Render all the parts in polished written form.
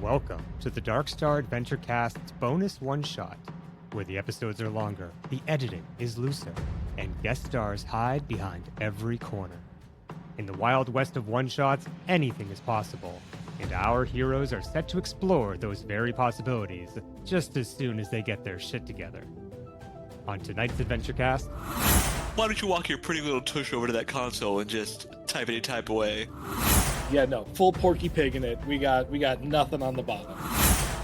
Welcome to the Dark Star Adventure Cast's bonus one-shot, where the episodes are longer, the editing is looser, and guest stars hide behind every corner. In the wild west of one-shots, anything is possible, and our heroes are set to explore those very possibilities just as soon as they get their shit together. On tonight's Adventure Cast... Why don't you walk your pretty little tush over to that console and just type away? Yeah, no, full Porky Pig in it. We got nothing on the bottom.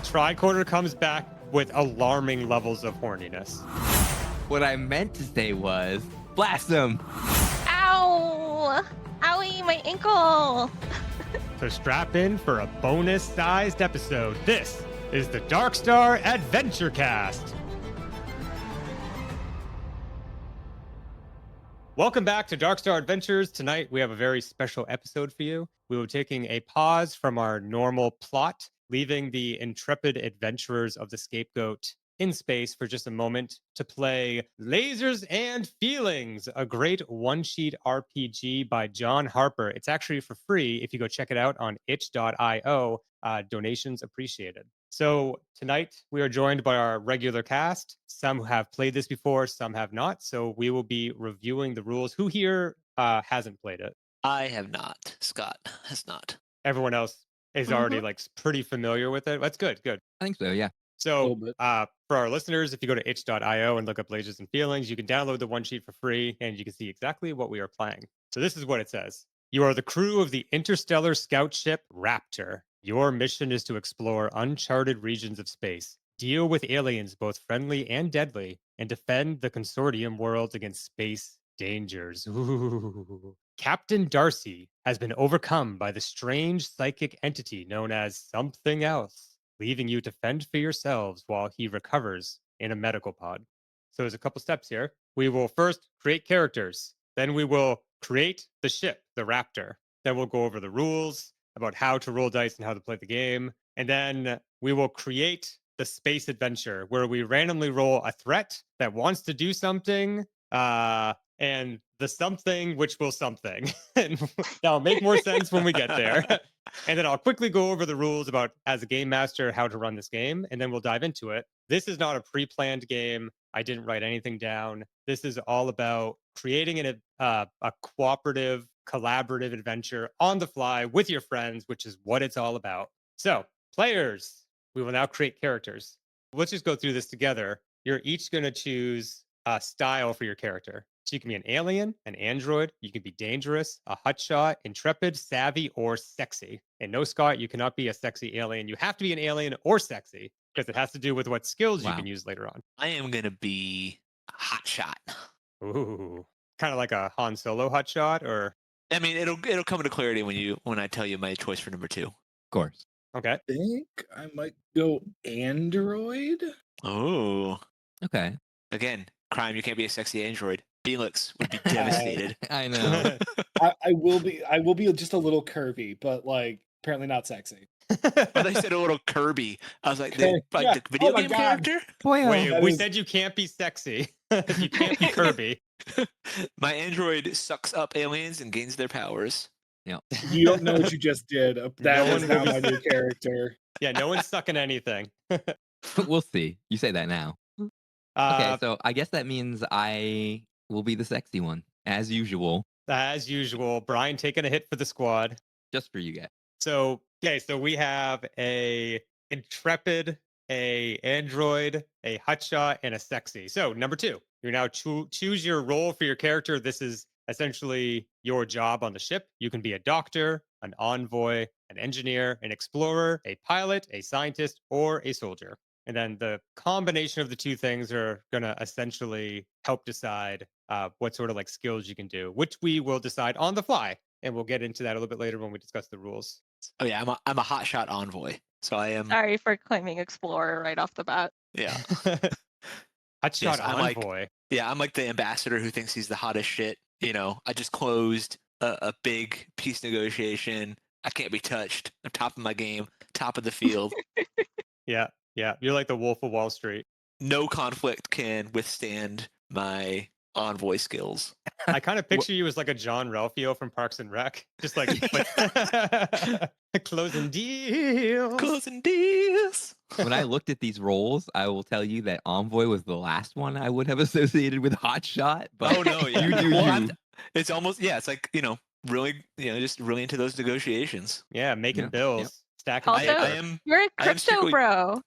Tricorder comes back with alarming levels of horniness. What I meant to say was, blast them! Ow! Owie, my ankle! So strap in for a bonus-sized episode. This is the Dark Star Adventure Cast. Welcome back to Dark Star Adventures. Tonight, we have a very special episode for you. We will be taking a pause from our normal plot, leaving the intrepid adventurers of the Scapegoat in space for just a moment to play Lasers and Feelings, a great one-sheet RPG by John Harper. It's actually for free if you go check it out on itch.io. Donations appreciated. So tonight we are joined by our regular cast. Some have played this before, some have not. So we will be reviewing the rules. Who here hasn't played it? I have not. Scott has not. Everyone else is already pretty familiar with it. That's good. Good. I think so, yeah. So for our listeners, if you go to itch.io and look up Lasers and Feelings, you can download the one sheet for free and you can see exactly what we are playing. So this is what it says. You are the crew of the interstellar scout ship Raptor. Your mission is to explore uncharted regions of space, deal with aliens both friendly and deadly, and defend the consortium worlds against space dangers. Ooh. Captain Darcy has been overcome by the strange psychic entity known as something else, leaving you to fend for yourselves while he recovers in a medical pod. So there's a couple steps here. We will first create characters. Then we will create the ship, the Raptor. Then we'll go over the rules about how to roll dice and how to play the game. And then we will create the space adventure where we randomly roll a threat that wants to do something, and the something which will something. And that'll make more sense when we get there. And then I'll quickly go over the rules about, as a game master, how to run this game, and then we'll dive into it. This is not a pre-planned game. I didn't write anything down. This is all about creating a cooperative, collaborative adventure on the fly with your friends, which is what it's all about. So, players, we will now create characters. Let's just go through this together. You're each going to choose a style for your character. So you can be an alien, an android, you can be dangerous, a hotshot, intrepid, savvy, or sexy. And no, Scott, you cannot be a sexy alien. You have to be an alien or sexy because it has to do with what skills you can use later on. I am going to be a hotshot. Ooh, kind of like a Han Solo hotshot, or? I mean, it'll come into clarity when I tell you my choice for number 2. Of course. Okay. I think I might go android. Oh. Okay. Again, crime, you can't be a sexy android. Felix would be devastated. I know. I will be just a little curvy, but like apparently not sexy. But they said a little Kirby. I was like, the video game character? Boy, Wait, we said you can't be sexy. You can't be Kirby. My android sucks up aliens and gains their powers. Yeah. You don't know what you just did. That was now my new character. Yeah, no one's sucking anything. We'll see. You say that now. Okay, so I guess that means I will be the sexy one, as usual. As usual, Brian taking a hit for the squad. Just for you guys. So, okay, so we have a intrepid, a android, a hotshot, and a sexy. So, number 2, you now choose your role for your character. This is essentially your job on the ship. You can be a doctor, an envoy, an engineer, an explorer, a pilot, a scientist, or a soldier. And then the combination of the two things are going to essentially help decide what sort of like skills you can do, which we will decide on the fly. And we'll get into that a little bit later when we discuss the rules. Oh yeah, I'm a hotshot envoy. So I am. Sorry for claiming explorer right off the bat. Yeah. Hotshot envoy. I'm like the ambassador who thinks he's the hottest shit. You know, I just closed a big peace negotiation. I can't be touched. I'm top of my game, top of the field. Yeah. You're like the Wolf of Wall Street. No conflict can withstand my envoy skills. I kind of picture you as like a John Ralphio from Parks and Rec. Just like Closing deals. Closing deals. When I looked at these roles, I will tell you that Envoy was the last one I would have associated with Hotshot. But Oh no, yeah. you do Well, you. it's almost it's like really just really into those negotiations. Yeah, making Yep, bills, yep. stacking Also, paper. I am. You're a I am crypto strictly- bro.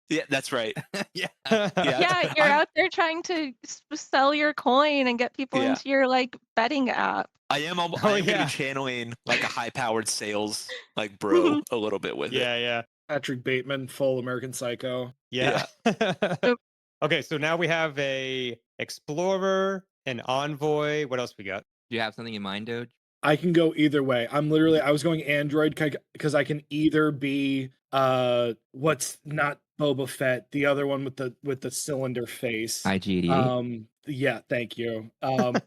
Yeah, that's right. Yeah. Yeah, you're out there trying to sell your coin and get people Yeah. into your like betting app. I am. I am Oh, going to yeah. be channeling like a high-powered sales like bro a little bit with it. Yeah. Patrick Bateman, full American Psycho. Yeah. Nope. Okay, so now we have a explorer, an envoy. What else we got? Do you have something in mind, Doge? I can go either way. I was going Android because I can either be what's not Boba Fett, the other one with the cylinder face. IG88. Yeah, thank you.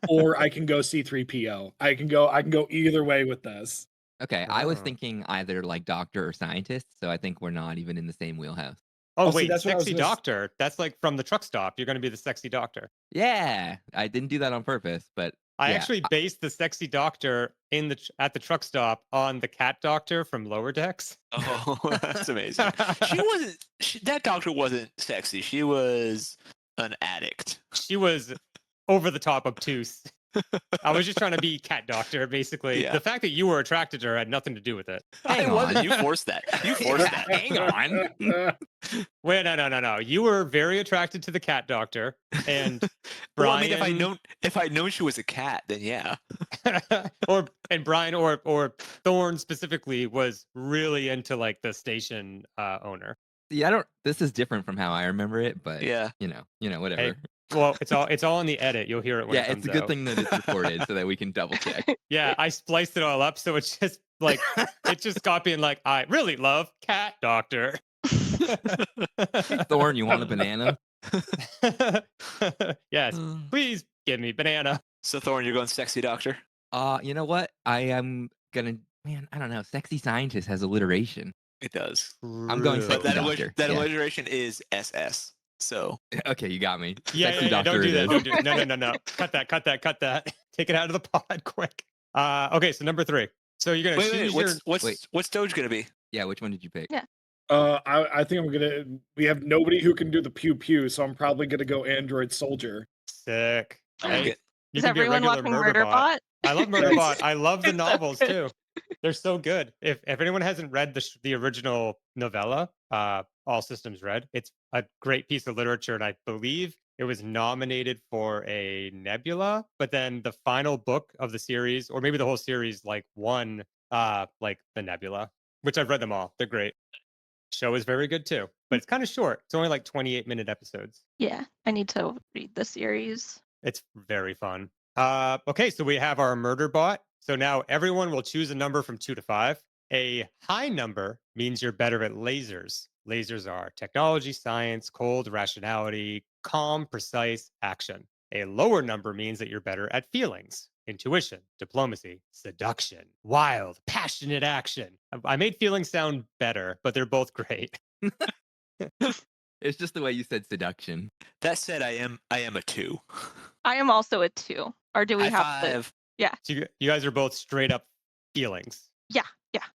Or I can go C3PO. I can go either way with this. Okay, I was Oh. thinking either like doctor or scientist, so I think we're not even in the same wheelhouse. Oh, Oh, see, wait, that's what I was sexy gonna doctor. That's like from the truck stop. You're going to be the sexy doctor. Yeah, I didn't do that on purpose, but I yeah, actually based the sexy doctor at the truck stop on the cat doctor from Lower Decks. Oh, that's amazing. That doctor wasn't sexy. She was an addict. She was over the top obtuse. I was just trying to be cat doctor, basically. Yeah. The fact that you were attracted to her had nothing to do with it. Hang I wasn't. on. You forced that. You forced that. Hang on. Wait, no. You were very attracted to the cat doctor, and Well, Brian. I mean, if I'd known she was a cat, then yeah. Brian or Thorne specifically was really into like the station owner. Yeah, I don't. This is different from how I remember it, but Yeah. you know, whatever. Well, it's all in the edit. You'll hear it when Yeah, it comes it's a good out. thing that it's recorded so that we can double check. Yeah, I spliced it all up, so it's just like it's just copying like I really love cat doctor. Thorne, you want a banana? Yes, please give me banana. So Thorne, you're going sexy doctor. You know what? I am gonna. Man, I don't know. Sexy scientist has alliteration. It does. I'm going True. But sexy that doctor. that Yeah. alliteration is SS. So Okay, you got me. Yeah, Sexy yeah, doctor don't do it that. is. Don't do no. Cut that. Take it out of the pod quick. Okay, so number 3. So you're gonna wait, choose your. what's Doge gonna be? Yeah, which one did you pick? I think we have nobody who can do the pew pew, so I'm probably gonna go Android Soldier. Sick. Hey, you Is can be a everyone regular watching Murderbot. Murderbot? I love Murderbot. I love the It's so novels good. too. They're so good. If anyone hasn't read the original novella, All Systems Red, it's a great piece of literature, and I believe it was nominated for a Nebula. But then the final book of the series, or maybe the whole series, like won like the Nebula. Which I've read them all. They're great. Show is very good too, but it's kind of short. It's only like 28-minute episodes. Yeah, I need to read the series. It's very fun. Okay, so we have our murder bot. So now everyone will choose a number from 2 to 5. A high number means you're better at lasers. Lasers are technology, science, cold, rationality, calm, precise, action. A lower number means that you're better at feelings, intuition, diplomacy, seduction, wild, passionate action. I made feelings sound better, but they're both great. It's just the way you said seduction. That said, I am a 2. I am also a 2. Or do we High have the? five. So you guys are both straight up feelings.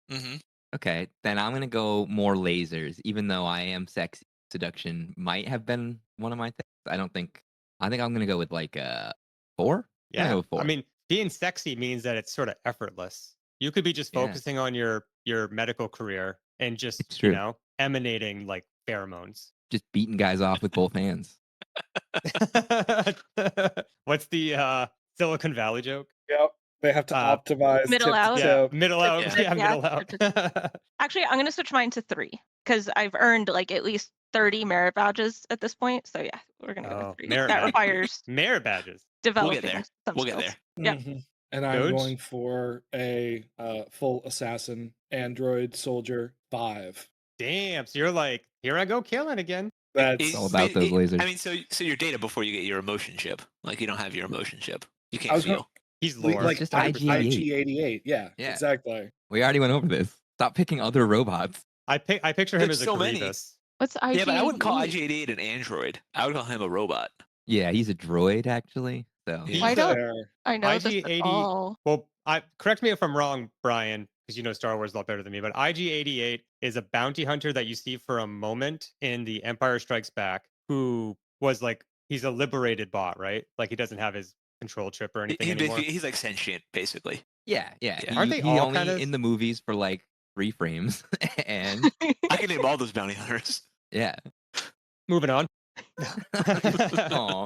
Mm-hmm. Okay, then I'm gonna go more lasers, even though I am sexy. Seduction might have been one of my things. I think I'm gonna go with like 4. I'm gonna go with 4. I mean, being sexy means that it's sort of effortless. You could be just Yeah. focusing on your medical career and just, It's true. emanating like pheromones. Just beating guys off with both hands. What's the Silicon Valley joke? Yep. They have to optimize Middle tip to out? tip. Middle out. Yeah. Yeah, Yeah. middle out. Actually, I'm gonna switch mine to 3 because I've earned like at least 30 merit badges at this point. So yeah, we're gonna go Oh, with 3. merit That badges. requires Merit badges. developing there. some We'll get skills. there. Yep. Mhm. And I'm Doge? going for a full assassin Android Soldier 5. Damn. So you're like, here I go killing again. That's It's all about those lasers. I mean, so your data before you get your emotion chip. Like you don't have your emotion chip. You I can't was feel. gonna- He's lore. like just 100%. IG88. Yeah, Yeah. exactly. We already went over this. Stop picking other robots. I picture him There's as a so many. Grievous. What's IG? Yeah, but I wouldn't call IG88 an android. I would call him a robot. Yeah, he's a droid actually. So Yeah. Why don't Fair. I know this at IG80 all? Well, correct me if I'm wrong, Brian, because you know Star Wars a lot better than me, but IG-88 is a bounty hunter that you see for a moment in The Empire Strikes Back, who was like, he's a liberated bot, right? Like he doesn't have his control chip or anything anymore. He's like sentient, basically. Yeah. Yeah. Aren't they He all only kinda- in the movies for like 3 frames, and I can name all those bounty hunters. yeah. Moving on. Aw.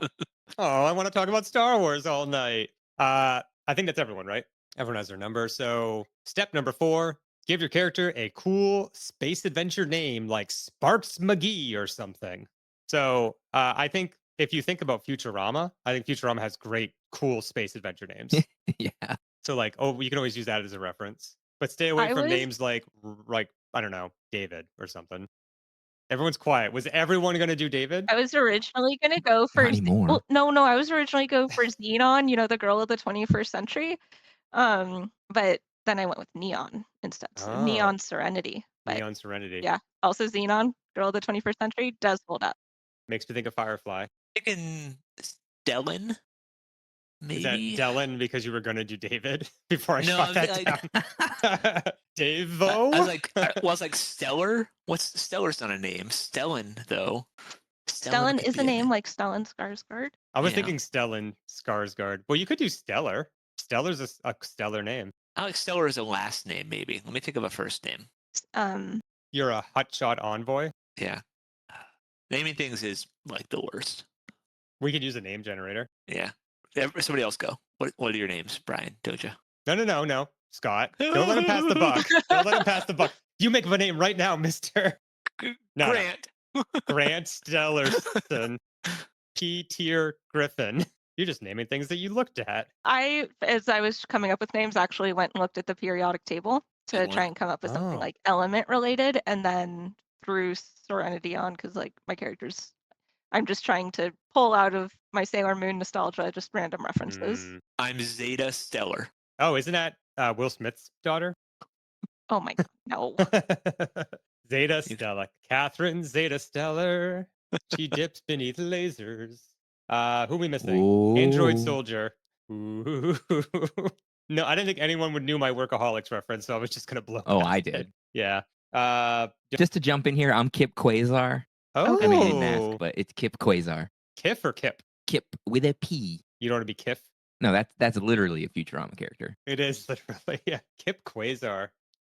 Oh, I want to talk about Star Wars all night. I think that's everyone, right? Everyone has their number. So, step number 4, give your character a cool space adventure name like Sparks McGee or something. So, I think if you think about Futurama, I think Futurama has great, cool space adventure names. Yeah. So, like, oh, you can always use that as a reference, but stay away I from was- names like, I don't know, David or something. Everyone's quiet. Was everyone going to do David? I was originally gonna go for anymore. well, no, I was originally going for Xenon, you know, the girl of the 21st century. But then I went with Neon instead. So Oh. Neon Serenity. But Neon Serenity. yeah, also Xenon, girl of the 21st century, does hold up. Makes me think of Firefly. Thinking Stellan, Is that maybe. Dylan because you were going to do David before I No, shot I that mean, down? Davo? I was like Stellar. What's Stellar's not a name. Stellan though. Stellan could is be a name like Stellan Skarsgård. I was yeah. thinking Stellan Skarsgård. Well, you could do Stellar. Stellar's a stellar name. I like Stellar as a last name, maybe. Let me think of a first name. You're a hotshot envoy. Yeah. Naming things is like the worst. We could use a name generator. Yeah. Somebody else go. What are your names, Brian, Doja? No. Scott. Don't let him pass the buck. Don't let him pass the buck. You make up a name right now, mister. No. Grant. Grant Stellarson. P-tier Griffin. You're just naming things that you looked at. As I was coming up with names, actually went and looked at the periodic table to Good one. try and come up with something Oh. like element related, and then threw Serenity on because like my characters, I'm just trying to pull out of my Sailor Moon nostalgia just random references. Mm. I'm Zayda Stellar. Oh, isn't that Will Smith's daughter? Oh my god, no. Zayda Stella. Catherine Zayda Stellar. She dips beneath lasers. Who are we missing? Android Ooh. Soldier. Ooh. No, I didn't think anyone would knew my Workaholics reference, so I was just gonna blow. Oh, past I it. did. Yeah. Just to jump in here, I'm Qip Kwazaar. Oh, I mean, I didn't ask, but it's Qip Kwazaar. Kiff or Kip? Kip with a P. You don't want to be Kiff? No, that's literally a Futurama character. It is literally, yeah. Qip Kwazaar.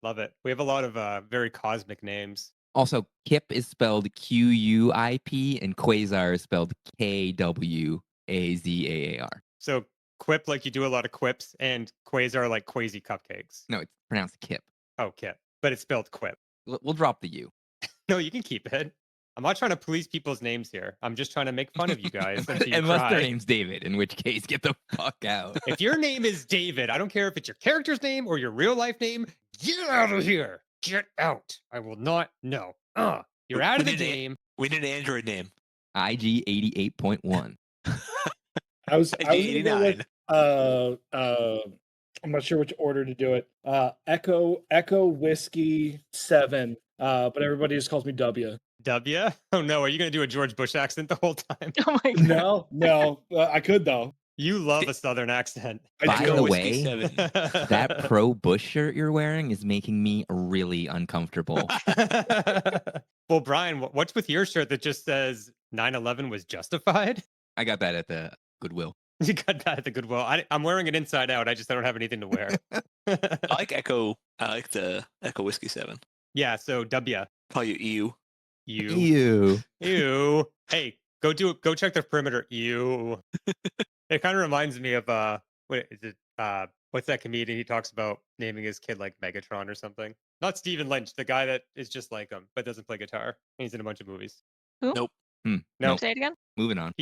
Love it. We have a lot of very cosmic names. Also, Kip is spelled Quip, and Quasar is spelled Kwazar. So quip like you do a lot of quips, and Quasar like quasi cupcakes. No, it's pronounced Kip. Oh, Kip. But it's spelled quip. We'll drop the U. No, you can keep it. I'm not trying to police people's names here. I'm just trying to make fun of you guys. until you Unless their cry. name's David, in which case, get the fuck out. If your name is David, I don't care if it's your character's name or your real life name, get out of here. Get out. I will not know. You're out of the game. We need an Android name. IG 88.1. I was gonna go with 89. I'm not sure which order to do it. Echo Whiskey 7. But everybody just calls me W. W? Oh no, are you going to do a George Bush accent the whole time? Oh my god. No, I could though. You love a Southern accent. I By do. the Whiskey way, 7. that pro Bush shirt you're wearing is making me really uncomfortable. Well, Brian, what's with your shirt that just says 9/11 was justified? I got that at the Goodwill. You got that at the Goodwill. I'm wearing it inside out. I don't have anything to wear. I like Echo. I like the Echo Whiskey 7. Yeah, so W. Call you EU. You. Ew. Ew. Hey, go check the perimeter. Ew. It kind of reminds me of what is it? What's that comedian? He talks about naming his kid like Megatron or something. Not Stephen Lynch, the guy that is just like him but doesn't play guitar. And he's in a bunch of movies. Nope. No. Nope. Say it again. Moving on.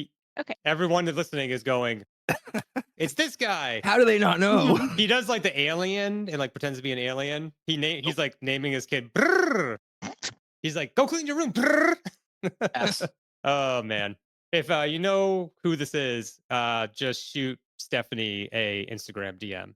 Everyone that's listening is going, it's this guy. How do they not know? He does like the alien and like pretends to be an alien. He's like naming his kid. Brrr. He's like, go clean your room. Brrr. S. Oh man. If you know who this is, just shoot Stephanie a Instagram DM.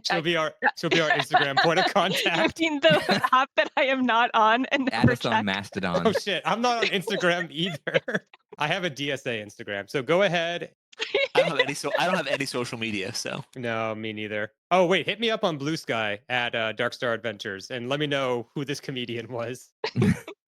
She'll be our Instagram point of You contact. mean the app that I am not on and Add never us on checked? Mastodon. Oh shit, I'm not on Instagram either. I have a DSA Instagram. So go ahead, I don't have any I don't have any social media, so No, me neither. Oh, wait, hit me up on Blue Sky at Dark Star Adventures and let me know who this comedian was.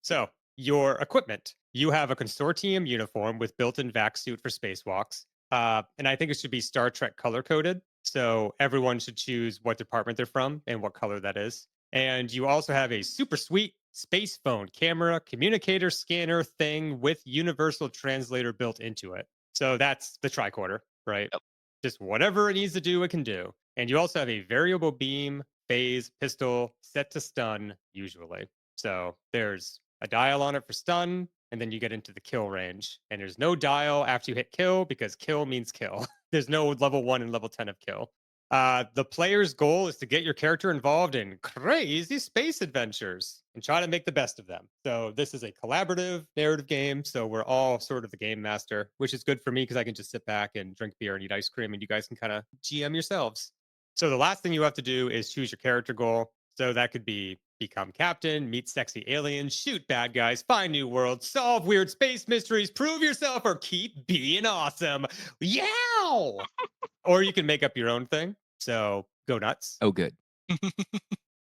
So, your equipment. You have a consortium uniform with built-in vac suit for spacewalks. And I think it should be Star Trek color coded. So everyone should choose what department they're from and what color that is. And you also have a super sweet space phone camera, communicator scanner thing with universal translator built into it. So that's the tricorder, right? Yep. Just whatever it needs to do, it can do. And you also have a variable beam, phase, pistol, set to stun, usually. So there's a dial on it for stun, and then you get into the kill range. And there's no dial after you hit kill because kill means kill. There's no level 1 and level 10 of kill. The player's goal is to get your character involved in crazy space adventures and try to make the best of them. So this is a collaborative narrative game. So we're all sort of the game master, which is good for me because I can just sit back and drink beer and eat ice cream, and you guys can kind of GM yourselves. So the last thing you have to do is choose your character goal. So that could be become captain, meet sexy aliens, shoot bad guys, find new worlds, solve weird space mysteries, prove yourself, or keep being awesome. Yeah! Or you can make up your own thing. So go nuts. Oh, good.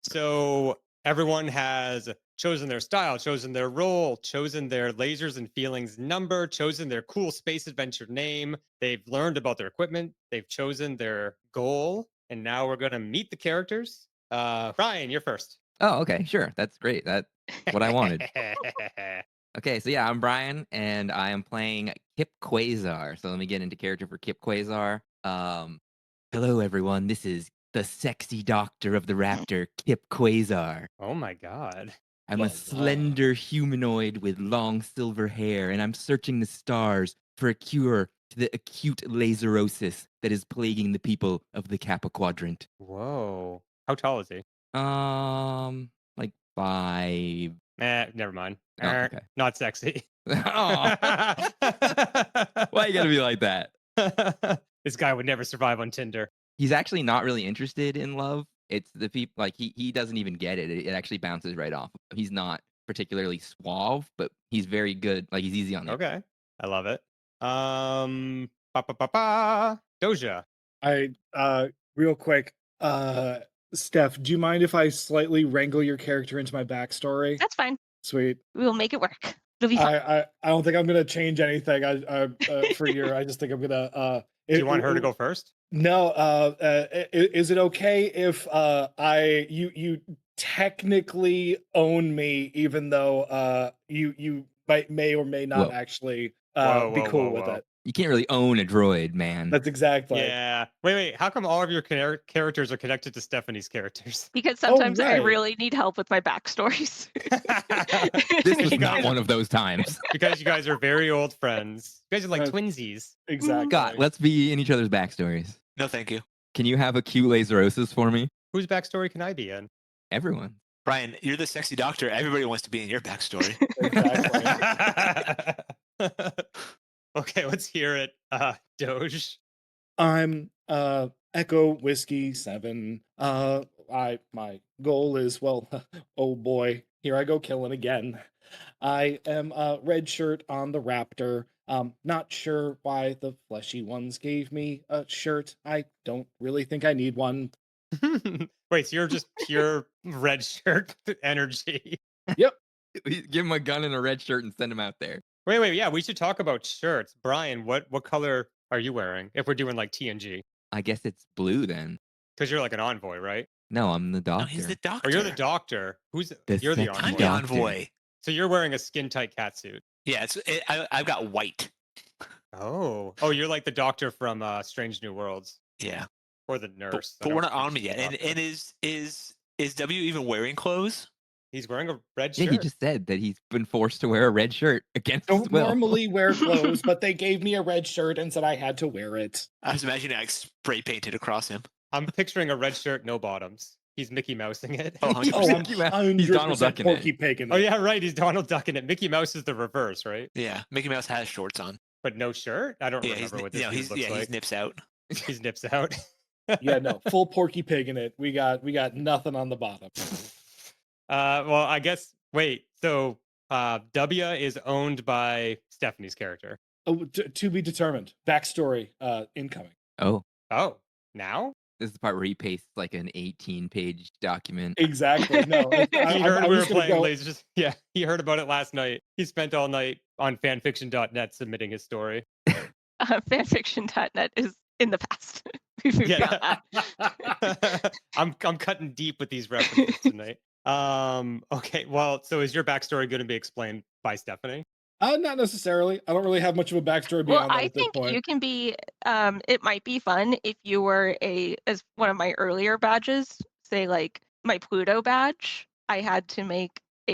So everyone has chosen their style, chosen their role, chosen their lasers and feelings number, chosen their cool space adventure name. They've learned about their equipment. They've chosen their goal. And now we're going to meet the characters. Ryan, you're first. Oh, okay, sure. That's great. That's what I wanted. Okay, so yeah, I'm Brian, and I am playing Qip Kwazaar. So let me get into character for Qip Kwazaar. Hello, everyone. This is the sexy doctor of the raptor, Qip Kwazaar. Oh my God. I'm a slender humanoid with long silver hair, and I'm searching the stars for a cure to the acute laserosis that is plaguing the people of the Kappa Quadrant. Whoa. How tall is he? Like 5. Never mind. Oh, okay. Not sexy. Aw. Why you gotta be like that? This guy would never survive on Tinder. He's actually not really interested in love. It's the people like he doesn't even get it. It actually bounces right off. He's not particularly suave, but he's very good. Like he's easy on it. Okay. I love it. Doja. Real quick, Steph, do you mind if I slightly wrangle your character into my backstory? That's fine. Sweet. We will make it work. It'll be fine. I don't think I'm gonna change anything. For your. I just think I'm gonna. Do you want her to go first? No. Is it okay if you technically own me, even though you may or may not Whoa. actually Whoa, be cool whoa, with whoa. it. You can't really own a droid, man. That's exactly. Yeah. Wait. How come all of your characters are connected to Stephanie's characters? Because sometimes I right. really need help with my backstories. This was You not guys- one of those times. Because you guys are very old friends. You guys are like Uh, twinsies. Exactly. God, let's be in each other's backstories. no, thank you, Can you have a cute laserosis for me? Whose backstory can I be in? Everyone. Brian. You're the sexy doctor. Everybody wants to be in your backstory. Exactly. Okay, let's hear it. Doge. I'm Echo Whiskey 7. My goal is, well, oh boy, here I go killing again. I am red shirt on the Raptor. Not sure why the fleshy ones gave me a shirt. I don't really think I need one. Wait, so you're just pure red shirt energy. Give him a gun and a red shirt and send him out there. Wait, yeah, we should talk about shirts. Brian, what color are you wearing if we're doing like TNG? I guess it's blue then. Because you're like an envoy, right? No, I'm the No, doctor. he's the doctor. Or you're the doctor. You're the sexy envoy. I'm the doctor. envoy. So you're wearing a skin tight catsuit. Yeah, I've got white. Oh, you're like the doctor from Strange New Worlds, Yeah, or the nurse. I but we're don't not on think me yet. she's a And doctor. is W even wearing clothes? He's wearing a red Yeah, shirt. he just said that he's been forced to wear a red shirt against his Don't will. normally wear clothes, but they gave me a red shirt and said I had to wear it. I was imagining like spray painted across him. I'm picturing a red shirt, no bottoms. He's Mickey Mousing it. Oh, 100%. Oh, Mickey Mouse. I'm He's Donald 100% Duck in Porky it. Pig in Oh it. yeah, right. He's Donald Duck in it. Mickey Mouse is the reverse, right? Yeah, Mickey Mouse has shorts on. But no shirt. I don't Yeah, remember what this dude he's looks he's like. nips out. He's nips out. Yeah, no, full Porky Pig in it. We got nothing on the bottom. Well, I guess. Wait. So, W is owned by Stephanie's character. Oh, to be determined. Backstory incoming. Oh, Oh, now? this is the part where he pastes like an 18-page document. Exactly. No, He heard I we was were gonna playing go. Lasers. Yeah, he heard about it last night. He spent all night on fanfiction.net submitting his story. Fanfiction.net is in the past. We've moved Yeah. beyond that. I'm cutting deep with these references tonight. Okay, well, so is your backstory going to be explained by Stephanie? Not necessarily. I don't really have much of a backstory Well, beyond that I at this think point. you can be. It might be fun if you were as one of my earlier badges, say like my Pluto badge. I had to make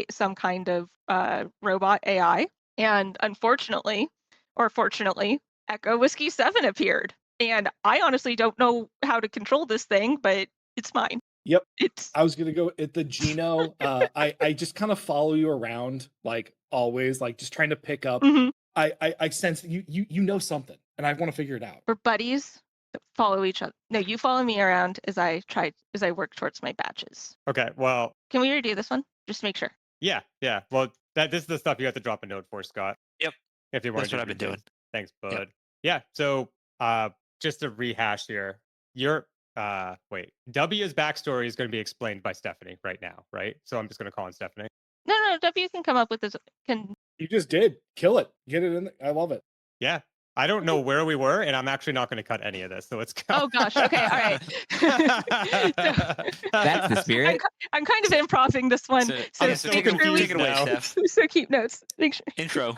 some kind of robot AI, and unfortunately, or fortunately, Echo Whiskey 7 appeared, and I honestly don't know how to control this thing, but it's mine. Yep. It's I was gonna go at the Geno. I just kind of follow you around, like always, like just trying to pick up. Mhm. I sense that you know something, and I want to figure it out. We're buddies that follow each other. No, you follow me around as I work towards my badges. Okay, well, Can we redo this one? Just to make sure. yeah. Well, this is the stuff you have to drop a note for, Scott. Yep. If you want That's to what I've been doing. Thanks, bud. Yep. Yeah, so just to rehash here, your W's backstory is going to be explained by Stephanie right now, right? So I'm just going to call on Stephanie. No, W can come up with this. You just did kill it. Get it in. I love it. Yeah. I don't know where we were, and I'm actually not going to cut any of this. So let's go. Oh gosh. Okay. All right. That's the spirit. I'm kind of improving this one. So, so take it confused away, now. Steph. So keep notes. Make sure. Intro.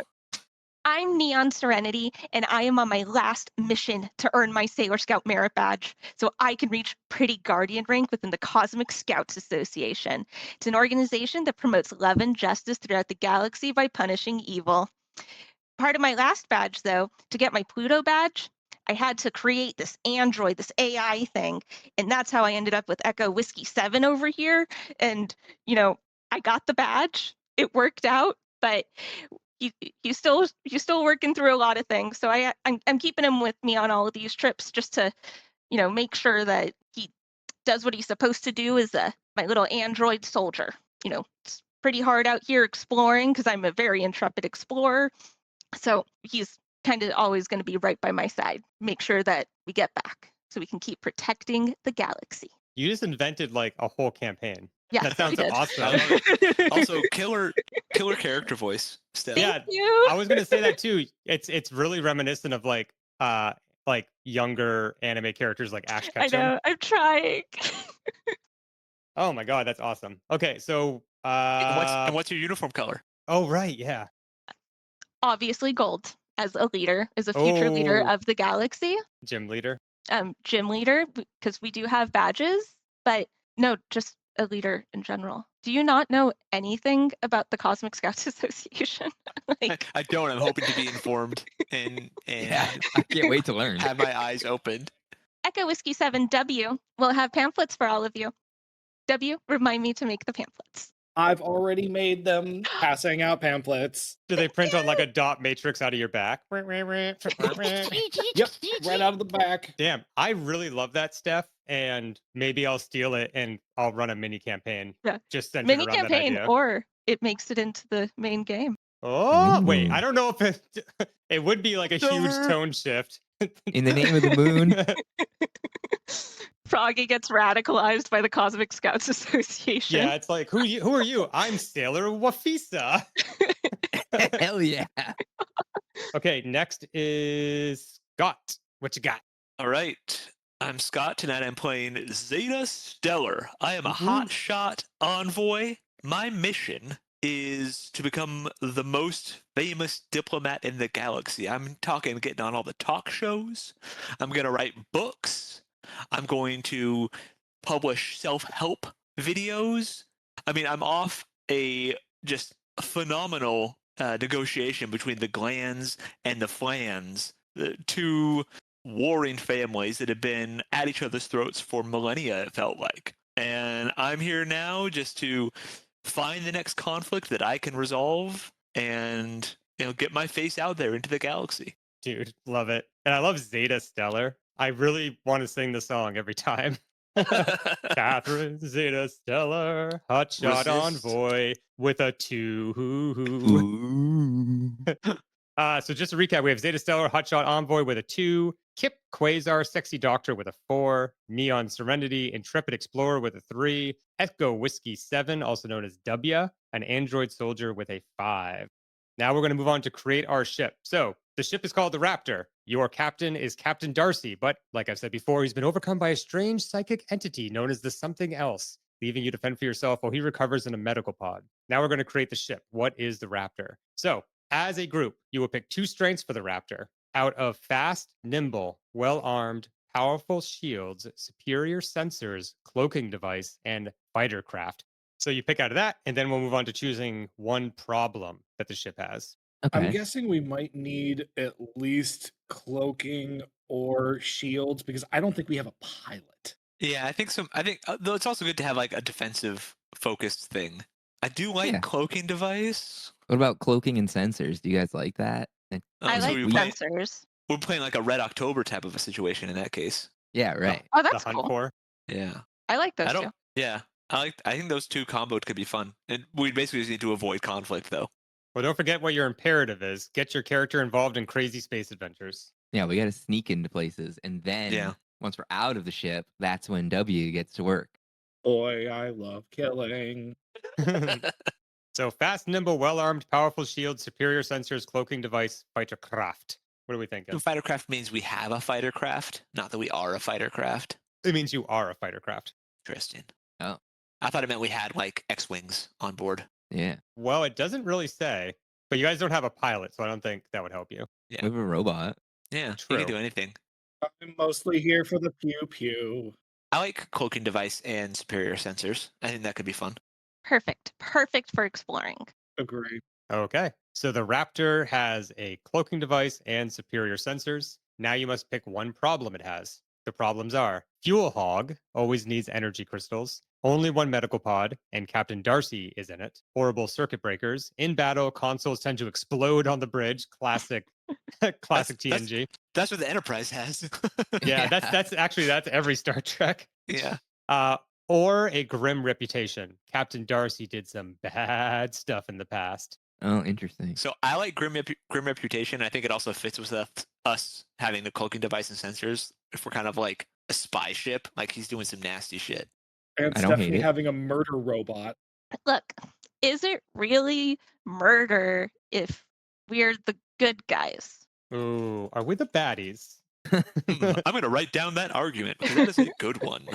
I'm Neon Serenity, and I am on my last mission to earn my Sailor Scout merit badge so I can reach Pretty Guardian rank within the Cosmic Scouts Association. It's an organization that promotes love and justice throughout the galaxy by punishing evil. Part of my last badge, though, to get my Pluto badge, I had to create this android, this AI thing, and that's how I ended up with Echo Whiskey 7 over here. And, I got the badge. It worked out, but he's still working through a lot of things. So I'm keeping him with me on all of these trips just to, make sure that he does what he's supposed to do as my little android soldier. It's pretty hard out here exploring because I'm a very intrepid explorer. So he's kind of always going to be right by my side. Make sure that we get back so we can keep protecting the galaxy. You just invented like a whole campaign. Yeah, That sounds we did. awesome. Also, killer character voice, Steph. Yeah, Thank you. I was gonna say that too. It's really reminiscent of like younger anime characters like Ash I Ketchum. know. I'm trying. Oh my god, that's awesome. Okay, so And what's your uniform color? oh right, yeah. Obviously, gold as a leader, as a future leader Oh. of the galaxy. Gym leader. Gym leader, because we do have badges, but no, just a leader in general. Do you not know anything about the Cosmic Scouts Association? I don't. I'm hoping to be informed and Yeah, I can't wait to learn. have my eyes opened. Echo Whiskey 7W will have pamphlets for all of you. W, remind me to make the pamphlets. I've already made them, passing out pamphlets. Do they print on like a dot matrix out of your back? Yep, right out of the back. Damn, I really love that, Steph, and maybe I'll steal it and I'll run a mini campaign. Yeah. Just centered Mini around that campaign, idea. or it makes it into the main game. Oh, wait, Ooh. I don't know if it would be like a huge Silver. tone shift. In the name of the moon. Froggy gets radicalized by the Cosmic Scouts Association. Yeah, it's like, who are you? I'm Sailor Wafisa. Hell yeah. Okay, next is Scott. What you got? All right. I'm Scott. Tonight I'm playing Zayda Stellar. I am a Mm-hmm. hotshot envoy. My mission is to become the most famous diplomat in the galaxy. I'm talking getting on all the talk shows. I'm going to write books. I'm going to publish self-help videos. I mean, I'm off a just phenomenal negotiation between the glands and the flans, the two warring families that have been at each other's throats for millennia, it felt like. And I'm here now just to find the next conflict that I can resolve and get my face out there into the galaxy. Dude, love it. And I love Zayda Stellar. I really want to sing the song every time. Catherine Zayda Stellar, hotshot Resist. envoy with a 2. Ooh. So just to recap, we have Zayda Stellar, Hotshot Envoy with a 2, Qip Kwazaar, Sexy Doctor with a 4, Neon Serenity, Intrepid Explorer with a 3, Echo Whiskey 7, also known as W, an Android Soldier with a 5. Now we're going to move on to create our ship. So the ship is called the Raptor. Your captain is Captain Darcy, but like I've said before, he's been overcome by a strange psychic entity known as the Something Else, leaving you to fend for yourself while he recovers in a medical pod. Now we're going to create the ship. What is the Raptor? So as a group, you will pick 2 strengths for the Raptor out of fast, nimble, well armed, powerful shields, superior sensors, cloaking device, and fighter craft. So you pick out of that, and then we'll move on to choosing one problem that the ship has. I'm Okay. guessing we might need at least cloaking or shields because I don't think we have a pilot. Yeah, I think so. I think though it's also good to have like a defensive focused thing. I do like Yeah. cloaking device. What about cloaking and sensors? Do you guys like that? I So like we play- sensors. We're playing like a Red October type of a situation in that case. Yeah, right. Oh, The that's hunt cool. for. Yeah. I like those I don't. two. Yeah. I think those 2 combos could be fun. And we basically just need to avoid conflict though. Well, don't forget what your imperative is. Get your character involved in crazy space adventures. Yeah, we got to sneak into places, and then Yeah. once we're out of the ship, that's when W gets to work. Boy, I love killing. So fast, nimble, well armed, powerful shield, superior sensors, cloaking device, fighter craft. What are we thinking? Fighter craft means we have a fighter craft, not that we are a fighter craft. It means you are a fighter craft. Interesting. Oh. I thought it meant we had like X-wings on board. Yeah, Well, it doesn't really say, but you guys don't have a pilot, so I don't think that would help you. Yeah. we have a robot. Yeah, you True. can do anything. I'm mostly here for the pew pew. I like cloaking device and superior sensors. I think that could be fun. Perfect. Perfect for exploring. Agree. Okay. So the Raptor has a cloaking device and superior sensors. Now you must pick one problem it has. The problems are Fuel Hog always needs energy crystals, only one medical pod, and Captain Darcy is in it. Horrible circuit breakers. In battle, consoles tend to explode on the bridge. Classic, classic That's- TNG. That's what the Enterprise has. Yeah, that's actually that's every Star Trek. Yeah. Or a grim reputation. Captain Darcy did some bad stuff in the past. Oh, interesting. So I like grim reputation. I think it also fits with us having the cloaking device and sensors. If we're kind of like a spy ship, like he's doing some nasty shit. And I don't hate Stephanie it. having a murder robot. Look, is it really murder if we're the good guys? Ooh, are we the baddies? I'm gonna write down that argument because that is a good one.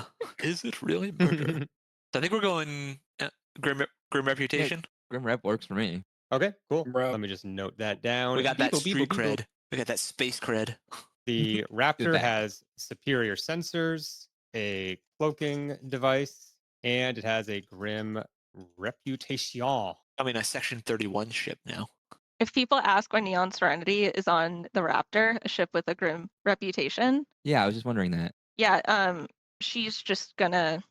Is it really murder? So I think we're going grim reputation. Grim Rep works for me. Okay, cool. Bro. Let me just note that down. We got that Beeple, street beeple, beeple. cred. We got that space cred. The Raptor that. has superior sensors, a cloaking device, and it has a grim reputation. I mean, a Section 31 ship now. If people ask why Neon Serenity is on the Raptor, a ship with a grim reputation, Yeah, I was just wondering that. yeah, she's just gonna,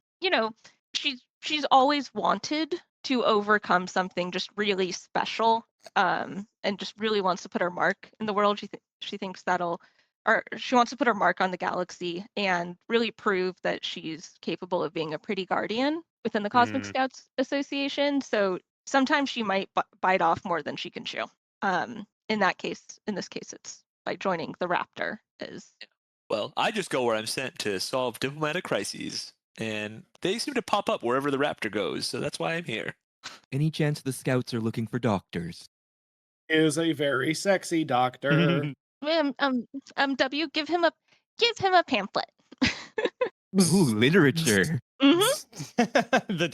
she's always wanted to overcome something just really special, and just really wants to put her mark in the world. She thinks or she wants to put her mark on the galaxy and really prove that she's capable of being a pretty guardian within the Cosmic Scouts Association. So sometimes she might bite off more than she can chew. In this case, it's by joining the Raptor. Well, I just go where I'm sent to solve diplomatic crises, and they seem to pop up wherever the Raptor goes, so that's why I'm here. Any chance the scouts are looking for doctors? Is a very sexy doctor. W, give him a pamphlet. Ooh, literature. the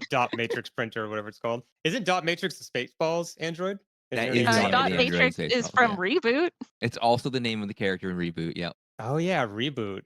dot matrix printer or whatever it's called. Isn't dot matrix the Spaceballs android? That there is any the name of Dot the Matrix Android is Spaceballs, from yeah. Reboot. It's also the name of the character in Reboot. Yep. Oh yeah, reboot.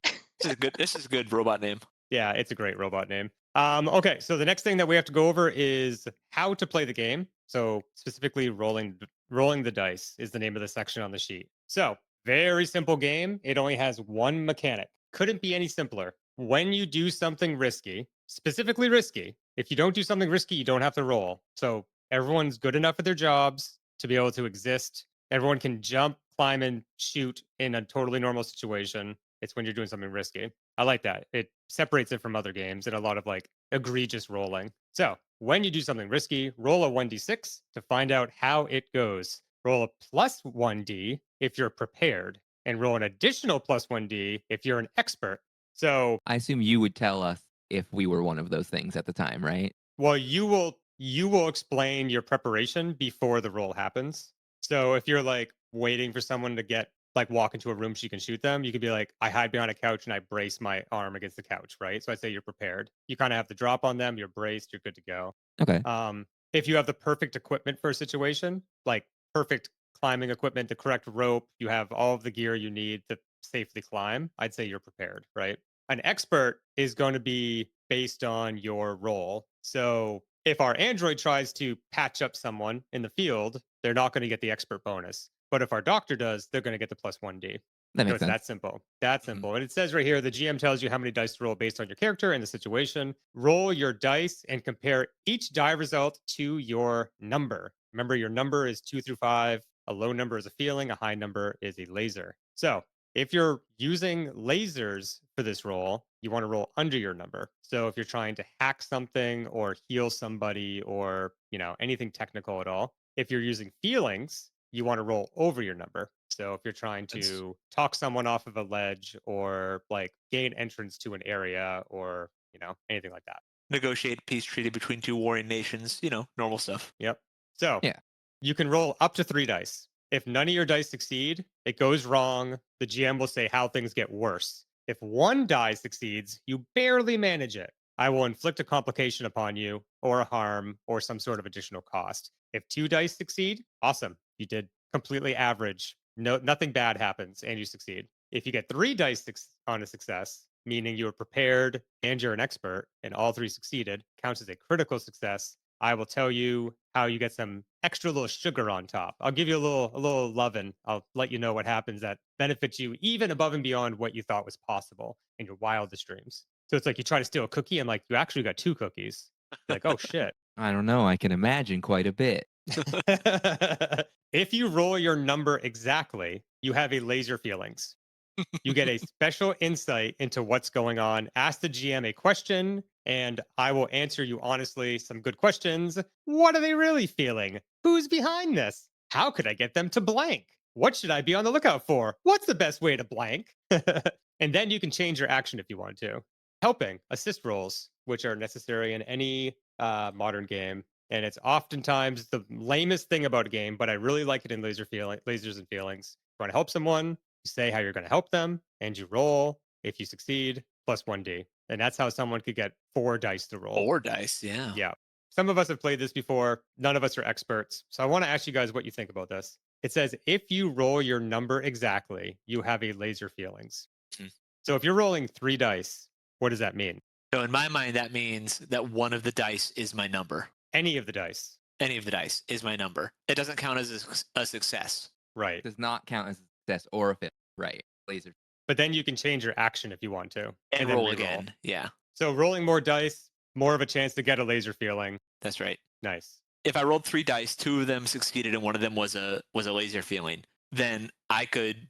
This is a good robot name. Yeah, it's a great robot name. Okay, so the next thing that we have to go over is how to play the game. So specifically, rolling the dice is the name of the section on the sheet. So very simple game. It only has one mechanic. Couldn't be any simpler. When you do something risky, specifically risky, if you don't do something risky, you don't have to roll. So everyone's good enough at their jobs to be able to exist. Everyone can jump, climb, and shoot in a totally normal situation. It's when you're doing something risky. I like that. It separates it from other games and a lot of like egregious rolling. So when you do something risky, roll a 1d6 to find out how it goes. roll a plus 1d if you're prepared, and roll an additional plus 1d if you're an expert. So, I assume you would tell us if we were one of those things at the time, right? well, you will explain your preparation before the roll happens. So if you're like waiting for someone to get like walk into a room so you can shoot them, you could be like, I hide behind a couch and I brace my arm against the couch, right? So I say you're prepared. You kind of have the drop on them, you're braced, you're good to go. Okay. If you have the perfect equipment for a situation, like perfect climbing equipment, the correct rope, you have all of the gear you need to safely climb, I'd say you're prepared, right? An expert is going to be based on your role. So if our android tries to patch up someone in the field, they're not going to get the expert bonus. But if our doctor does, they're going to get the plus 1d. That So makes it's sense. that simple. That simple. And it says right here the GM tells you how many dice to roll based on your character and the situation. Roll your dice and compare each die result to your number. Remember, your number is 2 through 5. A low number is a feeling, a high number is a laser. So if you're using lasers for this roll, you want to roll under your number. So if you're trying to hack something or heal somebody or, anything technical at all, if you're using feelings, you want to roll over your number. So if you're trying to talk someone off of a ledge or like gain entrance to an area or, anything like that. Negotiate a peace treaty between two warring nations, normal stuff. Yep. So Yeah. you can roll up to 3 dice. If none of your dice succeed, it goes wrong. The GM will say how things get worse. If 1 die succeeds, you barely manage it. I will inflict a complication upon you, or a harm, or some sort of additional cost. If 2 dice succeed, awesome. You did completely average. No, nothing bad happens, and you succeed. If you get 3 dice on a success, meaning you were prepared and you're an expert, and all 3 succeeded, counts as a critical success. I will tell you how you get some extra little sugar on top. I'll give you a little lovin'. I'll let you know what happens that benefits you even above and beyond what you thought was possible in your wildest dreams. So it's like you try to steal a cookie and like you actually got 2 cookies. You're like, oh shit. I don't know. I can imagine quite a bit. If you roll your number exactly, you have a laser feelings. You get a special insight into what's going on. Ask the GM a question, and I will answer you honestly some good questions. What are they really feeling? Who's behind this? How could I get them to blank? What should I be on the lookout for? What's the best way to blank? And then you can change your action if you want to. Helping, assist rolls, which are necessary in any modern game. And it's oftentimes the lamest thing about a game, but I really like it in lasers and feelings. You want to help someone, you say how you're going to help them, and you roll. If you succeed, plus 1d. And that's how someone could get 4 dice to roll. 4 dice, yeah. Yeah. Some of us have played this before. None of us are experts. So I want to ask you guys what you think about this. It says if you roll your number exactly, you have a laser feelings. Hmm. So if you're rolling 3 dice, what does that mean? So in my mind, that means that one of the dice is my number. Any of the dice. Any of the dice is my number. It doesn't count as a success. Right. It does not count as a success or a fail. Right. Laser. But then you can change your action if you want to. And then roll re-roll. again. Yeah, So rolling more dice, more of a chance to get a laser feeling. that's right. Nice. If I rolled 3 dice, 2 of them succeeded and one of them was a laser feeling, then I could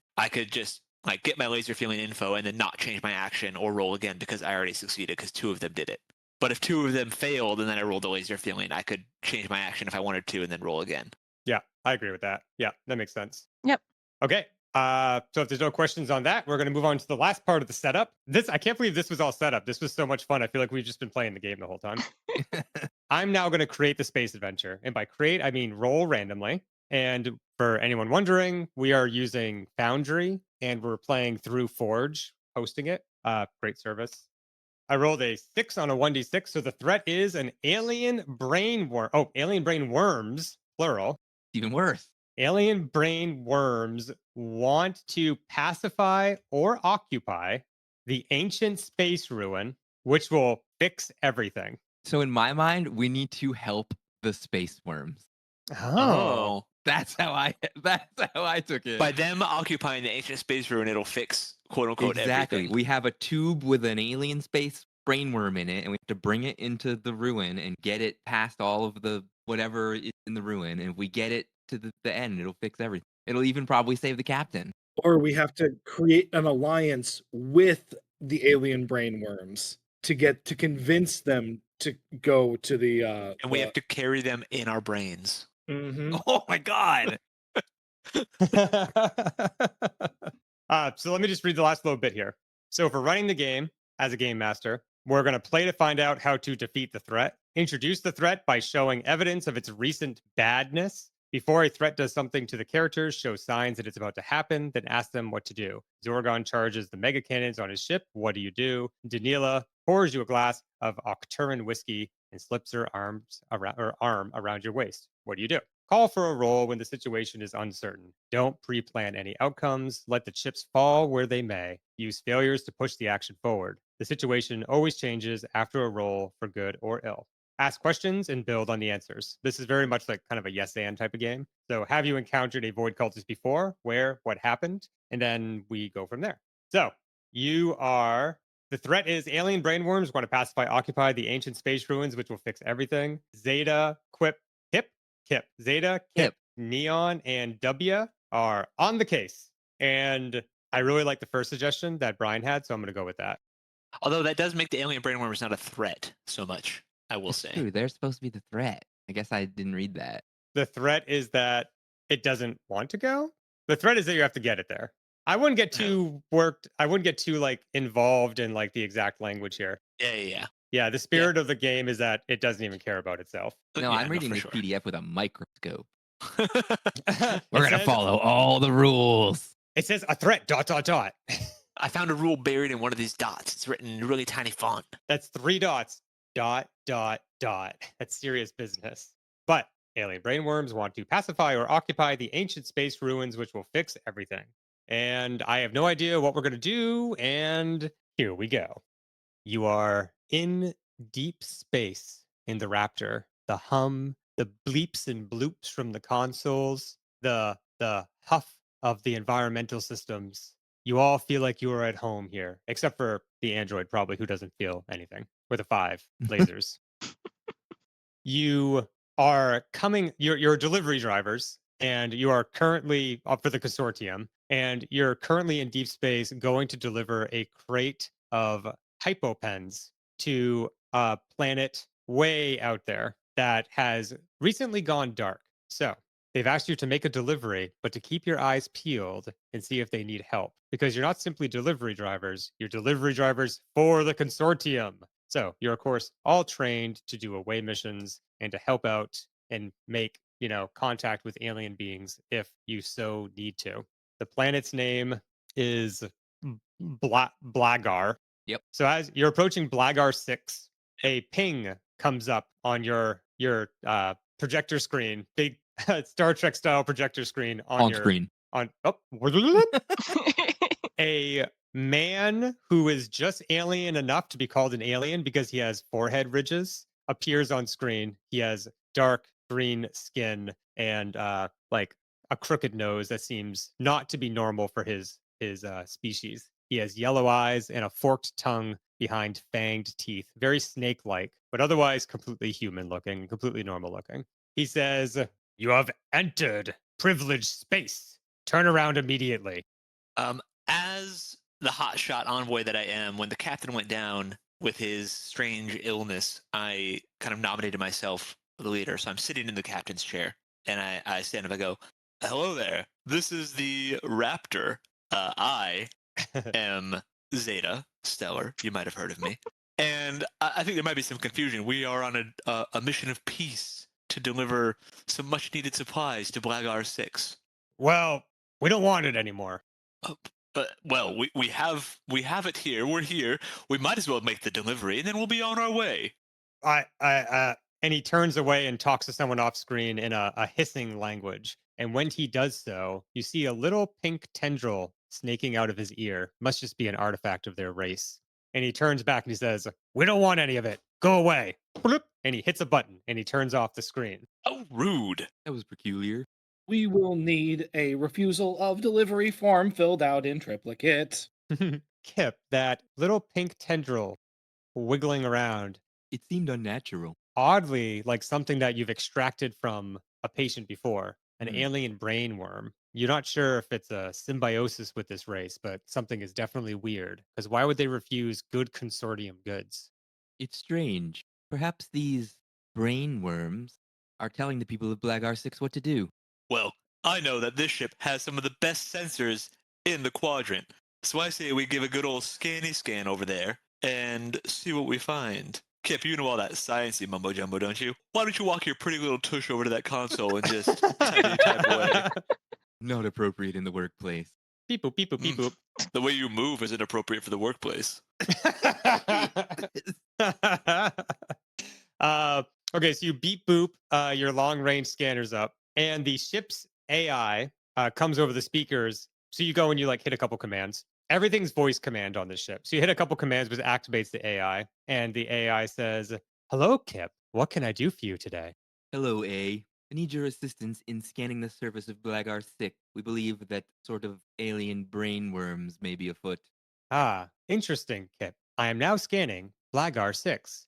just like get my laser feeling info and then not change my action or roll again because I already succeeded because 2 of them did it. But if 2 of them failed and then I rolled a laser feeling, I could change my action if I wanted to and then roll again. Yeah, I agree with that. Yeah, that makes sense. Yep. Okay. So if there's no questions on that, we're going to move on to the last part of the setup. I can't believe this was all set up. This was so much fun. I feel like we've just been playing the game the whole time. I'm now going to create the space adventure. And by create, I mean roll randomly. And for anyone wondering, we are using Foundry and we're playing through Forge, hosting it. Great service. I rolled a 6 on a 1d6. So the threat is an alien brain worm. Oh, alien brain worms, plural. Even worse. Alien brain worms want to pacify or occupy the ancient space ruin, which will fix everything. So in my mind, we need to help the space worms. Oh. That's how I took it. By them occupying the ancient space ruin, it'll fix quote unquote exactly. everything. We have a tube with an alien space brainworm in it, and we have to bring it into the ruin and get it past all of the whatever is in the ruin. And if we get it to the end, it'll fix everything. It'll even probably save the captain. Or we have to create an alliance with the alien brainworms to convince them to go to the And we have to carry them in our brains. Mhm. Oh my god! So let me just read the last little bit here. So for running the game as a game master, we're going to play to find out how to defeat the threat, introduce the threat by showing evidence of its recent badness. Before a threat does something to the characters, show signs that it's about to happen, then ask them what to do. Zorgon charges the mega cannons on his ship. What do you do? Danila pours you a glass of Octuran whiskey and slips her arm around your waist. What do you do? Call for a roll when the situation is uncertain. Don't pre plan any outcomes. Let the chips fall where they may. Use failures to push the action forward. The situation always changes after a roll for good or ill. Ask questions and build on the answers. This is very much like kind of a yes and type of game. So, have you encountered a void cultist before? Where? What happened? And then we go from there. So, you are. The threat is alien brainworms want to pacify, occupy the ancient space ruins, which will fix everything. Zayda, Qip, Zayda, Qip, Yep. Neon, and W are on the case. And I really like the first suggestion that Brian had, so I'm going to go with that. Although that does make the alien brainworms not a threat so much, I will That's say. true. They're supposed to be the threat. I guess I didn't read that. The threat is that it doesn't want to go. The threat is that you have to get it there. I wouldn't get too worked. I wouldn't get too like involved in like the exact language here. Yeah. Yeah, the spirit of the game is that it doesn't even care about itself. No, Yeah, I'm reading for this sure. PDF with a microscope. It We're going to says- follow all the rules. It says a threat. ... I found a rule buried in one of these dots. It's written in really tiny font. That's 3 dots. ... That's serious business. But alien brainworms want to pacify or occupy the ancient space ruins, which will fix everything. And I have no idea what we're going to do. And here we go. You are in deep space in the Raptor. The hum, the bleeps and bloops from the consoles, the huff of the environmental systems. You all feel like you are at home here, except for the android, probably, who doesn't feel anything with a 5 lasers. You are coming, you're delivery drivers, and you are currently up for the consortium, and you're currently in deep space going to deliver a crate of hypopens to a planet way out there that has recently gone dark. So they've asked you to make a delivery, but to keep your eyes peeled and see if they need help. Because you're not simply delivery drivers, you're delivery drivers for the consortium. So you're, of course, all trained to do away missions and to help out and make, contact with alien beings if you so need to. The planet's name is Blagar. Yep. So as you're approaching Blagar 6, a ping comes up on your projector screen, big Star Trek style projector screen On screen. A man who is just alien enough to be called an alien because he has forehead ridges appears on screen. He has dark green skin and like a crooked nose that seems not to be normal for his species. He has yellow eyes and a forked tongue behind fanged teeth, very snake-like, but otherwise completely human looking, completely normal looking. He says, "You have entered privileged space. Turn around immediately." As the hotshot envoy that I am, when the captain went down with his strange illness, I kind of nominated myself the leader. So I'm sitting in the captain's chair, and I stand up. I go, "Hello there. This is the Raptor. I am Zayda Stellar. You might have heard of me." And I think there might be some confusion. We are on a mission of peace to deliver some much-needed supplies to Blagar 6. Well, we don't want it anymore. Well, we have it here. We're here. We might as well make the delivery, and then we'll be on our way. And he turns away and talks to someone off screen in a hissing language. And when he does so, you see a little pink tendril snaking out of his ear. Must just be an artifact of their race. And he turns back and he says, "We don't want any of it. Go away." Bloop. And he hits a button and he turns off the screen. Oh, rude. That was peculiar. We will need a refusal of delivery form filled out in triplicate. Qip, that little pink tendril wiggling around, It seemed unnatural. oddly like something that you've extracted from a patient before, an Hmm. alien brain worm. You're not sure if it's a symbiosis with this race, but something is definitely weird. Because why would they refuse good consortium goods? It's strange. Perhaps these brain worms are telling the people of Blagar 6 what to do. Well, I know that this ship has some of the best sensors in the quadrant. So I say we give a good old scanny scan over there and see what we find. Qip, you know all that sciencey mumbo jumbo, don't you? Why don't you walk your pretty little tush over to that console and just type away? Not appropriate in the workplace. Beep boop, beep boop, beep boop. The way you move isn't appropriate for the workplace. Okay, so you beep boop your long range scanners up, and the ship's AI comes over the speakers. So you go and you like hit a couple commands. Everything's voice command on this ship. So you hit a couple commands, which activates the AI, and the AI says, "Hello, Qip. What can I do for you today?" Hello, A. I need your assistance in scanning the surface of Blagar 6. We believe that sort of alien brainworms may be afoot. Ah, interesting, Qip. I am now scanning Blagar 6.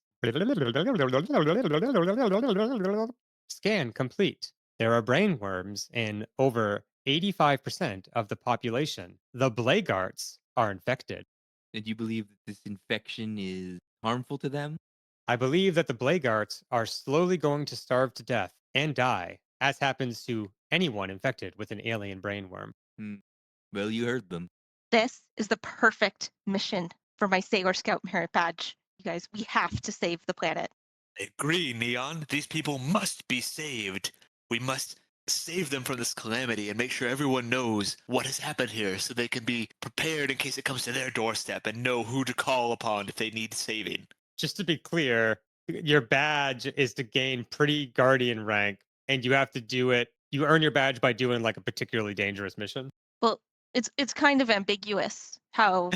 Scan complete. There are brainworms in over 85% of the population. The Blagarts are infected. And you believe that this infection is harmful to them? I believe that the Blagarts are slowly going to starve to death and die, as happens to anyone infected with an alien brainworm. Well, you heard them. This is the perfect mission for my Sailor Scout merit badge. You guys, we have to save the planet. I agree, Neon. These people must be saved. We must save them from this calamity and make sure everyone knows what has happened here so they can be prepared in case it comes to their doorstep and know who to call upon if they need saving. Just to be clear, your badge is to gain pretty guardian rank, and you have to do it. You earn your badge by doing like a particularly dangerous mission. Well, it's kind of ambiguous how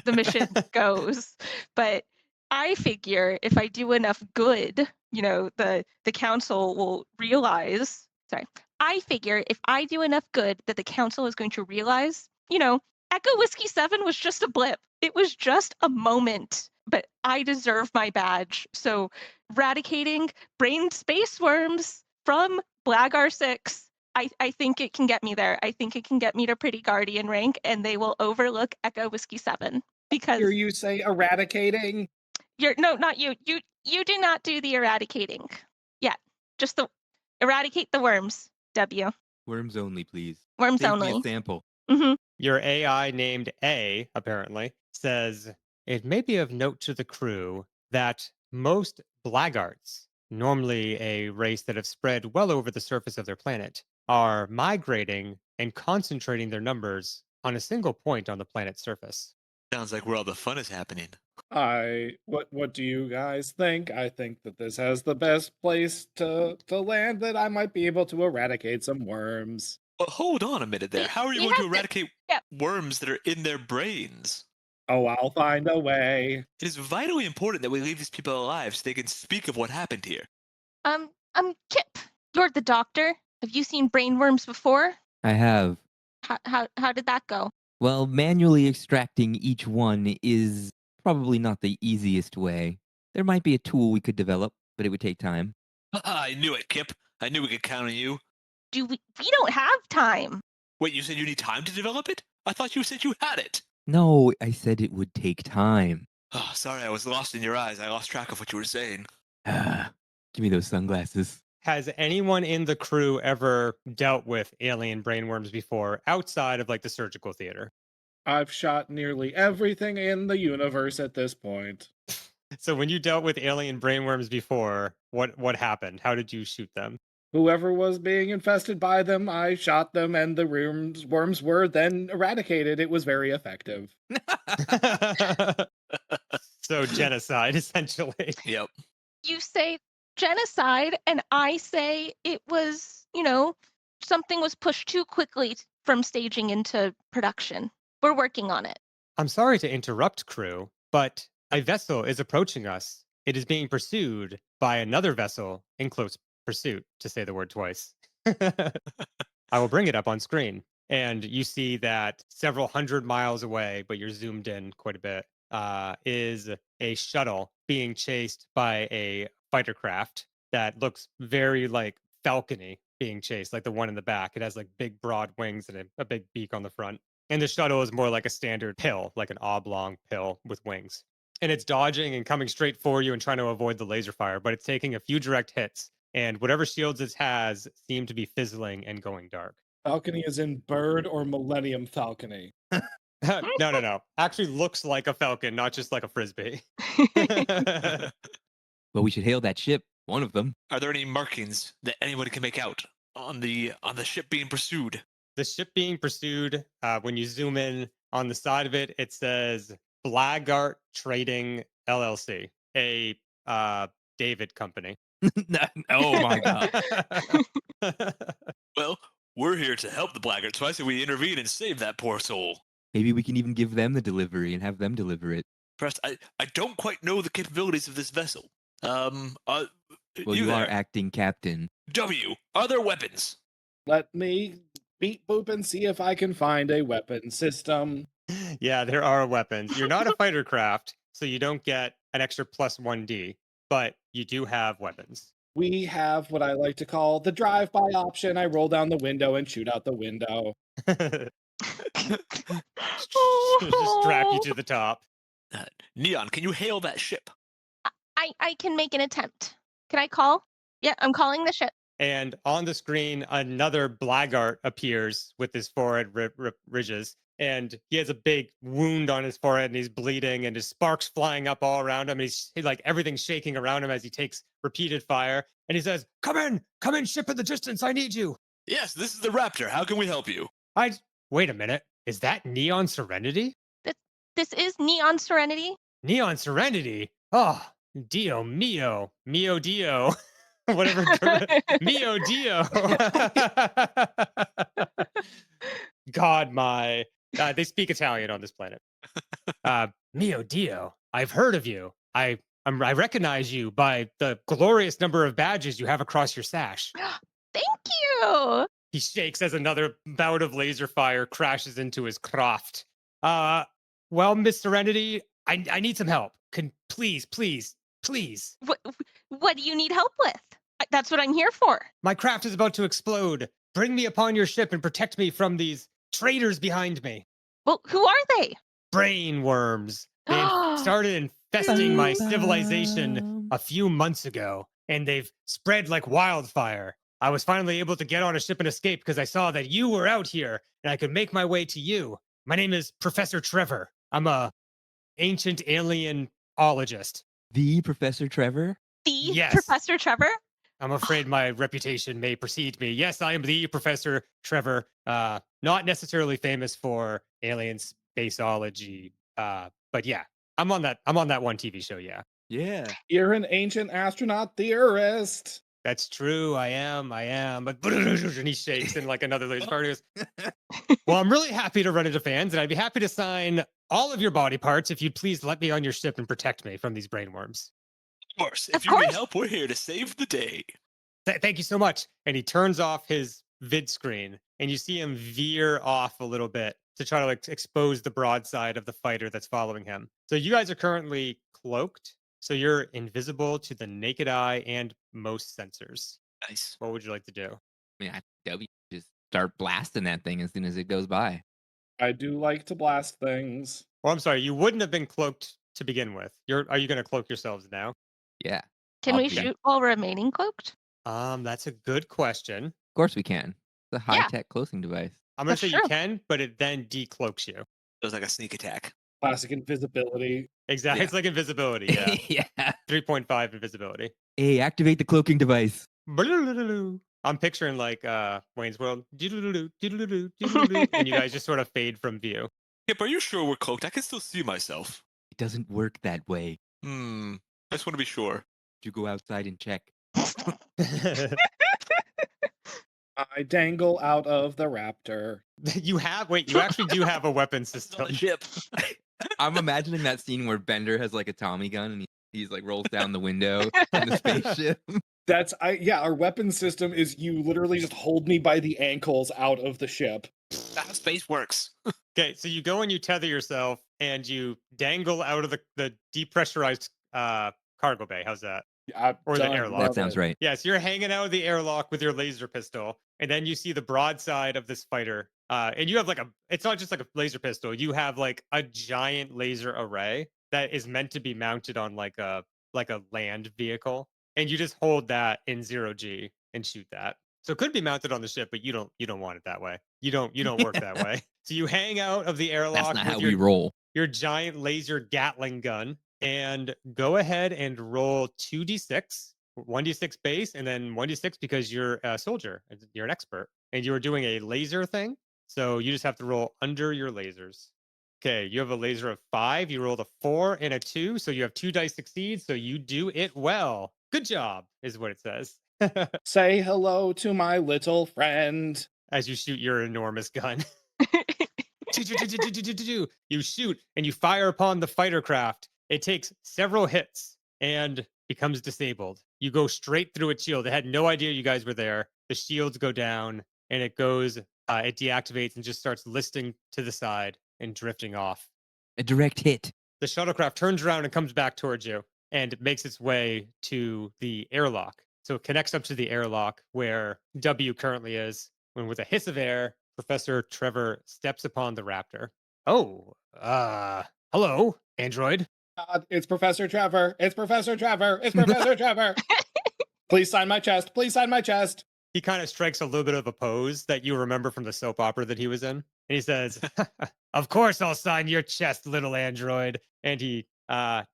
the mission goes, but I figure if I do enough good, the council will realize. Sorry, I figure if I do enough good, that the council is going to realize. Echo Whiskey 7 was just a blip. It was just a moment, but I deserve my badge. So, eradicating brain space worms from Blagar 6. I think it can get me there. I think it can get me to pretty guardian rank, and they will overlook Echo Whiskey 7 because Hear you say eradicating? not you. You do not do the eradicating. Yeah, just the eradicate the worms. W. Worms only, please. Worms Save only. me a sample. Your AI named A, apparently, says it may be of note to the crew that most Blagarts, normally a race that have spread well over the surface of their planet, are migrating and concentrating their numbers on a single point on the planet's surface. Sounds like where all the fun is happening. What do you guys think? I think that this has the best place to land, that I might be able to eradicate some worms. But hold on a minute there. How are you We going to have to- eradicate worms that are in their brains? Oh, I'll find a way. It is vitally important that we leave these people alive so they can speak of what happened here. Qip, you're the doctor. Have you seen brainworms before? I have. How did that go? Well, manually extracting each one is probably not the easiest way. There might be a tool we could develop, but it would take time. I knew it, Qip. I knew we could count on you. We don't have time. Wait, you said you need time to develop it? I thought you said you had it. No, I said it would take time. Oh, sorry, I was lost in your eyes. I lost track of what you were saying. Give me those sunglasses. Has anyone in the crew ever dealt with alien brainworms before outside of like the surgical theater? I've shot nearly everything in the universe at this point. So when you dealt with alien brainworms before, what happened? How did you shoot them? Whoever was being infested by them, I shot them, and the worms were then eradicated. It was very effective. So genocide, essentially. Yep. You say genocide, and I say it was, something was pushed too quickly from staging into production. We're working on it. I'm sorry to interrupt, crew, but a vessel is approaching us. It is being pursued by another vessel in close pursuit, to say the word twice. I will bring it up on screen. And you see that several hundred miles away, but you're zoomed in quite a bit, is a shuttle being chased by a fighter craft that looks very like falcony being chased, like the one in the back. It has like big broad wings and a big beak on the front. And the shuttle is more like a standard pill, like an oblong pill with wings. And it's dodging and coming straight for you and trying to avoid the laser fire, but it's taking a few direct hits. And whatever shields it has seem to be fizzling and going dark. Falcony is in bird or Millennium Falcony. No. Actually looks like a falcon, not just like a frisbee. But we should hail that ship. One of them. Are there any markings that anyone can make out on the ship being pursued? The ship being pursued, when you zoom in on the side of it, it says Blaggart Trading LLC, a David company. Oh my god. Well, we're here to help the blackguard, so I say we intervene and save that poor soul. Maybe we can even give them the delivery and have them deliver it. First, I don't quite know the capabilities of this vessel. Well, you are there. acting captain. W, are there weapons? Let me beat boop and see if I can find a weapon system. Yeah, there are weapons. You're not a fighter craft, so you don't get an extra plus 1d, but you do have weapons. We have what I like to call the drive-by option. I roll down the window and shoot out the window. Just strap you to the top. Neon, can you hail that ship? I can make an attempt. Can I call? Yeah, I'm calling the ship. And on the screen, another Blaggart appears with his forehead ridges. And he has a big wound on his forehead and he's bleeding and his sparks flying up all around him. He's like everything's shaking around him as he takes repeated fire. And he says, come in, ship in the distance. I need you. Yes, this is the Raptor. How can we help you? Wait a minute. Is that Neon Serenity? This is Neon Serenity. Neon Serenity? Oh, Dio mio. Mio Dio. Whatever. Mio Dio. God, they speak Italian on this planet. Mio Dio, I've heard of you. I recognize you by the glorious number of badges you have across your sash. Thank you. He shakes as another bout of laser fire crashes into his craft. Well, Miss Serenity, I need some help. Can please. What do you need help with? That's what I'm here for. My craft is about to explode. Bring me upon your ship and protect me from these traitors behind me. Well, who are they? Brain worms. They started infesting my civilization a few months ago, and they've spread like wildfire. I was finally able to get on a ship and escape because I saw that you were out here, and I could make my way to you. My name is Professor Trevor. I'm a ancient alienologist. The Professor Trevor? Yes. Professor Trevor? I'm afraid my reputation may precede me. Yes, I am the Professor Trevor. Not necessarily famous for alien spaceology. But yeah, I'm on that one TV show. Yeah. Yeah. You're an ancient astronaut theorist. That's true. I am. But and he shakes and like another laser fire goes. Well, I'm really happy to run into fans, and I'd be happy to sign all of your body parts if you'd please let me on your ship and protect me from these brainworms. Of course. If you need help, we're here to save the day. Thank you so much. And he turns off his vid screen, and you see him veer off a little bit to try to like expose the broadside of the fighter that's following him. So you guys are currently cloaked, so you're invisible to the naked eye and most sensors. Nice. What would you like to do? I mean, W just start blasting that thing as soon as it goes by. I do like to blast things. Well, I'm sorry, you wouldn't have been cloaked to begin with. Are you going to cloak yourselves now? Yeah. Can we Obviously. shoot while remaining cloaked? That's a good question. Of course we can. It's a high-tech cloaking device. I'm going to That's say you true. can, but it then decloaks you. It was like a sneak attack. Classic invisibility. Exactly. Yeah. It's like invisibility. Yeah. Yeah. 3.5 invisibility. Hey, activate the cloaking device. I'm picturing like Wayne's World. And you guys just sort of fade from view. Yep, are you sure we're cloaked? I can still see myself. It doesn't work that way. I just want to be sure. You go outside and check. I dangle out of the raptor. You actually do have a weapon On system. the ship. I'm imagining that scene where Bender has like a Tommy gun and he's like rolls down the window in the spaceship. Our weapon system is you literally just hold me by the ankles out of the ship. That's how space works. Okay, so you go and you tether yourself and you dangle out of the depressurized cargo bay. How's that? Or the airlock. That sounds right. Yes, you're hanging out of the airlock with your laser pistol, and then you see the broadside of this fighter. And you have it's not just like a laser pistol. You have like a giant laser array that is meant to be mounted on like a land vehicle. And you just hold that in 0G and shoot that. So it could be mounted on the ship, but you don't want it that way. You don't work that way. So you hang out of the That's airlock not with how we roll. your giant laser Gatling gun and go ahead and roll 2d6, 1d6 base, and then 1d6 because you're a soldier, you're an expert, and you were doing a laser thing. So you just have to roll under your lasers. Okay, you have a laser of 5. You rolled a 4 and a 2, so you have 2 dice succeed. So you do it well. Good job, is what it says. Say hello to my little friend. As you shoot your enormous gun. You shoot and you fire upon the fighter craft. It takes several hits and becomes disabled. You go straight through its shield. It had no idea you guys were there. The shields go down and it deactivates and just starts listing to the side and drifting off. A direct hit. The shuttlecraft turns around and comes back towards you and makes its way to the airlock. So it connects up to the airlock where W currently is. When with a hiss of air, Professor Trevor steps upon the Raptor. Oh, hello, android. God, it's Professor Trevor. It's Professor Trevor. It's Professor Trevor. Please sign my chest. Please sign my chest. He kind of strikes a little bit of a pose that you remember from the soap opera that he was in. And he says, of course I'll sign your chest, little android. And he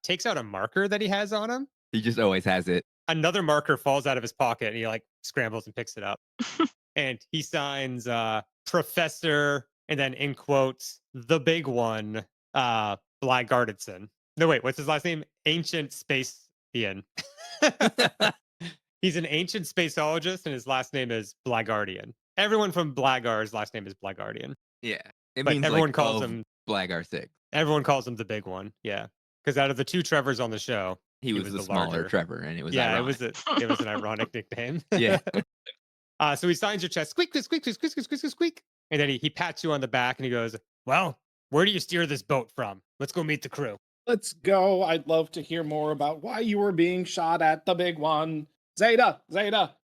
takes out a marker that he has on him. He just always has it. Another marker falls out of his pocket and he like scrambles and picks it up. And he signs Professor, and then in quotes, the big one, Blackguardedson. No, wait, what's his last name? Ancient Spacian. He's an ancient spaceologist, and his last name is Blackguardian. Everyone from Blaggar's last name is Blackguardian. Yeah. It But means everyone like calls of him Blaggar 6. Everyone calls him the big one. Yeah, because out of the 2 Trevors on the show, He was the smaller larger Trevor, and it was yeah, ironic. it was an ironic nickname. Yeah. So he signs your chest, squeak, squeak, squeak, squeak, squeak, squeak, squeak, squeak. And then he pats you on the back and he goes, well, where do you steer this boat from? Let's go meet the crew. Let's go. I'd love to hear more about why you were being shot at, the big one. Zayda,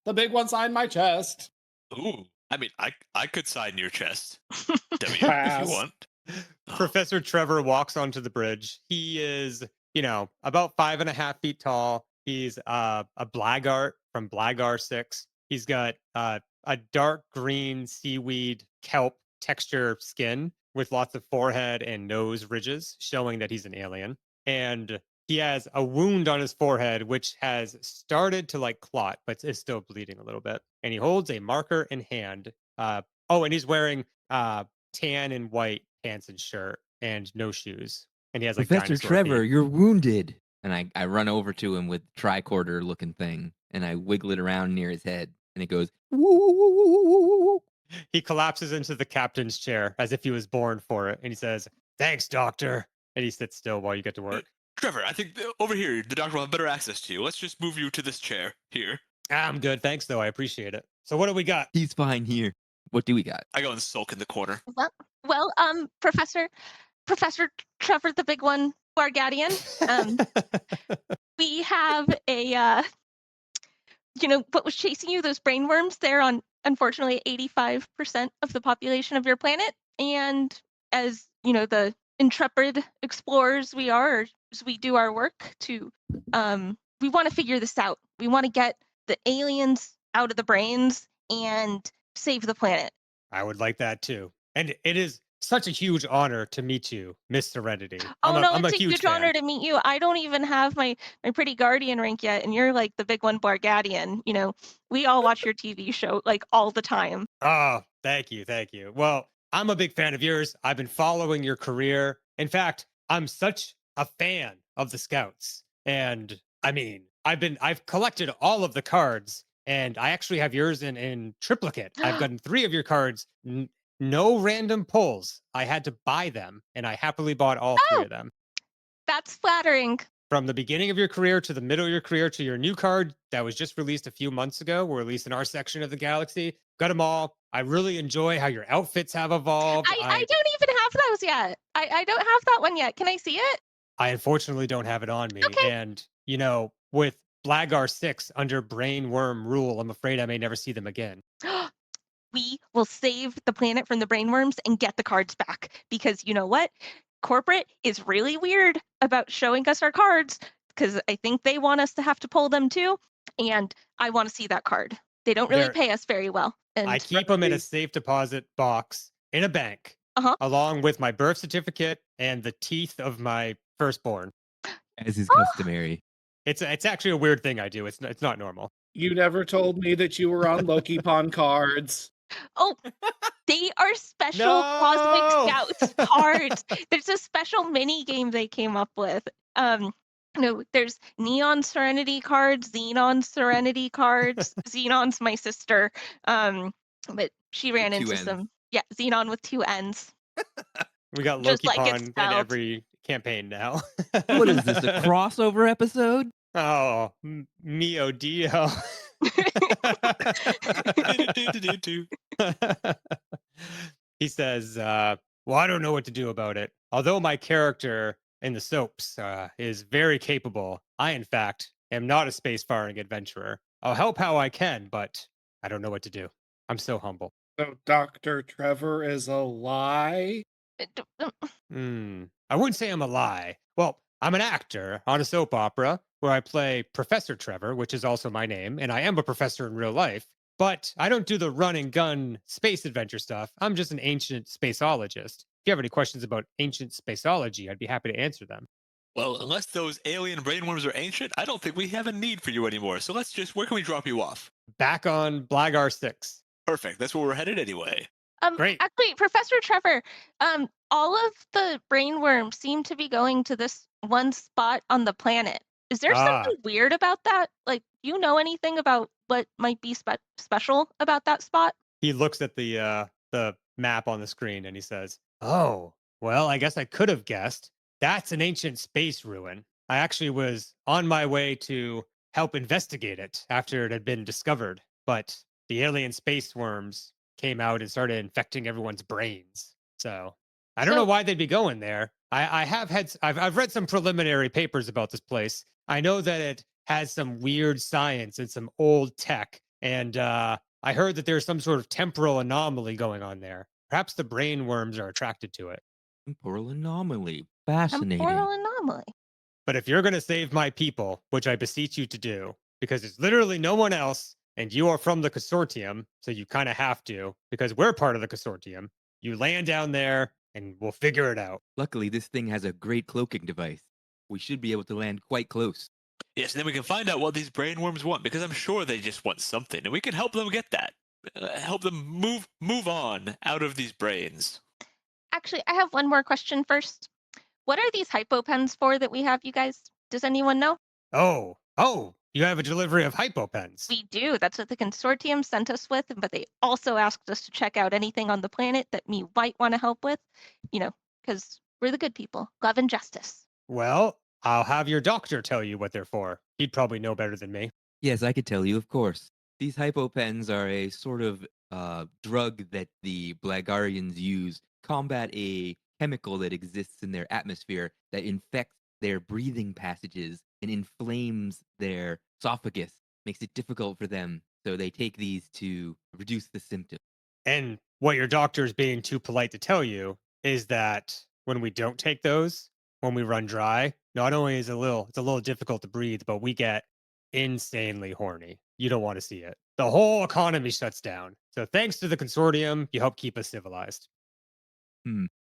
the big one signed my chest. Ooh, I mean, I could sign your chest, W, if Pass. you want. Professor Trevor walks onto the bridge. He is, about 5.5 feet tall. He's a Blaggart from Blaggar 6. He's got a dark green seaweed kelp texture skin with lots of forehead and nose ridges, showing that he's an alien. And he has a wound on his forehead, which has started to like clot, but is still bleeding a little bit. And he holds a marker in hand. And he's wearing tan and white pants and shirt and no shoes. And he has like Professor dinosaur Trevor, feet. you're wounded. And I run over to him with tricorder looking thing, and I wiggle it around near his head, and it goes, woo, woo, woo, woo, woo, woo. He collapses into the captain's chair as if he was born for it. And he says, thanks, doctor. And he sits still while you get to work. Trevor, I think over here, the doctor will have better access to you. Let's just move you to this chair here. I'm good. Thanks, though. I appreciate it. So what do we got? He's fine here. What do we got? I go and sulk in the corner. Well, Professor Trevor, the big one, Bargadian. We have a, what was chasing you? Those brain worms. They're on, unfortunately, 85% of the population of your planet. And as the intrepid explorers we are, as we do our work to, we want to figure this out. We want to get the aliens out of the brains and save the planet. I would like that too. And it is such a huge honor to meet you, Miss Serenity. It's I'm a huge honor to meet you. I don't even have my pretty guardian rank yet, and you're like the big one, Bargadian. We all watch your TV show like all the time. Oh, thank you. Well, I'm a big fan of yours. I've been following your career. In fact, I'm such a fan of the Scouts. And I mean, I've collected all of the cards, and I actually have yours in triplicate. I've gotten 3 of your cards. No random pulls. I had to buy them, and I happily bought all 3 of them. That's flattering. From the beginning of your career to the middle of your career to your new card that was just released a few months ago, or at least in our section of the galaxy. Got them all. I really enjoy how your outfits have evolved. I don't even have those yet. I don't have that one yet. Can I see it? I unfortunately don't have it on me. Okay. And, with Blaggar 6 under brain worm rule, I'm afraid I may never see them again. We will save the planet from the brainworms and get the cards back. Because you know what? Corporate is really weird about showing us our cards because I think they want us to have to pull them too. And I want to see that card. They don't really They're- pay us very well. And I keep them in a safe deposit box in a bank, Uh-huh. along with my birth certificate and the teeth of my firstborn. As is Oh! customary. It's actually a weird thing I do. It's not normal. You never told me that you were on Loki Pond cards. Oh, they are special No! Cosmic Scouts cards. There's a special mini game they came up with. No, there's Neon Serenity cards, Xenon Serenity cards. Xenon's my sister. But she ran With two into Ns. some Xenon with 2 N's. We got Just Loki like it's Pond in spelled. every campaign now. What is this, a crossover episode? Oh, Mio Dio. He says, well, I don't know what to do about it. Although my character in the soaps is very capable, I, in fact, am not a spacefaring adventurer. I'll help how I can, but I don't know what to do. I'm so humble. So Dr. Trevor is a lie? I wouldn't say I'm a lie. Well, I'm an actor on a soap opera where I play Professor Trevor, which is also my name, and I am a professor in real life. But I don't do the run and gun space adventure stuff. I'm just an ancient spaceologist. If you have any questions about ancient spaceology, I'd be happy to answer them. Well, unless those alien brainworms are ancient, I don't think we have a need for you anymore. So where can we drop you off? Back on Blagar 6. Perfect. That's where we're headed anyway. Great. Actually, Professor Trevor, all of the brainworms seem to be going to this one spot on the planet. Is there something weird about that? Like, do you know anything about what might be special about that spot? He looks at the map on the screen and he says, "Oh, well, I guess I could have guessed. That's an ancient space ruin. I actually was on my way to help investigate it after it had been discovered, but the alien space worms came out and started infecting everyone's brains. So I don't know why they'd be going there. I've read some preliminary papers about this place. I know that it has some weird science and some old tech, and I heard that there's some sort of temporal anomaly going on there. Perhaps the brain worms are attracted to it. Temporal anomaly. Fascinating. Temporal anomaly. But if you're going to save my people, which I beseech you to do, because there's literally no one else, and you are from the consortium, so you kind of have to, because we're part of the consortium, you land down there and we'll figure it out. Luckily, this thing has a great cloaking device. We should be able to land quite close. Yes, and then we can find out what these brainworms want, because I'm sure they just want something, and we can help them get that. Help them move on out of these brains. Actually, I have one more question first. What are these hypopens for that we have, you guys? Does anyone know? Oh, you have a delivery of hypopens. We do. That's what the consortium sent us with, but they also asked us to check out anything on the planet that me might want to help with, because we're the good people. Love and justice. Well, I'll have your doctor tell you what they're for. He'd probably know better than me. Yes, I could tell you, of course. These hypopens are a sort of drug that the Blagarians use to combat a chemical that exists in their atmosphere that infects their breathing passages and inflames their esophagus, makes it difficult for them. So they take these to reduce the symptoms. And what your doctor is being too polite to tell you is that when we don't take those, when we run dry, not only is it's a little difficult to breathe, but we get insanely horny. You don't want to see it. The whole economy shuts down. So thanks to the consortium, you help keep us civilized.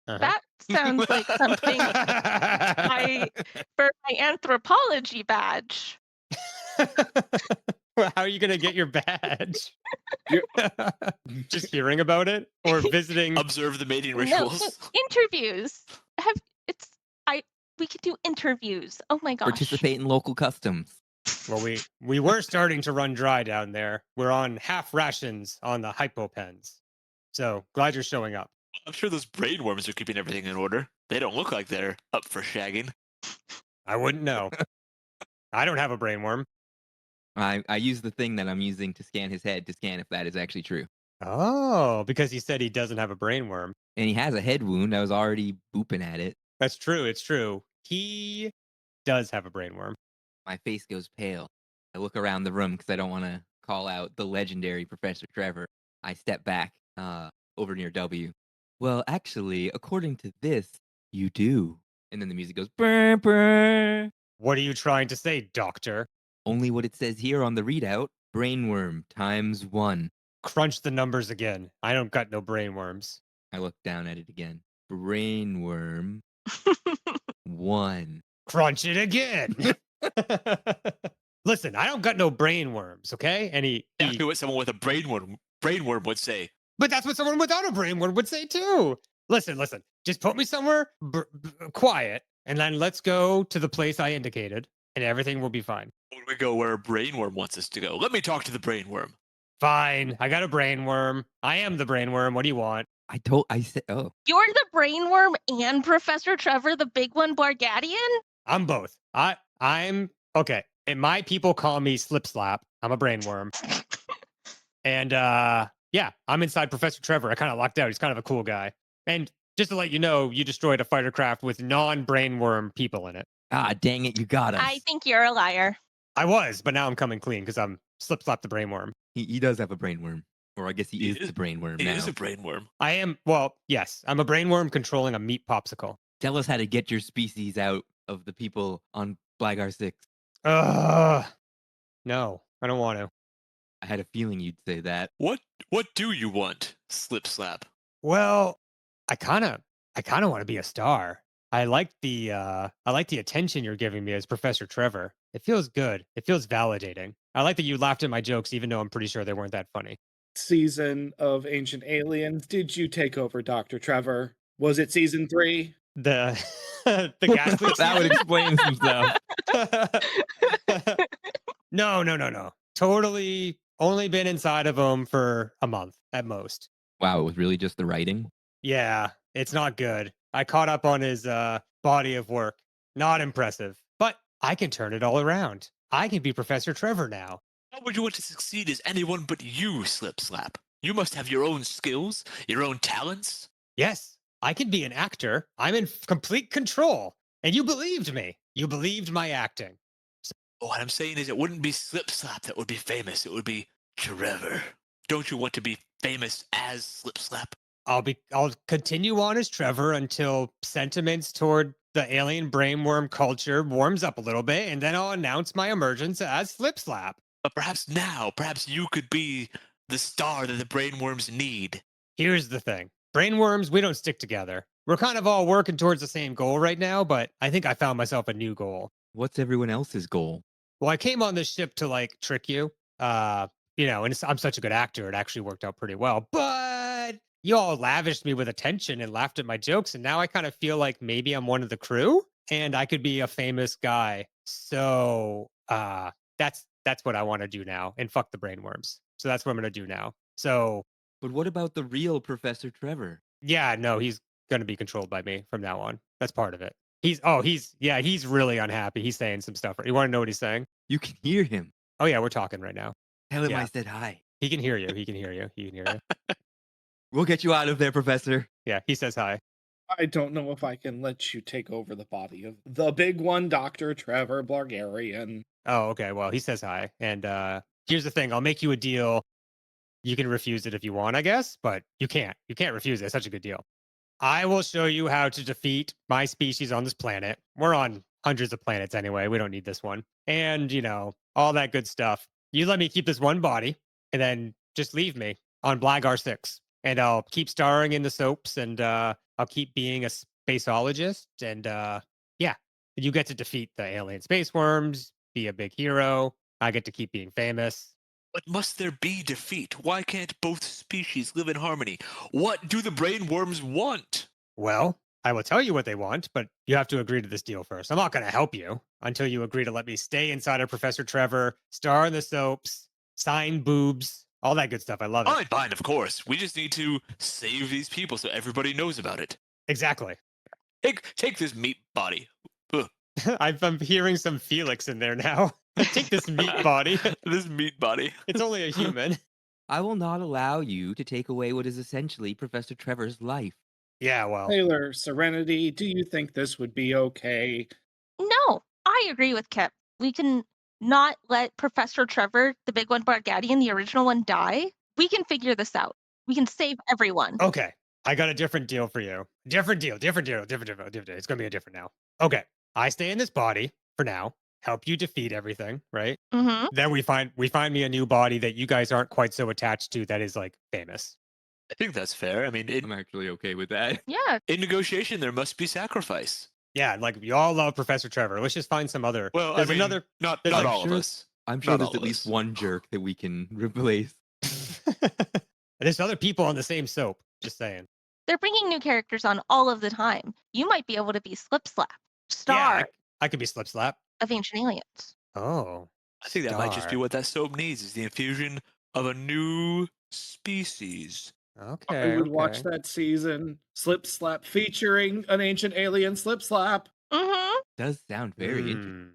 That sounds like something for my anthropology badge. Well, how are you going to get your badge? Just hearing about it or visiting? Observe the mating No, rituals. interviews. We could do interviews. Oh my gosh. Participate in local customs. Well, we were starting to run dry down there. We're on half rations on the hypopens. So glad you're showing up. I'm sure those brainworms are keeping everything in order. They don't look like they're up for shagging. I wouldn't know. I don't have a brainworm. I use the thing that I'm using to scan his head to scan if that is actually true. Oh, because he said he doesn't have a brainworm. And he has a head wound. I was already booping at it. That's true. It's true. He does have a brainworm. My face goes pale. I look around the room because I don't want to call out the legendary Professor Trevor. I step back over near W. Well, actually, according to this, you do. And then the music goes, brr, brr. What are you trying to say, doctor? Only what it says here on the readout. Brainworm times 1. Crunch the numbers again. I don't got no brain worms. I look down at it again. Brainworm 1. Crunch it again. Listen, I don't got no brain worms, okay? And Exactly what someone with a brainworm would say. but that's what someone without a brain worm would say too. Listen, just put me somewhere quiet, and then let's go to the place I indicated, and everything will be fine. When we go where a brainworm wants us to go, let me talk to the brainworm. Fine. I got a brain worm. I am the brain worm. What do you want? I said, oh, You're the brainworm and Professor Trevor, the big one, Bargadian? I'm both. I'm okay. And my people call me Slip Slap. I'm a brain worm. And yeah, I'm inside Professor Trevor. I kind of lucked out. He's kind of a cool guy. And just to let you know, you destroyed a fighter craft with non-brain worm people in it. ah, dang it, you got us. I think you're a liar. I was, but now I'm coming clean because I'm Slip Slap the brain worm. He does have a brainworm. Or I guess he is the brainworm It now. is a brainworm. I am, well, yes, I'm a brain worm controlling a meat popsicle. Tell us how to get your species out of the people on Blagar 6. No, I don't want to. I had a feeling you'd say that. What do you want, Slip Slap? Well, I kind of want to be a star. I like the attention you're giving me as Professor Trevor. It feels good. It feels validating. I like that you laughed at my jokes, even though I'm pretty sure they weren't that funny. Season of Ancient Aliens, did you take over Dr. Trevor? Was it season 3? The the ghastly That would explain some stuff. No. Totally only been inside of him for a month at most. Wow, it was really just the writing? Yeah, it's not good. I caught up on his body of work. Not impressive. But I can turn it all around. I can be Professor Trevor now. How would you want to succeed as anyone but you, Slip Slap? You must have your own skills, your own talents. Yes, I can be an actor. I'm in complete control. And you believed me. You believed my acting. What I'm saying is it wouldn't be Slip Slap that would be famous. It would be Trevor. Don't you want to be famous as Slip Slap? I'll continue on as Trevor until sentiments toward the alien brainworm culture warms up a little bit, and then I'll announce my emergence as Slip Slap. But perhaps you could be the star that the brainworms need. Here's the thing. Brainworms, we don't stick together. We're kind of all working towards the same goal right now, but I think I found myself a new goal. What's everyone else's goal? Well, I came on this ship to like trick you. And I'm such a good actor, it actually worked out pretty well. But you all lavished me with attention and laughed at my jokes, and now I kind of feel like maybe I'm one of the crew and I could be a famous guy. So that's what I want to do now. And fuck the brainworms. So that's what I'm gonna do now. So But what about the real Professor Trevor? yeah, no, he's gonna be controlled by me from now on. That's part of it. He's really unhappy. He's saying some stuff. You want to know what he's saying? You can hear him. Oh yeah, we're talking right now. Tell him Yeah. I said hi. He can hear you. He can hear you. He can hear you. We'll get you out of there, Professor. Yeah, he says hi. I don't know if I can let you take over the body of the big one, Dr. Trevor Blargarian. Oh, okay. Well, he says hi. And here's the thing. I'll make you a deal. You can refuse it if you want, I guess, but you can't. You can't refuse it. It's such a good deal. I will show you how to defeat my species on this planet. We're on hundreds of planets anyway. We don't need this one. And, all that good stuff. You let me keep this one body and then just leave me on Blagar 6. And I'll keep starring in the soaps and I'll keep being a spaceologist. And you get to defeat the alien space worms, be a big hero. I get to keep being famous. But must there be defeat? Why can't both species live in harmony? What do the brainworms want? Well, I will tell you what they want, but you have to agree to this deal first. I'm not going to help you until you agree to let me stay inside of Professor Trevor, star in the soaps, sign boobs, all that good stuff. I love it. Fine, of course. We just need to save these people so everybody knows about it. Exactly. Take this meat body. Ugh. I'm hearing some Felix in there now. Take this meat body. This meat body. It's only a human. I will not allow you to take away what is essentially Professor Trevor's life. Yeah, well, Taylor, Serenity, do you think this would be okay? No, I agree with Qip. We can not let Professor Trevor, the big one, Bargadian, the original one, die. We can figure this out. We can save everyone. okay. I got a different deal for you. Different deal. It's going to be a different now. Okay. I stay in this body for now. help you defeat everything, right? Mm-hmm. Then we find me a new body that you guys aren't quite so attached to that is like famous. I think that's fair. I mean, I'm actually okay with that. Yeah. in negotiation, there must be sacrifice. Yeah, like you all love Professor Trevor. Let's just find some other. Well, There's I mean, another. not there's not like- all of sure- us. I'm sure Not there's all at of least us. one jerk that we can replace. There's other people on the same soap. Just saying. They're bringing new characters on all of the time. You might be able to be Slip Slap, Yeah, star I could be Slip Slap. of Ancient Aliens. Oh, I think that might just be star. what that soap needs: is the infusion of a new species. Okay. I would watch okay. that season. Slip Slap featuring an ancient alien Slip Slap. Mm-hmm. Does sound very interesting.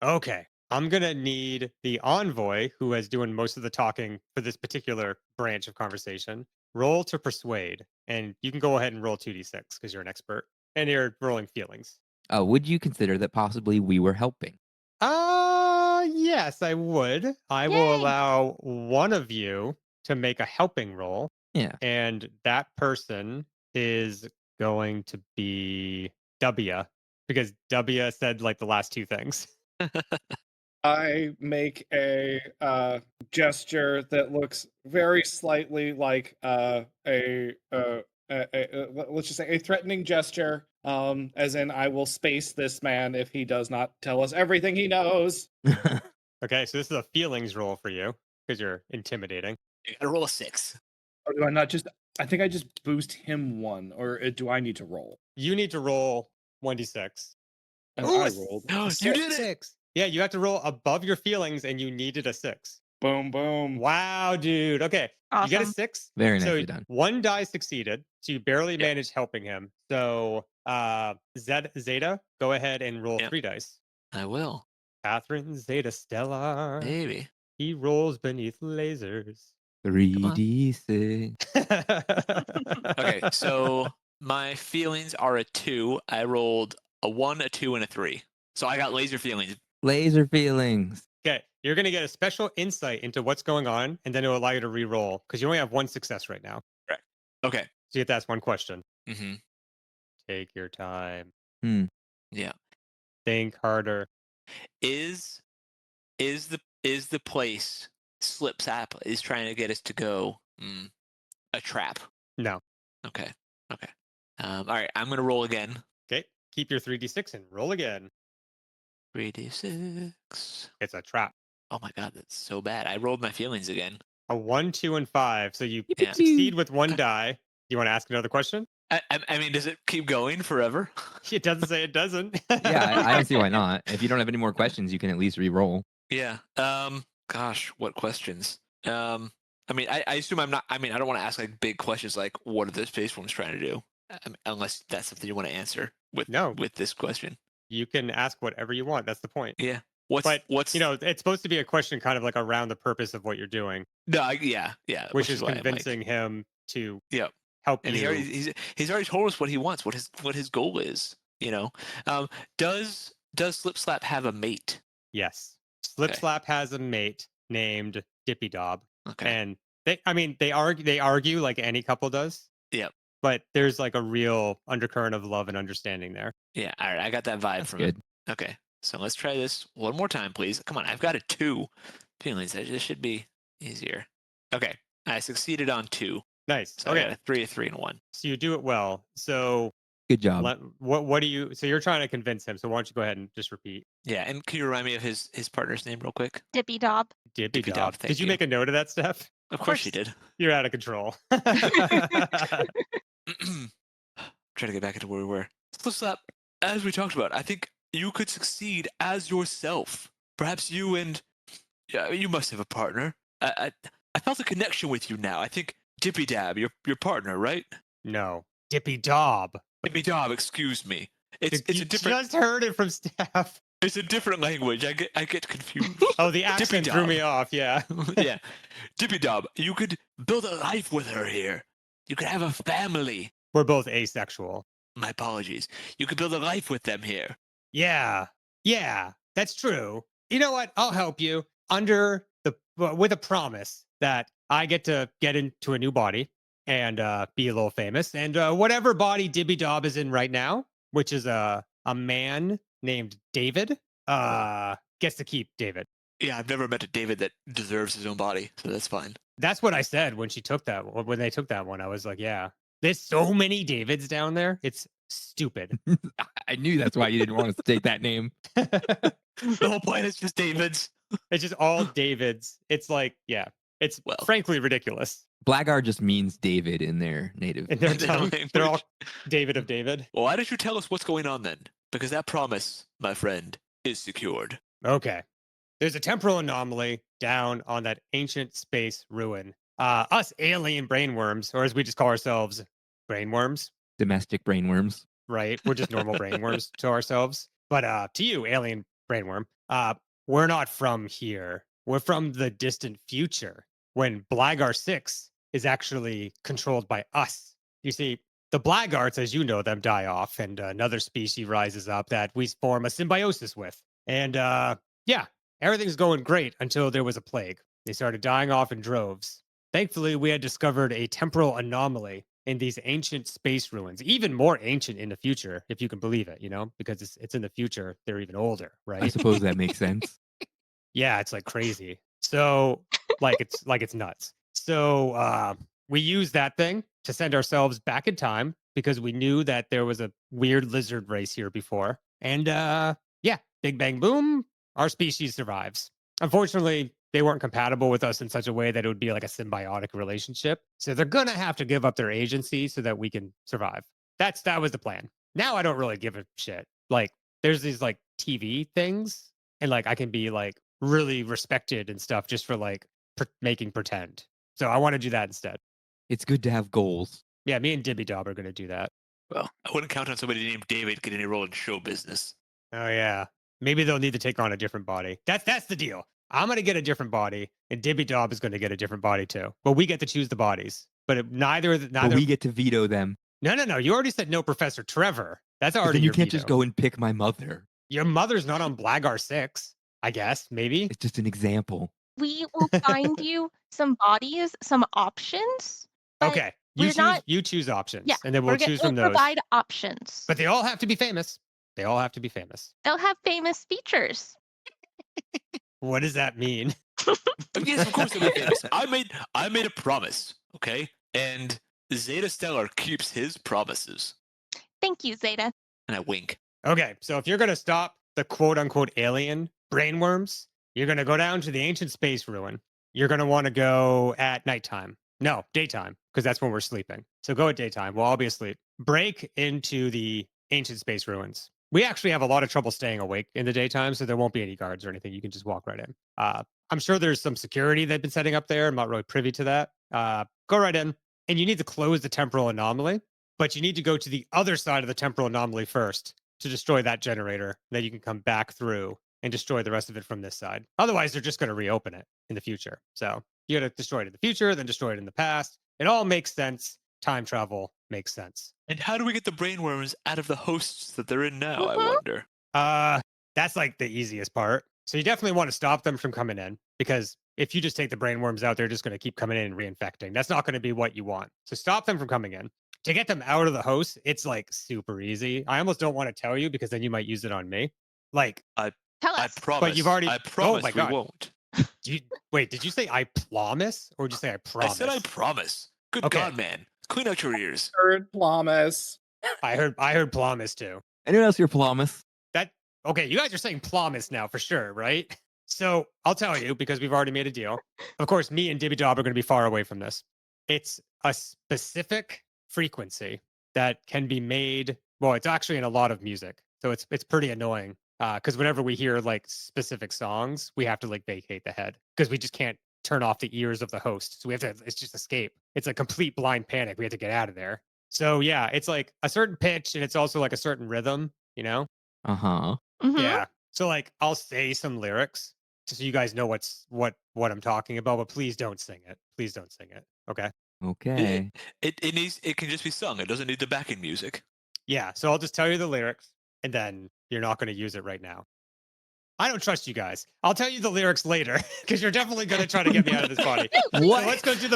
Okay. I'm going to need the envoy who is doing most of the talking for this particular branch of conversation. Roll to persuade. And you can go ahead and roll 2d6 because you're an expert. And you're rolling feelings. Would you consider that possibly we were helping? Yes, I would. I will Yay. allow one of you to make a helping roll. Yeah. And that person is going to be W because W said like the last two things. I make a gesture that looks very slightly like let's just say a threatening gesture. As in, I will space this man if he does not tell us everything he knows. Okay, so this is a feelings roll for you because you're intimidating. You gotta roll a 6. Or do I not just? I think I just boost him one, or do I need to roll? You need to roll 1d6. And Ooh, I a rolled. No, a you six. did it. 6. Yeah, you have to roll above your feelings and you needed a 6. Boom, boom. Wow, dude. Okay, you get a Awesome. 6. Very So nicely done. one die succeeded, so you barely Yep. managed helping him. So Zayda, go ahead and roll Yep. 3 dice. I will. Catherine Zeta Stellar. Maybe. He rolls beneath lasers. 3d6. Okay, so my feelings are a 2. I rolled a 1, a 2, and a 3. So I got laser feelings. Laser feelings. Okay, you're going to get a special insight into what's going on, and then it'll allow you to re-roll because you only have one success right now. Okay. So you have to ask one question. Mm-hmm. Take your time. Yeah. Think harder. Is the place Slip Sap is trying to get us to go a trap? No. Okay. Okay. All right. I'm gonna roll again. Okay, keep your 3d6 and roll again. 3d6. It's a trap. Oh my god, that's so bad. I rolled my feelings again. A 1, 2, and 5. So you Yeah. succeed with one Okay. die. You want to ask another question? I mean, does it keep going forever? It doesn't say it doesn't. Yeah, I don't see why not. If you don't have any more questions, you can at least re-roll. Yeah. Gosh, what questions? I mean, I assume I'm not. I mean, I don't want to ask like big questions like what are the space forms trying to do, unless that's something you want to answer with No. with this question. You can ask whatever you want. That's the point. Yeah. But What's you know, it's supposed to be a question kind of like around the purpose of what you're doing, No, yeah, which is why I'm like- convincing him to Yep. help and you. he's already told us what he wants, what his goal is. You know, does Slip Slap have a mate? Yes. Slip Okay. Slap has a mate named Dippy Dob. Okay. And they argue like any couple does. Yep. But there's like a real undercurrent of love and understanding there. Yeah. All right. I got that vibe That's from good. it. Okay. So let's try this one more time, please. Come on. I've got a 2 feelings. This should be easier. Okay. I succeeded on 2. Nice. So I got a 3, a 3, and a 1. So you do it well. So Good job. what do you? So you're trying to convince him. So why don't you go ahead and just repeat? Yeah. And can you remind me of his partner's name real quick? Dippy Dob. Dippy Dippy Dob. Dob, Did thank you you. make a note of that, Steph? Of course she course. did. You're out of control. Try to get back into where we were. Slip Slap, as we talked about, I think you could succeed as yourself. Perhaps you and you must have a partner. I felt a connection with you now. I think Dippy Dab, your partner, right? No, Dippy Dob. Dippy Dob, excuse me. It's You a different just heard it from Steph. it's a different language. I get confused. Oh, the accent threw Dob. me off. Yeah. Yeah. Dippy Dob, you could build a life with her here. You could have a family. We're both asexual. My apologies. You could build a life with them here. Yeah. Yeah, that's true. You know what? I'll help you with a promise that I get to get into a new body and be a little famous. And whatever body Dibby Dob is in right now, which is a man named David, gets to keep David. Yeah, I've never met a David that deserves his own body, so that's fine. That's what I said when she took that. When they took that one, I was like, yeah, there's so many Davids down there. It's stupid. I knew that's why you didn't want us to take that name. The whole planet's just Davids. It's just all Davids. It's like, yeah, it's Well. frankly ridiculous. Blackguard just means David in their native. In their Their tongue, language. they're all David of David. Well, why don't you tell us what's going on then? Because that promise, my friend, is secured. Okay. There's a temporal anomaly down on that ancient space ruin. Us alien brainworms, or as we just call ourselves, brainworms, Domestic brainworms. right? We're just normal brainworms to ourselves. But to you, alien brainworm, we're not from here. We're from the distant future when Blagar 6 is actually controlled by us. You see, the Blaggarts, as you know them, die off, and another species rises up that we form a symbiosis with. And yeah, everything's going great until there was a plague. They started dying off in droves. Thankfully, we had discovered a temporal anomaly in these ancient space ruins, even more ancient in the future, if you can believe it, because it's in the future. They're even older, I right? suppose that makes sense. Yeah, it's like crazy. So it's nuts. So we used that thing to send ourselves back in time because we knew that there was a weird lizard race here before. And yeah, big bang boom, our species survives. Unfortunately, they weren't compatible with us in such a way that it would be like a symbiotic relationship. So they're gonna have to give up their agency so that we can survive. That was the plan. Now I don't really give a shit. Like there's these like TV things, and like I can be like really respected and stuff just for like making pretend. So I want to do that instead. It's good to have goals. Yeah, me and Dibby Dob are going to do that. Well, I wouldn't count on somebody named David getting a role in show business. Oh yeah, maybe they'll need to take on a different body. That's the deal. I'm going to get a different body, and Dibby Dob is going to get a different body too. But we get to choose the bodies. But neither. But we get to veto them. No. You already said no, Professor Trevor. That's But already then you your can't veto. just go and pick my mother. Your mother's not on Blagar 6. I guess maybe. It's just an example. We will find you some bodies, some options. but Okay, you choose options, Yeah, and then we'll choose from those. Provide options. But they all have to be famous. They all have to be famous. They'll have famous features. What does that mean? Yes, of course they'll be famous. I made a promise, okay? And Zayda Stellar keeps his promises. Thank you, Zayda. And I wink. Okay, so if you're going to stop the quote unquote alien brainworms, you're going to go down to the ancient space ruin. You're going to want to go at nighttime. No, daytime, because that's when we're sleeping. So go at daytime. We'll all be asleep. Break into the ancient space ruins. We actually have a lot of trouble staying awake in the daytime, so there won't be any guards or anything. You can just walk right in. I'm sure there's some security they've been setting up there. I'm not really privy to that. Go right in, and you need to close the temporal anomaly, but you need to go to the other side of the temporal anomaly first to destroy that generator. Then you can come back through and destroy the rest of it from this side. Otherwise, they're just going to reopen it in the future. So you got to destroy it in the future, then destroy it in the past. It all makes sense. Time travel makes sense. And how do we get the brainworms out of the hosts that they're in now, I Mhm. wonder? That's like the easiest part. So you definitely want to stop them from coming in, because if you just take the brainworms out, they're just going to keep coming in and reinfecting. That's not going to be what you want. So stop them from coming in. To get them out of the host, it's like super easy. I almost don't want to tell you because then you might use it on me. Like, Tell I us. promise. you've already- I promise my we God. won't. wait, did you say I promise or did you say I promise? I said I promise. Good Okay. God, man. Clean out your ears. Third promise. I heard promise too. Anyone else here, Plomus? Okay, you guys are saying promise now for sure, right? So I'll tell you because we've already made a deal. Of course, me and Dibby Dob are going to be far away from this. It's a specific frequency that can be made. Well, it's actually in a lot of music, so it's pretty annoying. Because whenever we hear like specific songs, we have to like vacate the head because we just can't turn off the ears of the host. So we have to. It's just escape. It's a complete blind panic. We have to get out of there. So yeah, it's like a certain pitch and it's also like a certain rhythm. You know. Uh-huh. Mhm. Yeah. So like I'll say some lyrics so you guys know what I'm talking about, but please don't sing it. Please don't sing it. Okay. Okay. It can just be sung. It doesn't need the backing music. Yeah. So I'll just tell you the lyrics and then you're not going to use it right now. I don't trust you guys. I'll tell you the lyrics later because you're definitely going to try to get me out of this body. So let's go do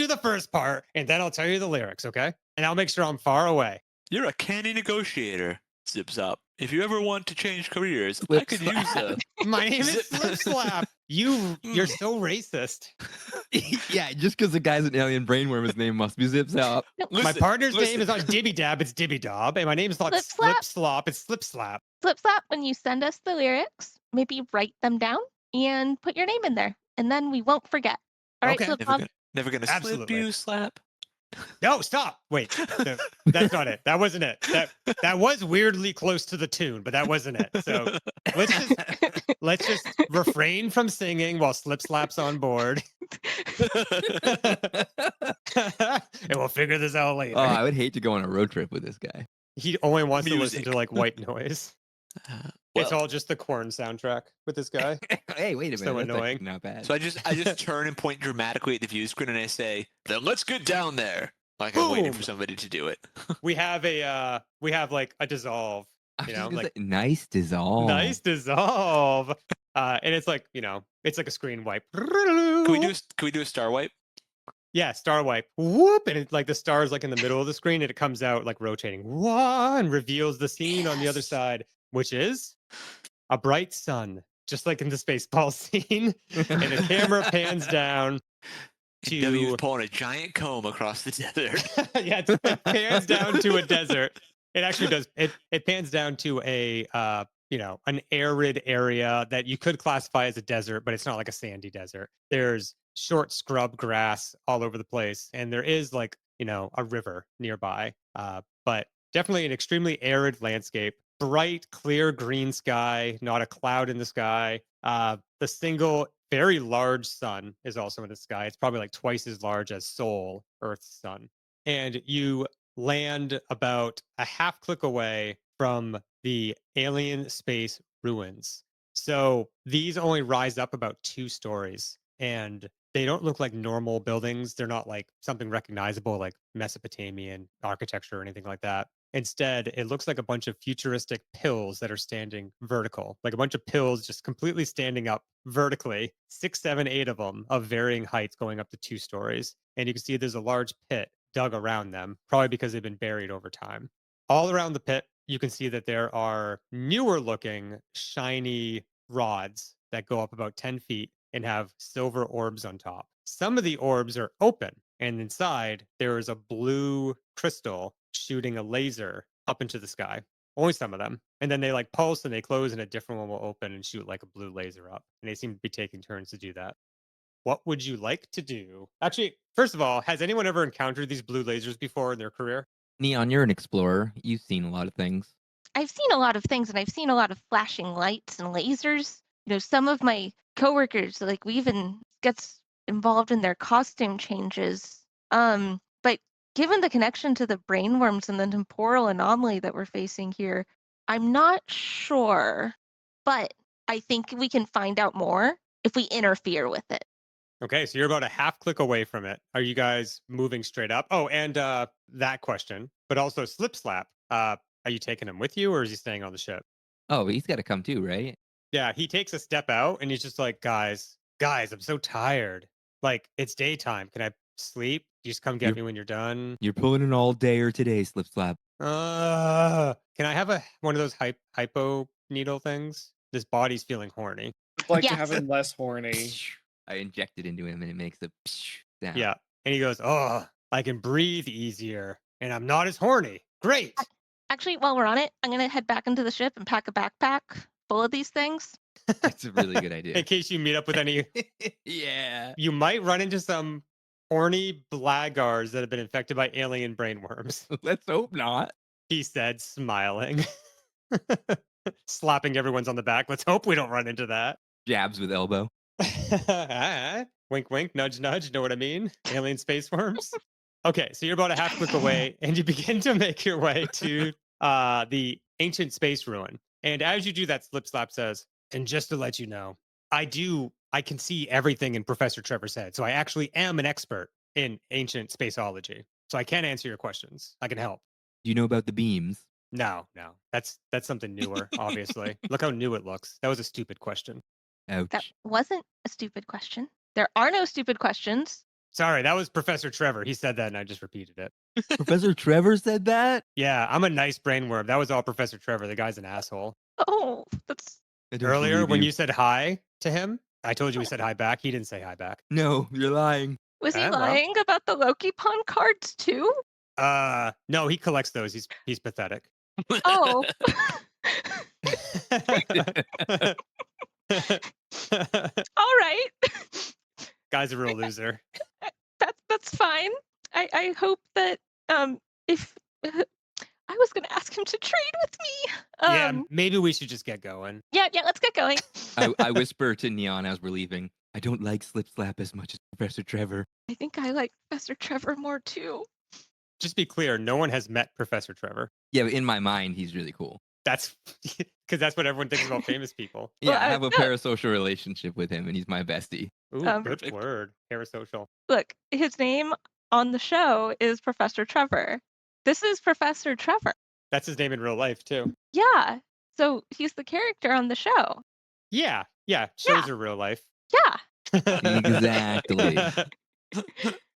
the first part and then I'll tell you the lyrics, okay? And I'll make sure I'm far away. You're a canny negotiator, Zip Zop. if you ever want to change careers, I Slip could use a My name is Zip. Slip Slap. You're so racist. Yeah, just because the guy's an alien brainworm, his name must be Zip Zop. No, My Listen, partner's name listen. is not Dibby Dab, it's Dibby Dob, and my name's not Slip Slip Slap. Slop, it's Slip Slap. Slip Slap, when you send us the lyrics, maybe write them down and put your name in there, and then we won't forget. All right, Okay. Slip Never Slap. gonna, never gonna slip Absolutely. you, Slap. No, stop. Wait, that's not it. That wasn't it. That was weirdly close to the tune, but that wasn't it. So let's just refrain from singing while Slip Slap's on board. And we'll figure this out later. Oh, I would hate to go on a road trip with this guy. He only wants to listen Music. to like white noise. It's all just the Corn soundtrack with this guy. Hey, wait a minute. So that's actually annoying. not bad. So I just turn and point dramatically at the view screen and I say, "Then let's get down there." Like I'm waiting for Boom. somebody to do it. We have like a dissolve. I was You just know, gonna like say, nice dissolve. nice dissolve. And it's like, it's like a screen wipe. Can we do a star wipe? Yeah, star wipe. Whoop, and it's like the star is like in the middle of the screen, and it comes out like rotating. Wah, and reveals the scene on the other Yes. side, which is a bright sun, just like in the Spaceball scene. And the camera pans down And W's to pulling a giant comb across the desert. yeah, it pans down to a desert. It actually does. It pans down to a an arid area that you could classify as a desert, but it's not like a sandy desert. There's short scrub grass all over the place, and there is like a river nearby. But definitely an extremely arid landscape. Bright, clear green sky, not a cloud in the sky. The single very large sun is also in the sky. It's probably like twice as large as Sol, Earth's sun. And you land about a half click away from the alien space ruins. So these only rise up about 2 stories, and they don't look like normal buildings. They're not like something recognizable like Mesopotamian architecture or anything like that. Instead, it looks like a bunch of futuristic pills that are standing vertical, like a bunch of pills just completely standing up vertically, 6, 7, 8 of them of varying heights going up to 2 stories. And you can see there's a large pit dug around them, probably because they've been buried over time. All around the pit, you can see that there are newer looking shiny rods that go up about 10 feet and have silver orbs on top. Some of the orbs are open, and inside there is a blue crystal shooting a laser up into the sky. Only some of them. And then they like pulse and they close, and a different one will open and shoot like a blue laser up. And they seem to be taking turns to do that. What would you like to do? Actually, first of all, has anyone ever encountered these blue lasers before in their career? Neon, you're an explorer. You've seen a lot of things. I've seen a lot of things, and I've seen a lot of flashing lights and lasers. Some of my coworkers, like we even gets involved in their costume changes. But given the connection to the brainworms and the temporal anomaly that we're facing here, I'm not sure. But I think we can find out more if we interfere with it. Okay, so you're about a half click away from it. Are you guys moving straight up? Oh, and that question, but also Slip Slap. Are you taking him with you, or is he staying on the ship? Oh, he's got to come too, right? Yeah, he takes a step out and he's just like, guys, I'm so tired. Like, it's daytime. Can I sleep? You just come get me when you're done. You're pulling an all dayer today, Slip Slap. Can I have one of those hypo needle things? This body's feeling horny. I'd like to Yes. have him less horny. I inject it into him and it makes a sound. Yeah. And he goes, oh, I can breathe easier and I'm not as horny. Great. Actually, while we're on it, I'm going to head back into the ship and pack a backpack full of these things. That's a really good In idea. case you meet up with any, Yeah. you might run into some horny blackguards that have been infected by alien brainworms, Let's hope not. he said, smiling. Slapping everyone's on the back. Let's hope we don't run into that. Jabs with elbow. Wink, wink, nudge, nudge. Know what I mean? Alien space worms. Okay, so you're about a half click away, and you begin to make your way to the ancient space ruin. And as you do that, Slip Slap says, and just to let you know, I can see everything in Professor Trevor's head. So I actually am an expert in ancient spaceology. So I can answer your questions. I can help. Do you know about the beams? No. That's something newer, obviously. Look how new it looks. That was a stupid question. Ouch. That wasn't a stupid question. There are no stupid questions. Sorry, that was Professor Trevor. He said that and I just repeated it. Professor Trevor said that? Yeah, I'm a nice brainworm. That was all Professor Trevor. The guy's an asshole. Oh, that's I don't Earlier, believe when you said hi to him, I told you he said hi back. He didn't say hi back. No, you're lying. was he Well. lying about the Loki Pond cards too? No, he collects those. He's pathetic. Oh. All right. Guy's a real loser. That's fine. I hope that if I was gonna ask him to trade with me. Yeah, maybe we should just get going. Yeah, let's get going. I whisper to Neon as we're leaving. I don't like Slip Slap as much as Professor Trevor. I think I like Professor Trevor more too. Just be clear, no one has met Professor Trevor. Yeah, but in my mind, he's really cool. That's because that's what everyone thinks about famous people. Yeah, Well, I have a no. parasocial relationship with him, and he's my bestie. Ooh, good Perfect. word. Parasocial. Look, his name on the show is Professor Trevor. This is Professor Trevor. That's his name in real life too. Yeah. So he's the character on the show. Yeah, shows are real life. Yeah. Exactly.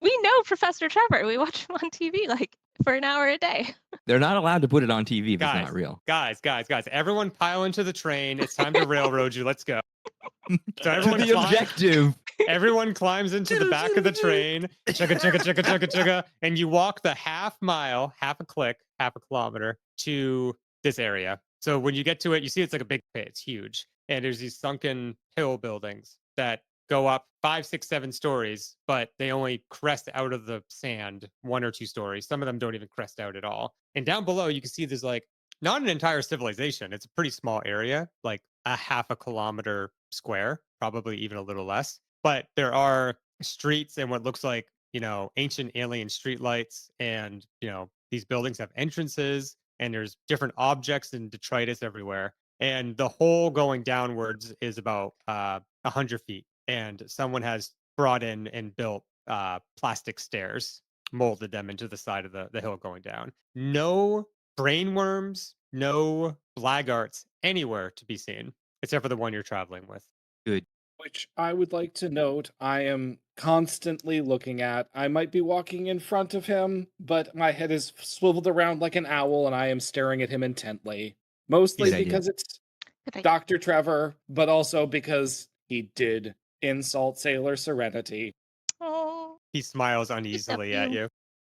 We know Professor Trevor. We watch him on TV like for an hour a day. They're not allowed to put it on TV if it's Guys. not real. Guys, everyone pile into the train. It's time to railroad you. Let's go. So everyone To the objective. Everyone climbs into the back of the train, chugga, chugga, chugga, chugga, chugga, and you walk the half mile, half a click, half a kilometer to this area. So when you get to it, you see it's like a big pit. It's huge. And there's these sunken hill buildings that go up 5, 6, 7 stories, but they only crest out of the sand 1 or 2 stories. Some of them don't even crest out at all. And down below, you can see there's like not an entire civilization. It's a pretty small area, like a half a kilometer square, probably even a little less. But there are streets and what looks like, ancient alien streetlights. And, these buildings have entrances and there's different objects and detritus everywhere. And the hole going downwards is about 100 feet. And someone has brought in and built plastic stairs, molded them into the side of the hill going down. No brainworms, no blaggarts anywhere to be seen, except for the one you're traveling with. Good. Which I would like to note, I am constantly looking at. I might be walking in front of him, but my head is swiveled around like an owl and I am staring at him intently. Mostly Good idea. because it's Good idea. Dr. Trevor, but also because he did insult Sailor Serenity. Oh, He smiles uneasily at you.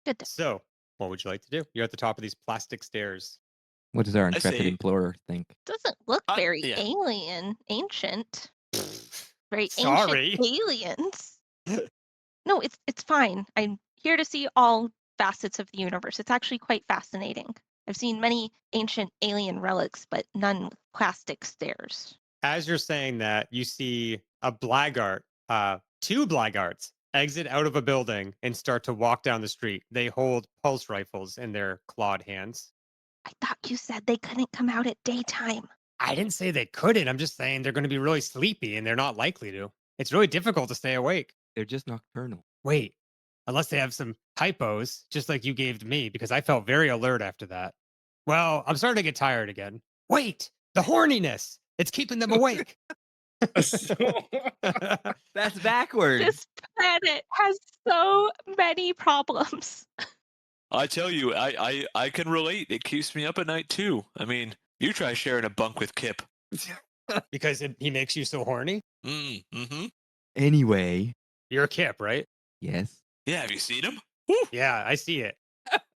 good. So, what would you like to do? You're at the top of these plastic stairs. What does our intrepid say- implorer think? Doesn't look very yeah. alien, ancient. Very Sorry. ancient aliens. No, it's fine. I'm here to see all facets of the universe. It's actually quite fascinating. I've seen many ancient alien relics, but none with plastic stairs. As you're saying that, you see a blackguard, 2 blackguards, exit out of a building and start to walk down the street. They hold pulse rifles in their clawed hands. I thought you said they couldn't come out at daytime. I didn't say they couldn't. I'm just saying they're going to be really sleepy and they're not likely to. It's really difficult to stay awake. They're just nocturnal. Wait, unless they have some typos, just like you gave to me, because I felt very alert after that. Well, I'm starting to get tired again. Wait, the horniness. It's keeping them awake. That's backwards. This planet has so many problems. I tell you, I can relate. It keeps me up at night too. I mean, you try sharing a bunk with Qip. Because he makes you so horny? Mm-hmm. Anyway, You're a Qip, right? yes. Yeah, have you seen him? Yeah, I see it.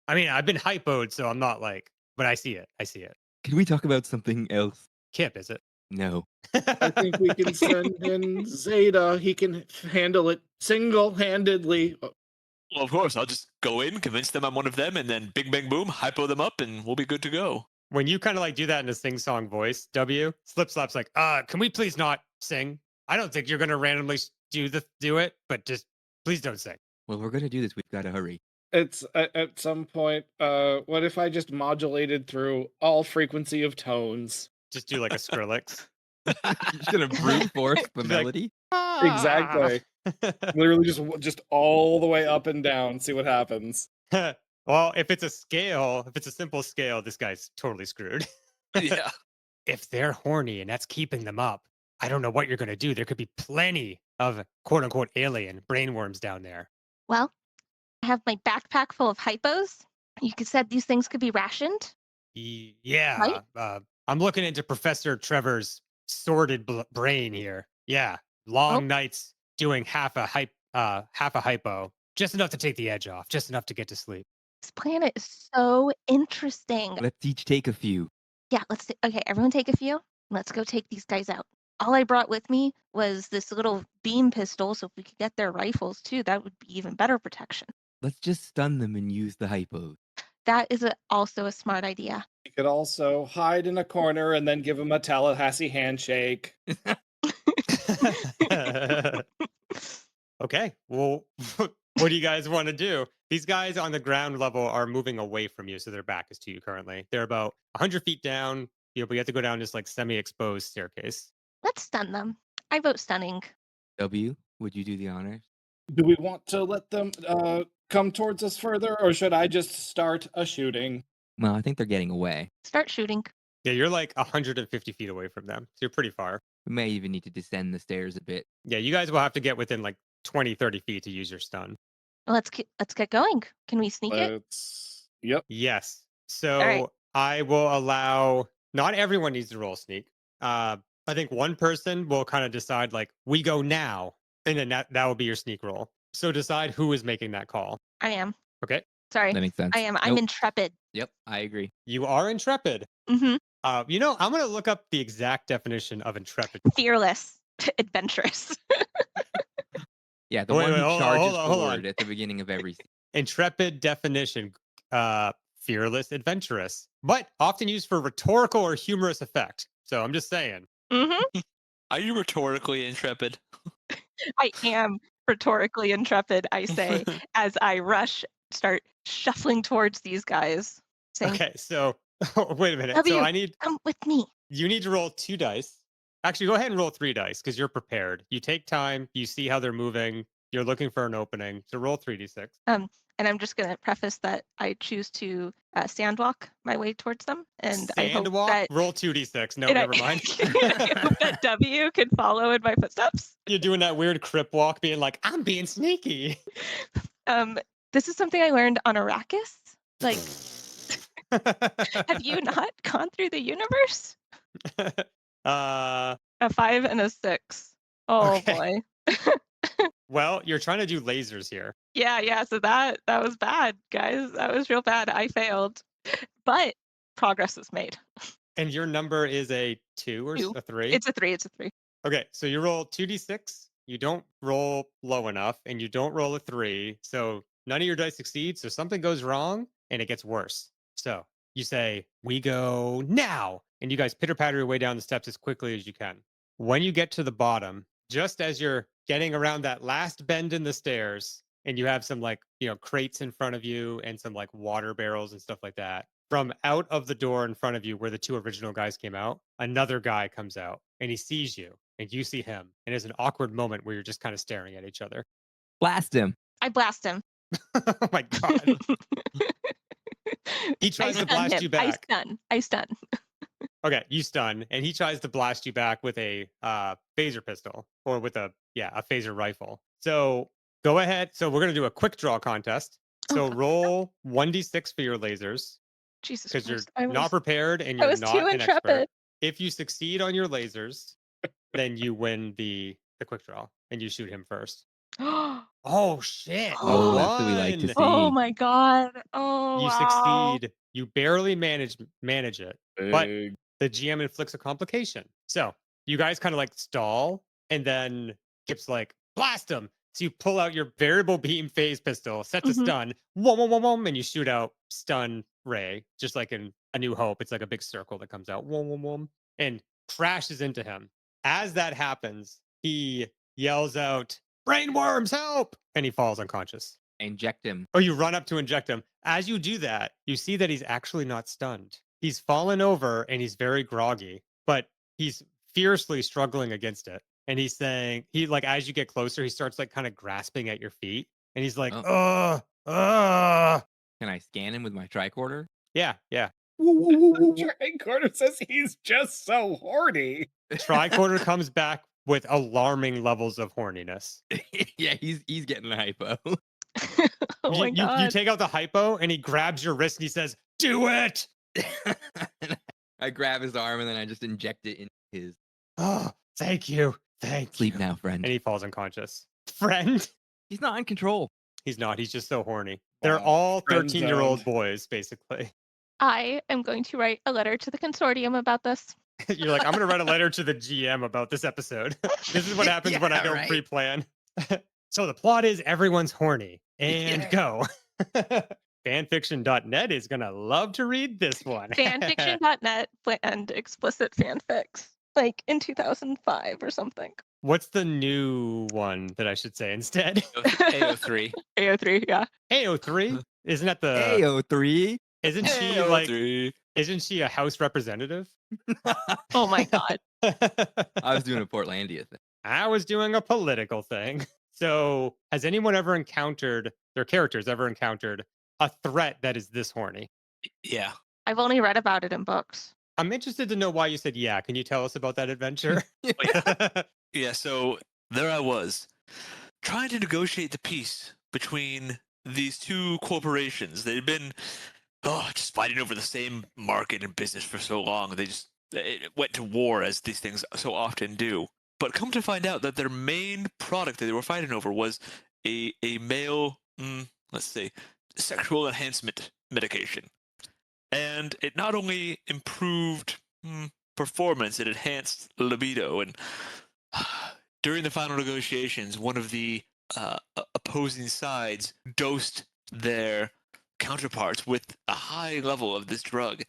I mean, I've been hypoed, so I'm not like, but I see it. I see it. Can we talk about something else? Qip, is it? No. I think we can send in Zayda. He can handle it single-handedly. Well, of course. I'll just go in, convince them I'm one of them, and then bing, bang, boom, hypo them up, and we'll be good to go. When you kind of like do that in a sing-song voice, W, Slip Slap's like, can we please not sing? I don't think you're gonna randomly do it, but just please don't sing. Well, we're gonna do this. We've got to hurry. It's at some point, what if I just modulated through all frequency of tones? Just do like a Skrillex. You're just gonna brute force the Like- melody. Exactly. Literally just all the way up and down, see what happens. Well, if it's a scale, if it's a simple scale, this guy's totally screwed. Yeah. If they're horny and that's keeping them up, I don't know what you're going to do. There could be plenty of quote unquote alien brainworms down there. Well, I have my backpack full of hypos. You could said these things could be rationed, Yeah. right? I'm looking into Professor Trevor's sordid brain here. Yeah. Long Oh. nights doing half a hypo. Just enough to take the edge off. Just enough to get to sleep. This planet is so interesting. Let's each take a few. Yeah, okay, everyone take a few. Let's go take these guys out. All I brought with me was this little beam pistol, so if we could get their rifles too, that would be even better protection. Let's just stun them and use the hypos. That is also a smart idea. You could also hide in a corner and then give him a Tallahassee handshake. Okay. Well, what do you guys want to do? These guys on the ground level are moving away from you, so their back is to you currently. They're about 100 feet down. But you have to go down this like semi-exposed staircase. Let's stun them. I vote stunning. W, would you do the honors? Do we want to let them come towards us further, or should I just start a shooting? Well, I think they're getting away. Start shooting. Yeah, you're like 150 feet away from them, so you're pretty far. We may even need to descend the stairs a bit. Yeah, you guys will have to get within like 20, 30 feet to use your stun. Let's get going. Can we sneak it? Yep. Yes. So right. I will allow. Not everyone needs to roll sneak. I think one person will kind of decide like we go now, and then that will be your sneak roll. So decide who is making that call. I am. Okay. Sorry. That makes sense. I am. I'm Nope. intrepid. Yep, I agree. You are intrepid. Mm-hmm. I'm going to look up the exact definition of intrepid. Fearless, adventurous. Yeah, the Wait, one wait, who hold on, charges hold on, hold on. forward at the beginning of every scene. Intrepid definition, fearless, adventurous, but often used for rhetorical or humorous effect. So I'm just saying. Mm-hmm. Are you rhetorically intrepid? I am rhetorically intrepid, I say, as I start shuffling towards these guys, saying, Okay, so wait a minute. W, So come with me. you need to roll 2 dice. Actually, go ahead and roll 3 dice because you're prepared. You take time, you see how they're moving, you're looking for an opening. So roll 3d6. And I'm just going to preface that I choose to sandwalk my way towards them. And I hope Sandwalk, that roll 2d6. No, never mind. I hope that W can follow in my footsteps. You're doing that weird crip walk, being like, I'm being sneaky. This is something I learned on Arrakis. Like, have you not gone through the universe? A 5 and a 6. Oh Okay. boy. Well, you're trying to do lasers here. Yeah. So that was bad, guys. That was real bad. I failed, but progress was made. And your number is a 2 or 2. a 3? It's a 3. It's a 3. Okay, so you roll 2d6. You don't roll low enough, and you don't roll a 3. So none of your dice succeed. So something goes wrong, and it gets worse. So you say, we go now. And you guys pitter patter your way down the steps as quickly as you can. When you get to the bottom, just as you're getting around that last bend in the stairs, and you have some like, crates in front of you and some like water barrels and stuff like that. From out of the door in front of you where the 2 original guys came out, another guy comes out and he sees you and you see him. And there's an awkward moment where you're just kind of staring at each other. Blast him. I blast him. Oh my God. He tries to blast you back. I stun. Okay, you stun, and he tries to blast you back with a phaser pistol or with a phaser rifle. So go ahead. So we're gonna do a quick draw contest. So roll 1d6 for your lasers Jesus because you're Christ. not prepared and I you're was not too an expert. intrepid. If you succeed on your lasers, then you win the quick draw and you shoot him first. Oh shit! Oh, that's what we like to see. Oh my God. Oh, You wow. succeed. You barely manage it, but the GM inflicts a complication. So you guys kind of like stall, and then Qip's like, blast him. So you pull out your variable beam phase pistol, set to stun, and you shoot out stun ray, just like in A New Hope. It's like a big circle that comes out, and crashes into him. As that happens, he yells out, brainworms, help! And he falls unconscious. Inject him. Oh, you run up to inject him. As you do that, you see that he's actually not stunned. He's fallen over and he's very groggy, but he's fiercely struggling against it. And he's saying, as you get closer, he starts like kind of grasping at your feet. And he's like, Can I scan him with my tricorder? Yeah. Tricorder says he's just so horny. Tricorder comes back with alarming levels of horniness. Yeah, he's getting a hypo. Oh my You god. take out the hypo and he grabs your wrist and he says, "Do it!" I grab his arm and then I just inject it in his. Oh, thank you. Thank Sleep you. now, friend. And he falls unconscious. Friend? He's not in control. He's not. He's just so horny. They're Wow. all Friend 13-year-old zoned. boys, basically. I am going to write a letter to the consortium about this. You're like, I'm going to write a letter to the GM about this episode. This is what happens when I Yeah, don't right? pre-plan. So the plot is everyone's horny. And Yeah. go. Fanfiction.net is going to love to read this one. Fanfiction.net and explicit fanfics, like in 2005 or something. What's the new one that I should say instead? AO3. AO3, yeah. AO3? Isn't that the... AO3. Isn't she like... AO3. Isn't she a House representative? Oh my god. I was doing a Portlandia thing. I was doing a political thing. So, has anyone ever encountered, their characters ever encountered a threat that is this horny? Yeah. I've only read about it in books. I'm interested to know why you said yeah. Can you tell us about that adventure? Yeah, so there I was, trying to negotiate the peace between these two corporations. They'd been just fighting over the same market and business for so long. It went to war, as these things so often do. But come to find out that their main product that they were fighting over was a male, let's say, sexual enhancement medication. And it not only improved performance, it enhanced libido. And during the final negotiations, one of the opposing sides dosed their counterparts with a high level of this drug.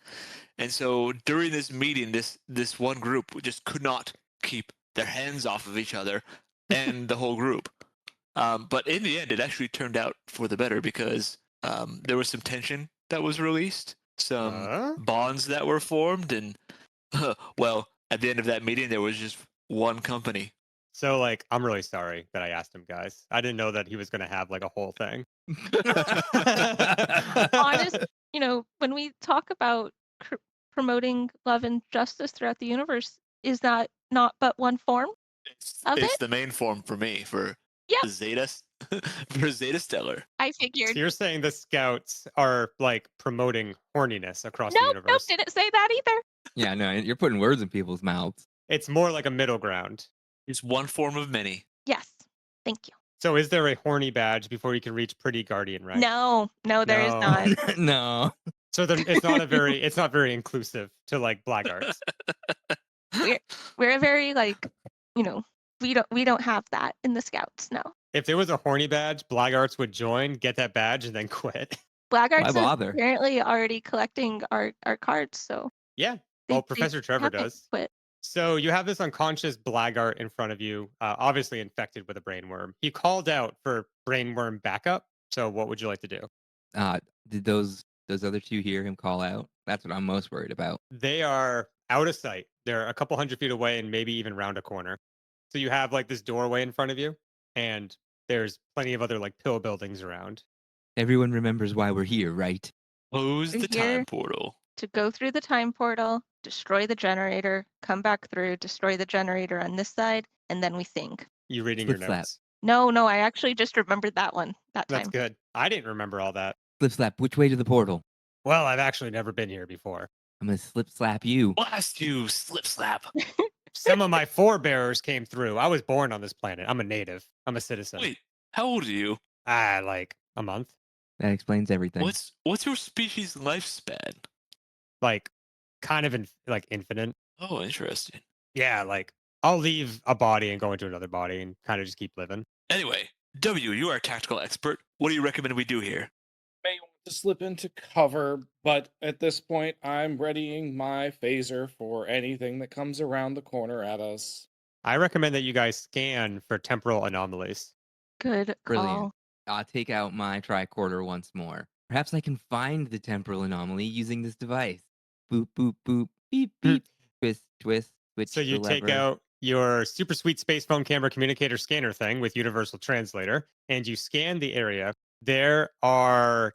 And so during this meeting, this one group just could not keep their hands off of each other and the whole group. But in the end, it actually turned out for the better because there was some tension that was released, some bonds that were formed, and well, at the end of that meeting, there was just one company. So, like, I'm really sorry that I asked him, guys. I didn't know that he was going to have like a whole thing. Honest, when we talk about promoting love and justice throughout the universe, is that not but one form of It's it? the main form for me for Yep. Zayda, for Zayda Stellar. I So figured. you're saying the scouts are like promoting horniness across the Nope, universe? didn't say that either. Yeah, no, you're putting words in people's mouths. It's more like a middle ground. It's one form of many. Yes, thank you. So is there a horny badge before you can reach pretty guardian rank? No, there is No. not. No. So then it's not very inclusive to like blackguards. We're a very we don't have that in the scouts. No, If there was a horny badge, blackguards would join, get that badge, and then quit. blackguards Why is bother? apparently already collecting our cards, so Yeah. they- Well, they Professor Trevor haven't does. quit. So you have this unconscious blackguard in front of you, obviously infected with a brainworm. He called out for brainworm backup. So what would you like to do? Did those other two hear him call out? That's what I'm most worried about. They are out of sight. They're a couple 100 feet away and maybe even round a corner. So you have like this doorway in front of you, and there's plenty of other like pill buildings around. Everyone remembers why we're here, right? Close We're the here. time portal. To go through the time portal, destroy the generator, come back through, destroy the generator on this side, and then we think. You reading your Slip slap. notes? No, I actually just remembered that one that That's time. good. I didn't remember all that. Slip slap. Which way to the portal? Well, I've actually never been here before. I'm gonna slip slap you. Blast you, slip slap. Some of my forebearers came through. I was born on this planet. I'm a native. I'm a citizen. Wait, how old are you? Like a month. That explains everything. What's your species lifespan? Like kind of like infinite. Oh, interesting. Yeah, like I'll leave a body and go into another body and kind of just keep living. Anyway, W, you are a tactical expert. What do you recommend we do here? May want to slip into cover, but at this point, I'm readying my phaser for anything that comes around the corner at us. I recommend that you guys scan for temporal anomalies. Good Brilliant. call. I'll take out my tricorder once more. Perhaps I can find the temporal anomaly using this device. Boop, boop, boop, beep, beep. Twist, twist, switch So you the take lever. out your super sweet space phone camera communicator scanner thing with universal translator and you scan the area. There are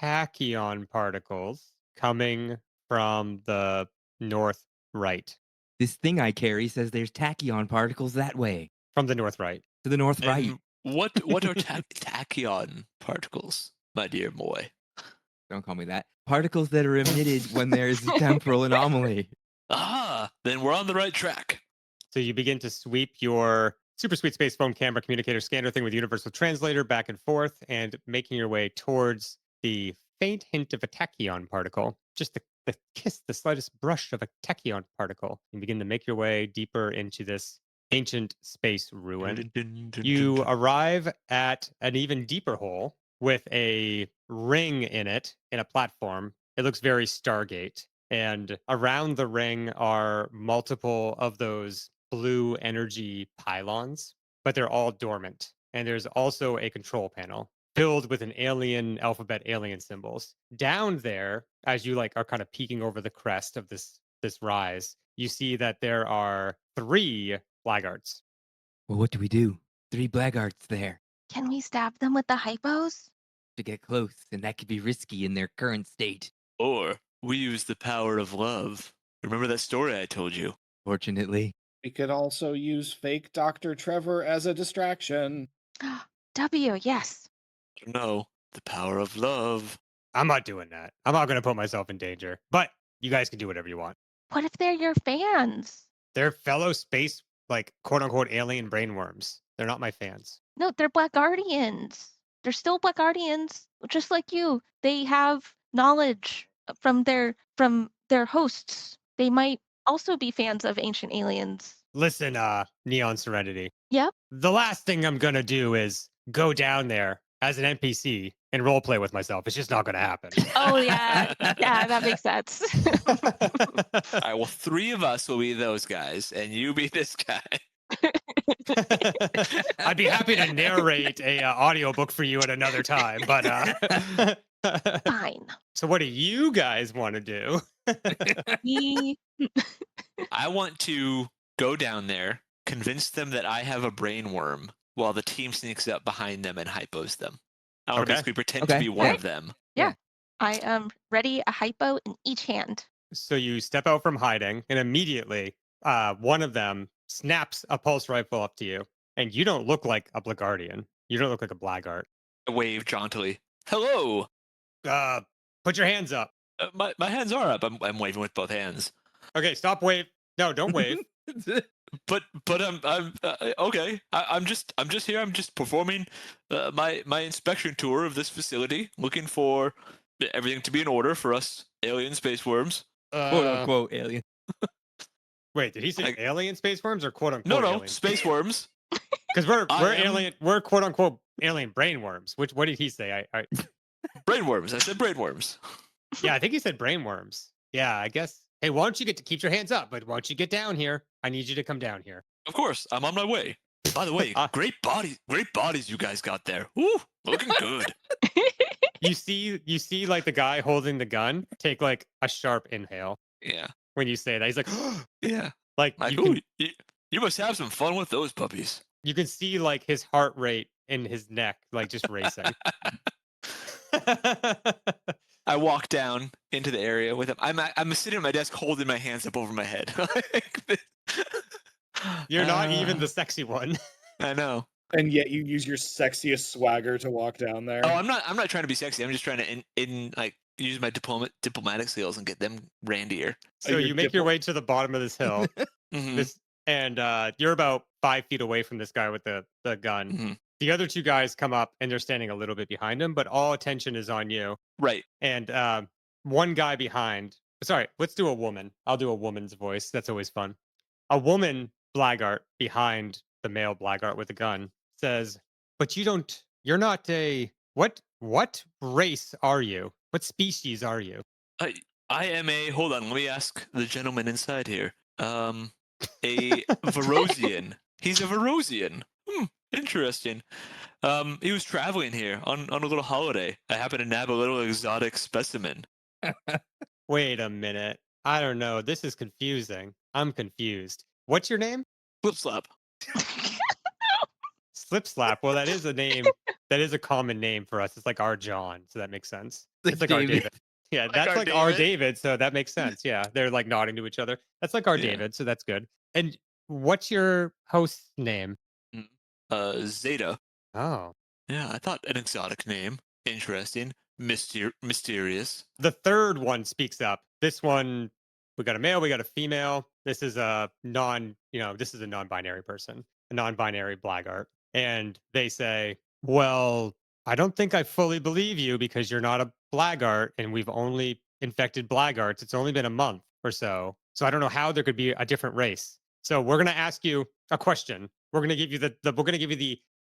tachyon particles coming from the north right. This thing I carry says there's tachyon particles that way. From the north right. To the north And right. What are tachyon particles, my dear boy? Don't call me that. Particles that are emitted when there is a temporal anomaly. Ah, then we're on the right track. So you begin to sweep your super sweet space phone camera communicator scanner thing with universal translator back and forth and making your way towards the faint hint of a tachyon particle. Just the kiss, the slightest brush of a tachyon particle. You begin to make your way deeper into this ancient space ruin. You arrive at an even deeper hole with a ring in it in a platform. It looks very Stargate. And around the ring are multiple of those blue energy pylons, but they're all dormant. And there's also a control panel filled with an alien alphabet, alien symbols. Down there, as you are kind of peeking over the crest of this rise, you see that there are 3 blackguards. Well, what do we do? 3 blackguards there Can we stab them with the hypos? to get close, and that could be risky in their current state. Or we use the power of love. Remember that story I told you? Fortunately. We could also use fake Dr. Trevor as a distraction. W, yes. No, the power of love. I'm not doing that. I'm not going to put myself in danger, but you guys can do whatever you want. What if they're your fans? They're fellow space, quote unquote, alien brainworms. They're not my fans. No, they're Black Guardians. They're still Black Guardians, just like you. They have knowledge from their hosts. They might also be fans of ancient aliens. Listen, Neon Serenity. Yep. The last thing I'm going to do is go down there as an NPC and roleplay with myself. It's just not going to happen. Oh, yeah. Yeah, that makes sense. All right, well, 3 of us will be those guys, and you be this guy. I'd be happy to narrate a audiobook for you at another time, but Fine. So what do you guys want to do? We I want to go down there, convince them that I have a brain worm, while the team sneaks up behind them and hypos them. I want to Okay. basically pretend to Okay. be one Okay. of them. I am ready, a hypo in each hand. So you step out from hiding, and immediately one of them snaps a pulse rifle up to you, and you don't look like a Blackguardian. You don't look like a blackguard. I wave jauntily. Hello. Put your hands up. My hands are up. I'm waving with both hands. Okay, stop wave. No, don't wave. But I'm okay. I'm just here. I'm just performing my inspection tour of this facility, looking for everything to be in order for us alien space worms. Quote unquote alien. Wait, did he say alien space worms or quote unquote? No, alien space worms. Because we're I am- alien. We're quote unquote alien brain worms. What did he say? I Brain worms. I said brain worms. yeah, I think he said brain worms. Yeah, I guess. Hey, why don't you keep your hands up? But why don't you get down here? I need you to come down here. Of course, I'm on my way. By the way, great bodies you guys got there. Ooh, looking good. You see like the guy holding the gun take like a sharp inhale Yeah, when you say that. He's like, yeah. like Like, you you must have some fun with those puppies. can see like his heart rate in his neck like just racing. I walk down into the area with him. I'm sitting at my desk holding my hands up over my head. You're not even the sexy one. I know. And yet you use your sexiest swagger to walk down there. Oh, I'm not trying to be sexy. I'm just trying to use my diplomatic skills and get them randier. So you make your way to the bottom of this hill. Mhm. And you're about 5 feet away from this guy with the gun. Mhm. The other 2 guys come up and they're standing a little bit behind him, but all attention is on you. Right. And one guy behind, sorry, let's do a woman. I'll do a woman's voice. That's always fun. A woman blackguard behind the male blackguard with a gun says, but you're not what race are you? What species are you? I am hold on, let me ask the gentleman inside here. A Verosian. He's a Verosian. Interesting. He was traveling here on a little holiday. I happened to nab a little exotic specimen. Wait a minute. I don't know. This is confusing. I'm confused. What's your name? Flip slap. Slip Slap. Well, that is a name. That is a common name for us. It's like our John, so that makes sense. It's like our David. Yeah, Like that's our like our David. David, so that makes sense. Yeah, they're like nodding to each other. That's like our Yeah. David, so that's good. And what's your host's name? Zayda. Oh. Yeah, I thought an exotic name. Interesting. Mysterious. The third one speaks up. This one, we got a male, we got a female. This is a this is a non-binary person, a non-binary blackguard. And they say, well, I don't think I fully believe you because you're not a blackguard and we've only infected blackguards. It's only been a month or so. So I don't know how there could be a different race. So we're going to ask you a question. We're going to give you we're going to give you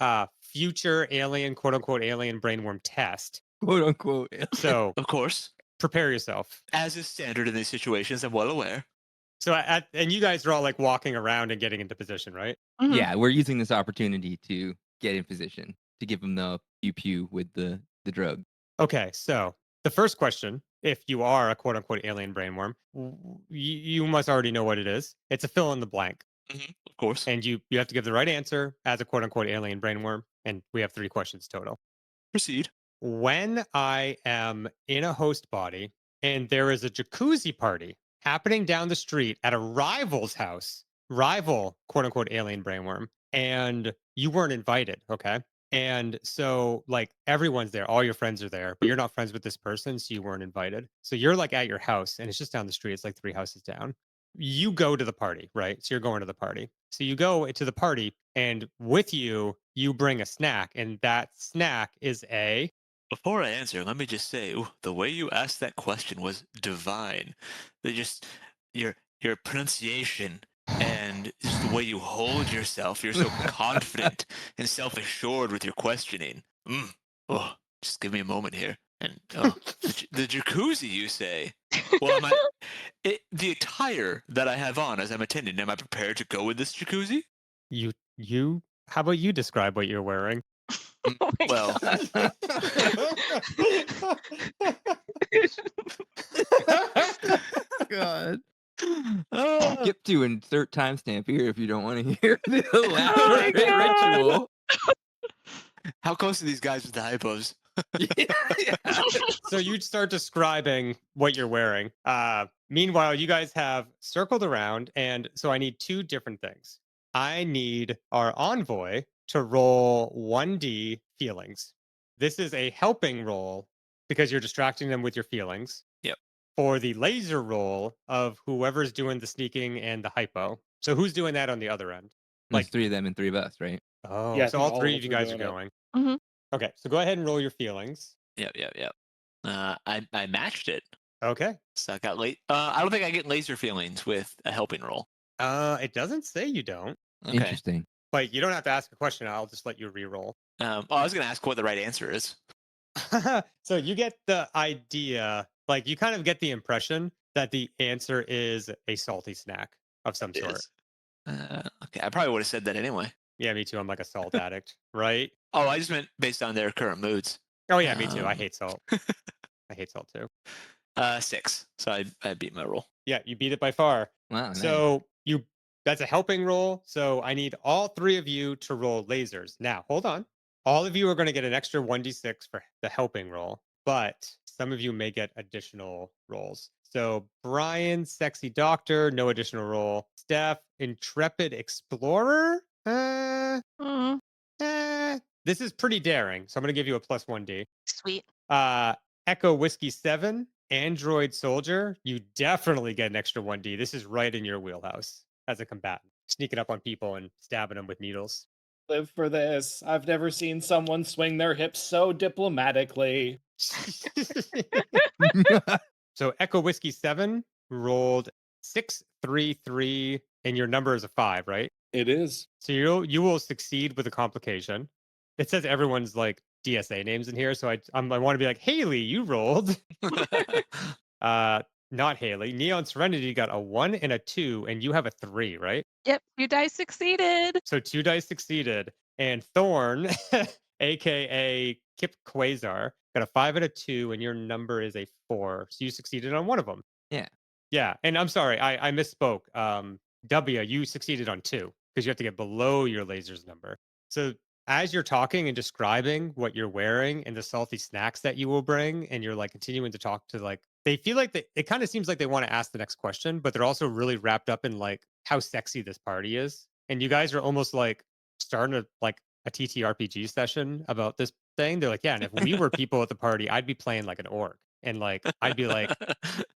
the future alien, quote unquote, alien brainworm test. Quote unquote. So Of course. prepare yourself. As is standard in these situations, I'm well aware. So and you guys are all like walking around and getting into position, right? Mhm. Yeah, we're using this opportunity to get in position to give them the pew pew with the drug. Okay, so the first question, if you are a quote unquote alien brainworm, you must already know what it is. It's a fill in the blank. Of course. And you have to give the right answer as a quote unquote alien brainworm. And we have 3 questions total. Proceed. When I am in a host body and there is a jacuzzi party happening down the street at a rival's house, rival quote unquote alien brainworm, and you weren't invited, okay? And so, like, everyone's there, all your friends are there, but you're not friends with this person, so you weren't invited. So you're like at your house, and it's just down the street. It's like 3 houses down. You go to the party, right? So you're going to the party. So you go to the party, and with you, you bring a snack, and that snack is a Before I answer, let me just say, the way you asked that question was divine. Your pronunciation and just the way you hold yourself, you're so confident and self-assured with your questioning. Oh, just give me a moment here. And the jacuzzi, you say? Well, the attire that I have on as I'm attending, am I prepared to go with this jacuzzi? you. How about you describe what you're wearing? Oh my Well, God. uh, Skip to insert timestamp here if you don't want to hear the my elaborate God. ritual. how close are these guys with the hypos? Yeah. So you'd start describing what you're wearing. Meanwhile, you guys have circled around, and so I need 2 different things. I need our envoy to roll 1d feelings. This is a helping roll because you're distracting them with your feelings. Yep. For the laser roll of whoever's doing the sneaking and the hypo. So who's doing that on the other end? There's Like, 3 of them and 3 of us, right? oh, Yeah, I so think all 3 all of you of us are guys are doing it. going. Mhm. Okay, so go ahead and roll your feelings. Yep. I matched it. Okay. So I got late. I don't think I get laser feelings with a helping roll. It doesn't say you don't, Okay. Interesting. but you don't have to ask a question. I'll just let you re-roll. I was going to ask what the right answer is. So you get the idea, like you kind of get the impression that the answer is a salty snack of some It sort. is. Okay, I probably would have said that anyway. Yeah, me too. I'm like a salt addict, right? Oh, I just meant based on their current moods. Oh yeah, me too. I Um, hate salt. I hate salt too. 6. So I beat my roll. Yeah, you beat it by far. Wow. Nice. So that's a helping roll. So I need all 3 of you to roll lasers. Now, hold on. All of you are going to get an extra 1d6 for the helping roll, but some of you may get additional rolls. So Brian, sexy doctor, no additional roll. Steph, intrepid explorer. Mm, This is pretty daring, so I'm going to give you a plus 1d. sweet. Echo Whiskey 7, Android Soldier, you definitely get an extra 1d. This is right in your wheelhouse as a combatant, sneaking up on people and stabbing them with needles. Live for this. I've never seen someone swing their hips so diplomatically. So Echo Whiskey 7 rolled 633, and your number is a 5, right? It is. So you will succeed with a complication. It says everyone's like DSA names in here, so I want to be like, Haley, you rolled. Not Haley. Neon Serenity got a 1 and a 2, and you have a 3, right? Yep, you guys succeeded. So 2 dice succeeded. And Thorn, aka Qip Kwazaar, got a 5 and a 2, and your number is a 4. So you succeeded on one of them. Yeah. Yeah. And I'm sorry, I misspoke. W, you succeeded on 2 because you have to get below your laser's number. So as you're talking and describing what you're wearing and the salty snacks that you will bring, and you're like continuing to talk to like, they feel like it kind of seems like they want to ask the next question, but they're also really wrapped up in like how sexy this party is. And you guys are almost like starting to like a TTRPG session about this thing. They're like, yeah, and if we were people at the party, I'd be playing like an orc, and like I'd be like,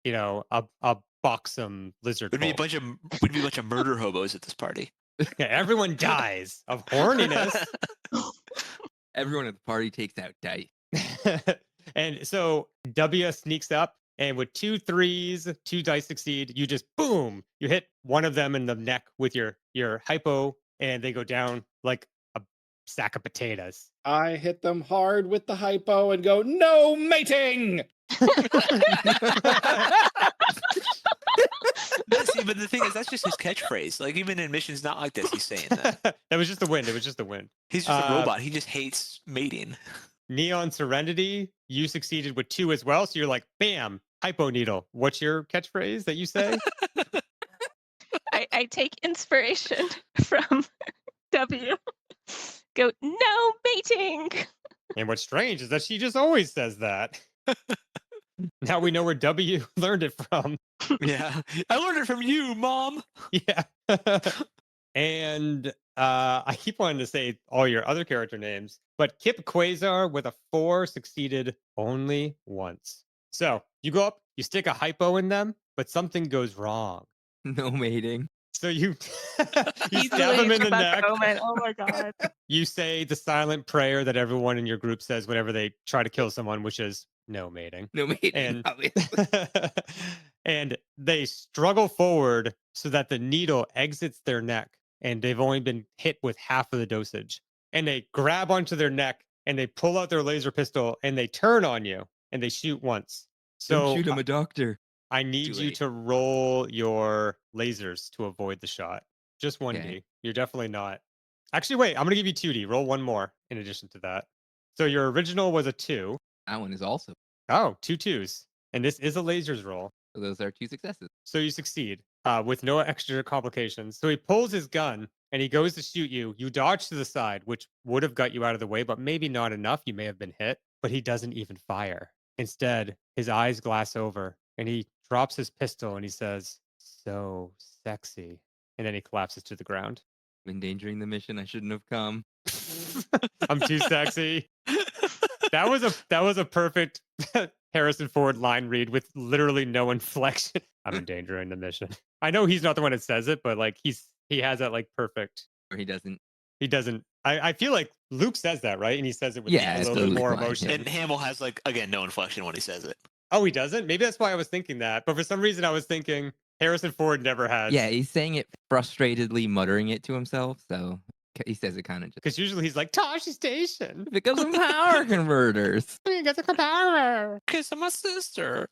a buxom lizard Would be a folk. bunch of murder hobos at this party. Yeah, everyone dies of horniness. Everyone at the party takes out dice. And so W sneaks up, and with 2 3s, 2 dice succeed. You just boom, you hit one of them in the neck with your hypo, and they go down like a sack of potatoes. I hit them hard with the hypo and go, no mating! See, but the thing is, that's just his catchphrase. Like, even in missions not like this, he's saying that. That was just the wind. It was just the wind. He's just a robot. He just hates mating. Neon Serenity, you succeeded with 2 as well. So you're like, bam, hypo needle. What's your catchphrase that you say? I take inspiration from W. Go, no mating. And what's strange is that she just always says that. Now we know where W learned it from. Yeah. I learned it from you, Mom. Yeah. And I keep wanting to say all your other character names, but Qip Kwazaar with a 4 succeeded only once. So you go up, you stick a hypo in them, but something goes wrong. No mating. So you you He's stab him in the about neck. moment. Oh my god. You say the silent prayer that everyone in your group says whenever they try to kill someone, which is no mating. No mating. And obviously. and they struggle forward so that the needle exits their neck, and they've only been hit with half of the dosage. And they grab onto their neck, and they pull out their laser pistol, and they turn on you, and they shoot once. So Don't shoot him, a doctor. I need Too you late. to roll your lasers to avoid the shot. Just 1D. Okay. You're definitely not. Actually, wait, I'm going to give you 2D. Roll one more in addition to that. So your original was a 2. That one is also. Oh, 2 2s. And this is a lasers roll. So those are 2 successes. So you succeed with no extra complications. So he pulls his gun and he goes to shoot you. You dodge to the side, which would have got you out of the way, but maybe not enough. You may have been hit, but he doesn't even fire. Instead, his eyes glass over and he drops his pistol and he says, "So sexy." And then he collapses to the ground. Endangering the mission. I shouldn't have come. I'm too sexy. That was a perfect Harrison Ford line read with literally no inflection. I'm endangering the mission. I know he's not the one that says it, but like he has that like perfect. Or he doesn't. He doesn't. I feel like Luke says that, right? And he says it with Yeah, a it's little bit totally more fine, emotion. yeah. And Hamill has, like, again, no inflection when he says it. Oh, he doesn't? Maybe that's why I was thinking that. But for some reason I was thinking Harrison Ford never has. Yeah, he's saying it frustratedly, muttering it to himself. So he says it kind of just. Because usually he's like, Toshi Station. Because of power converters. You got the power. Kiss my sister.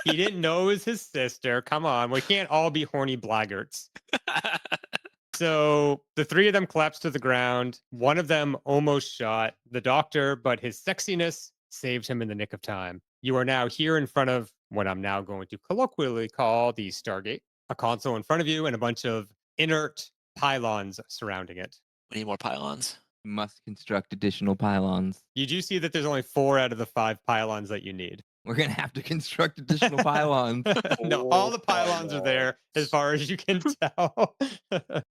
He didn't know it was his sister. Come on. We can't all be horny blaggarts. So the 3 of them collapsed to the ground. One of them almost shot the doctor, but his sexiness saved him in the nick of time. You are now here in front of what I'm now going to colloquially call the Stargate, a console in front of you and a bunch of inert pylons surrounding it. We need more pylons. Must construct additional pylons. You do see that there's only 4 out of the 5 pylons that you need. We're gonna have to construct additional pylons. No, all the pylons are there as far as you can tell.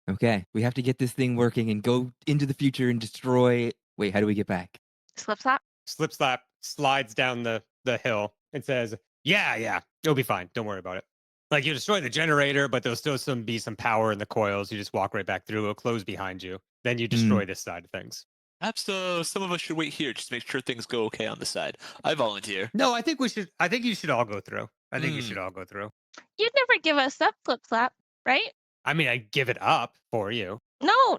Okay, we have to get this thing working and go into the future and destroy. Wait, how do we get back? Slip slap. Slip Slap slides down the hill and says, yeah, it'll be fine. Don't worry about it. Like, you destroy the generator, but there'll still be some power in the coils. You just walk right back through. It'll close behind you. Then you destroy this side of things. Perhaps some of us should wait here just to make sure things go okay on the side. I volunteer. No, I think you should all go through. I think you should all go through. You'd never give us up, Slip slap, right? I mean, I'd give it up for you. No.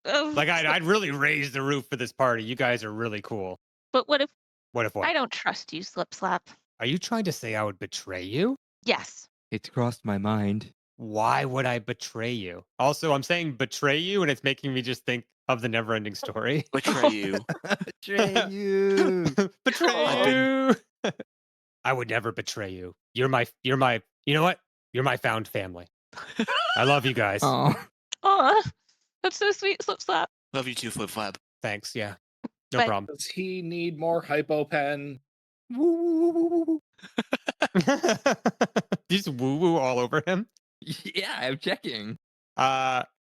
Like, I'd really raise the roof for this party. You guys are really cool. But what if What if what? I don't trust you, Slip slap? Are you trying to say I would betray you? Yes. It's crossed my mind. Why would I betray you? Also, I'm saying betray you, and it's making me just think of the never-ending story. Betray you. Betray you. Betray I've you. I would never betray you. You're my. You know what? You're my found family. I love you guys. Oh, Aw, that's so sweet, Slip slap. Love you too, Flip Flap. Thanks. Yeah. No But- problem. Does he need more hypopen? Just woo woo all over him. yeah, I'm checking.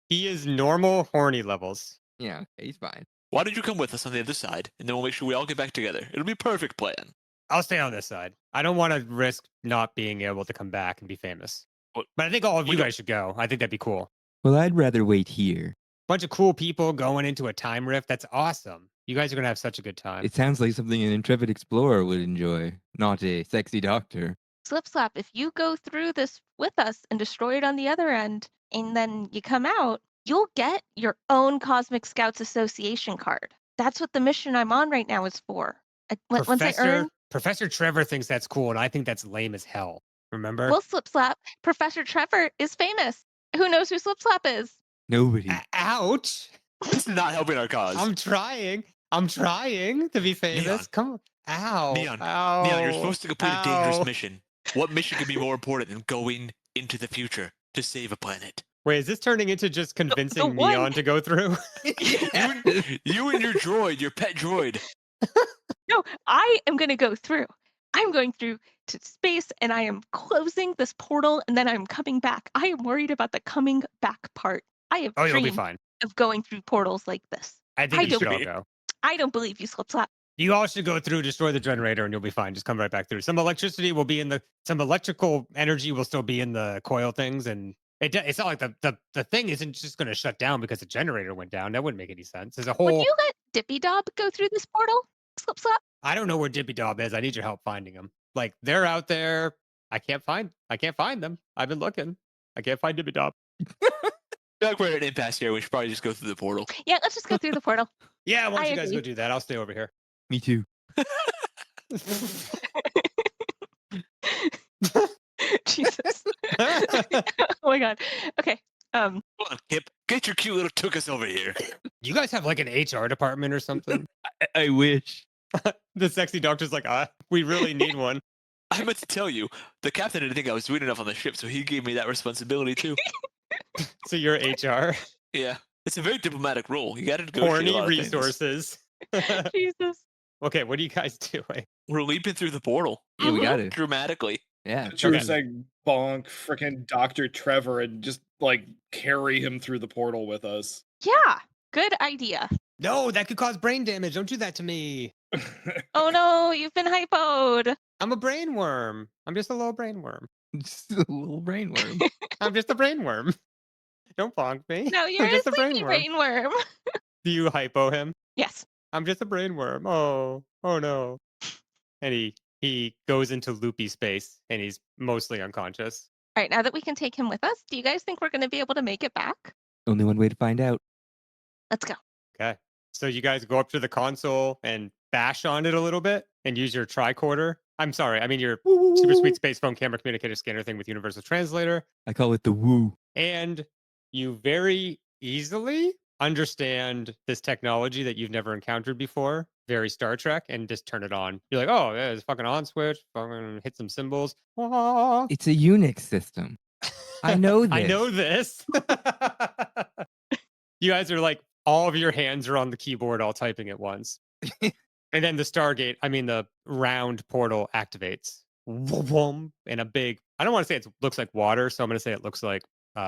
He is normal horny levels. Yeah, okay, he's fine. Why don't you come with us on the other side, and then we'll make sure we all get back together. It'll be a perfect plan. I'll stay on this side. I don't want to risk not being able to come back and be famous. What- But I think all of we you don't- guys should go. I think that'd be cool. Well, I'd rather wait here. Bunch of cool people going into a time rift. That's awesome. You guys are gonna have such a good time. It sounds like something an intrepid explorer would enjoy, not a sexy doctor. Slip slap, if you go through this with us and destroy it on the other end, and then you come out, you'll get your own Cosmic Scouts Association card. That's what the mission I'm on right now is for. Once I earn, Professor Trevor thinks that's cool, and I think that's lame as hell. Remember? well, Slip slap, Professor Trevor is famous. Who knows who Slip slap is? Nobody. Ouch! This is not helping our cause. I'm trying to be famous. Neon. Come on. Ow. Neon, Ow. Neon, you're supposed to complete a dangerous Ow. mission. What mission could be more important than going into the future to save a planet? Wait, is this turning into just convincing one- Neon to go through? You and your droid, your pet droid. No, I am going to go through. I'm going through to space and I am closing this portal and then I'm coming back. I am worried about the coming back part. I have Oh, you'll be dreamed fine. of going through portals like this. I think I you should don't- all go. I don't believe you, Slip slap. You all should go through, destroy the generator, and you'll be fine. Just come right back through. Some electricity will be in some electrical energy will still be in the coil things, and it's not like the thing isn't just going to shut down because the generator went down. That wouldn't make any sense. There's a Would whole. you let Dippy Dob go through this portal? Slip slap. I don't know where Dippy Dob is. I need your help finding him. Like they're out there. I can't find them. I've been looking. I can't find Dippy Dob. I feel like we're at an impasse here. We should probably just go through the portal. Yeah, let's just go through the portal. Yeah, why don't I you guys go agree. do that? I'll stay over here. Me too. Jesus. Oh my god. Okay. Come on, Kip. Get your cute little tookus over here. You guys have like an HR department or something? I wish. The sexy doctor's like, we really need one. I meant to tell you, the captain didn't think I was doing enough on the ship, so he gave me that responsibility too. So you're HR. Yeah, it's a very diplomatic role. You got to negotiate a Horny lot of things. resources. Jesus. Okay, what are you guys doing? We're leaping through the portal Yeah, we got it. dramatically. Yeah. Sure, Okay. like bonk freaking Dr. Trevor and just like carry him through the portal with us. Yeah. Good idea. No, that could cause brain damage. Don't do that to me. Oh no, you've been hypoed. I'm a brain worm. I'm just a little brain worm. Just a little brain worm. I'm just a brain worm. Don't bonk me. No, you're I'm a just a sleepy brain worm. brain worm. Do you hypo him? Yes. I'm just a brain worm. Oh no. And he goes into loopy space and he's mostly unconscious. All right, now that we can take him with us, do you guys think we're going to be able to make it back? Only one way to find out. Let's go. Okay. So you guys go up to the console and bash on it a little bit and use your tricorder. I'm sorry, I mean your super sweet space phone camera communicator scanner thing with Universal Translator. I call it the woo. And you very easily understand this technology that you've never encountered before, very Star Trek, and just turn it on. You're like, oh, yeah, there's a fucking on switch, fucking hit some symbols. Ah. It's a Unix system. I know this. I know this. You guys are like, all of your hands are on the keyboard, all typing at once. And then the round portal activates. Vroom, and a big, I don't want to say it looks like water, so I'm going to say it looks like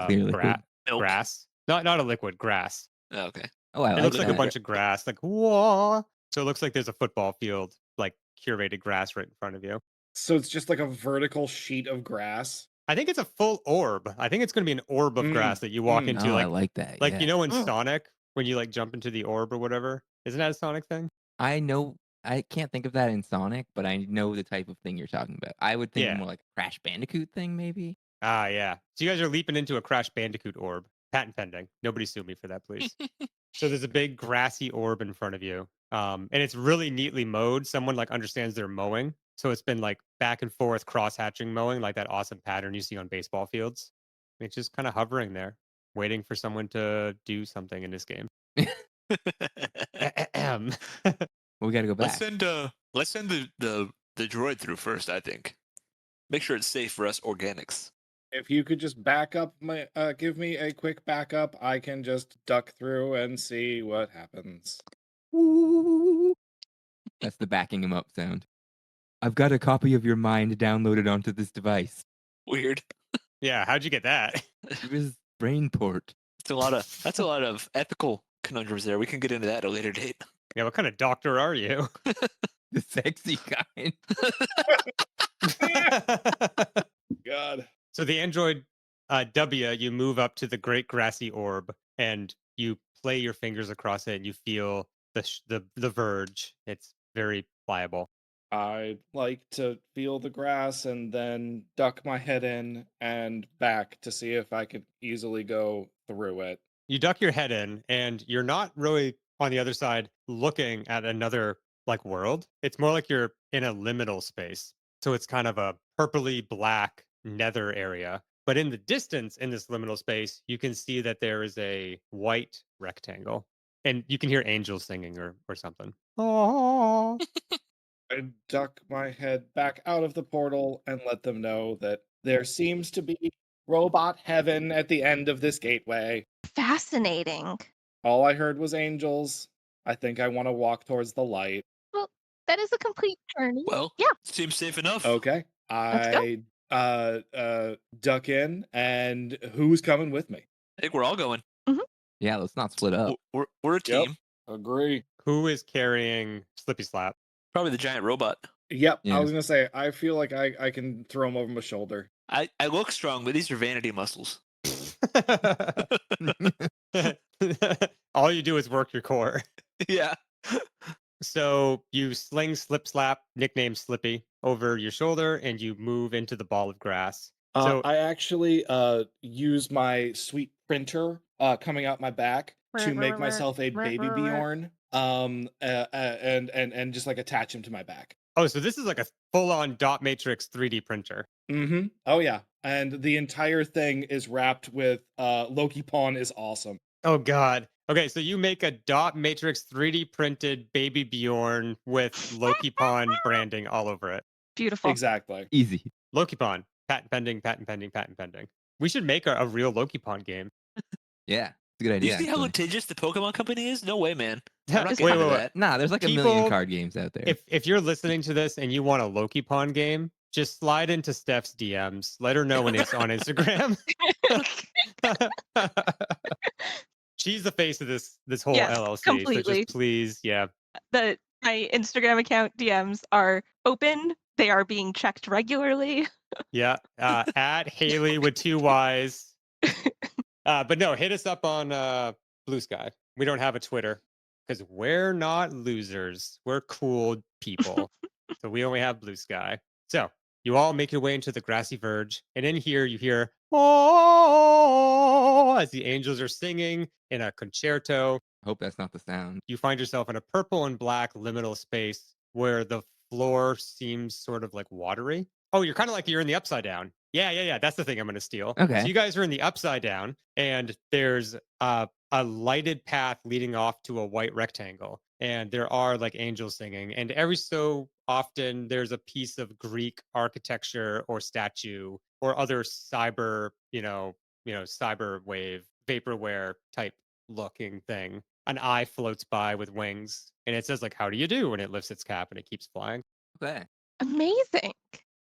Clear liquid. Milk. grass. Not a liquid, grass. Oh, okay. Oh, I It like looks like a that. bunch of grass, like, whoa. So it looks like there's a football field, like curated grass right in front of you. So it's just like a vertical sheet of grass. I think it's a full orb. I think it's going to be an orb of Mm, grass that you walk mm. into, Oh, I like, like that. like yeah. you know in Sonic when you like jump into the orb or whatever. Isn't that a Sonic thing? I know. I can't think of that in Sonic, but I know the type of thing you're talking about. I would think Yeah. more like a Crash Bandicoot thing, maybe. Ah, yeah. So you guys are leaping into a Crash Bandicoot orb. Patent pending. Nobody sue me for that, please. So there's a big grassy orb in front of you. And it's really neatly mowed. Someone like understands they're mowing. So it's been like back and forth cross hatching mowing, like that awesome pattern you see on baseball fields. It's just kind of hovering there, waiting for someone to do something in this game. Ahem. We got to go Let's back. send the droid through first. I think. Make sure it's safe for us organics. If you could just back up give me a quick backup, I can just duck through and see what happens. Woo. That's the backing him up sound. I've got a copy of your mind downloaded onto this device. Weird. Yeah, how'd you get that? It was brain port. That's a lot of ethical conundrums there. We can get into that at a later date. Yeah, what kind of doctor are you? The sexy kind. God. So the android W, you move up to the great grassy orb, and you play your fingers across it, and you feel the verge. It's very pliable. I'd like to feel the grass and then duck my head in and back to see if I could easily go through it. You duck your head in, and you're not really on the other side looking at another like world. It's more like you're in a liminal space. So it's kind of a purpley black nether area. But in the distance in this liminal space, you can see that there is a white rectangle. And you can hear angels singing or something. Oh. I duck my head back out of the portal and let them know that there seems to be robot heaven at the end of this gateway. Fascinating. All I heard was angels. I think I want to walk towards the light. Well, that is a complete journey. Well, Yeah. seems safe enough. Okay. Let's go. I duck in, and who's coming with me? I think we're all going. Yeah, let's not split up. We're a team. Agree. Who is carrying Slippy Slap? Probably the giant robot. Yep, Yeah. I was gonna say, I feel like I can throw him over my shoulder. I look strong, but these are vanity muscles. All you do is work your core. Yeah. So you sling Slip Slap, nicknamed Slippy, over your shoulder, and you move into the ball of grass. So I actually use my sweet printer coming out my back to make myself a baby Bjorn, and just like attach him to my back. oh, so this is like a full-on dot matrix 3D printer. Mm-hmm. Oh yeah, and the entire thing is wrapped with Loki Pawn is awesome. Oh God. Okay, so you make a dot matrix 3D printed baby Bjorn with Loki Pawn branding all over it. Beautiful. Exactly. Easy. Loki Pawn, patent pending, patent pending, patent pending. We should make a real Loki Pawn game. Yeah, it's a good Do idea. you see how actually. litigious the Pokemon company is? No way, man. I'm not Wait, getting wait, into wait. that. Nah, there's like a People- million card games out there. If you're listening to this and you want a Loki Pawn game, just slide into Steph's DMs. Let her know when it's on Instagram. She's the face of this whole Yes, LLC. So completely. just please, yeah. My Instagram account DMs are open. They are being checked regularly. Yeah. At Haley with 2 Y's. But no, hit us up on Blue Sky. We don't have a Twitter because we're not losers. We're cool people. So we only have Blue Sky. So you all make your way into the grassy verge. And in here you hear, oh, as the angels are singing in a concerto. Hope that's not the sound. You find yourself in a purple and black liminal space where the floor seems sort of like watery. Oh, you're kind of like you're in the upside down. Yeah. That's the thing I'm going to steal. Okay. So you guys are in the upside down, and there's a lighted path leading off to a white rectangle. And there are like angels singing. And every so often there's a piece of Greek architecture or statue or other cyber, cyber wave, vaporware type looking thing. An eye floats by with wings, and it says like, "How do you do?" and it lifts its cap and it keeps flying. Okay. Amazing.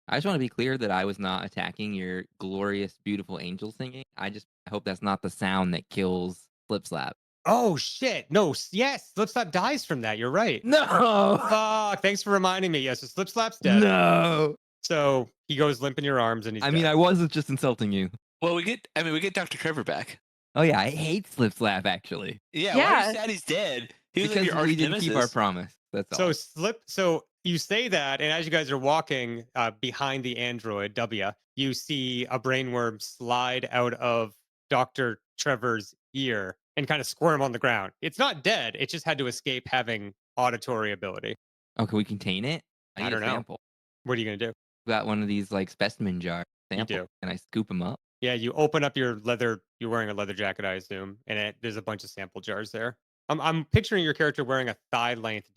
I just want to be clear that I was not attacking your glorious, beautiful angel singing. I hope that's not the sound that kills Flip Slap. Oh shit! No, yes, Slip Slap dies from that. You're right. No. Fuck! Thanks for reminding me. Yes, so Slip Slap's dead. No. So he goes limp in your arms, and he's. I mean, dead. I wasn't just insulting you. Well, we get Dr. Trevor back. Oh yeah, I hate Slip Slap actually. Yeah, why are Yeah. you sad he's dead? He was like Because your we arch didn't keep our nemesis. promise. That's all. So you say that, and as you guys are walking behind the android W, you see a brainworm slide out of Dr. Trevor's ear and kind of squirm on the ground. It's not dead. It just had to escape having auditory ability. Oh, can we contain it? I need don't a know. sample. What are you gonna do? Got one of these like specimen jar You sample. do. And I scoop them up. Yeah, you open up your leather. You're wearing a leather jacket, I assume, and there's a bunch of sample jars there. I'm picturing your character wearing a thigh-length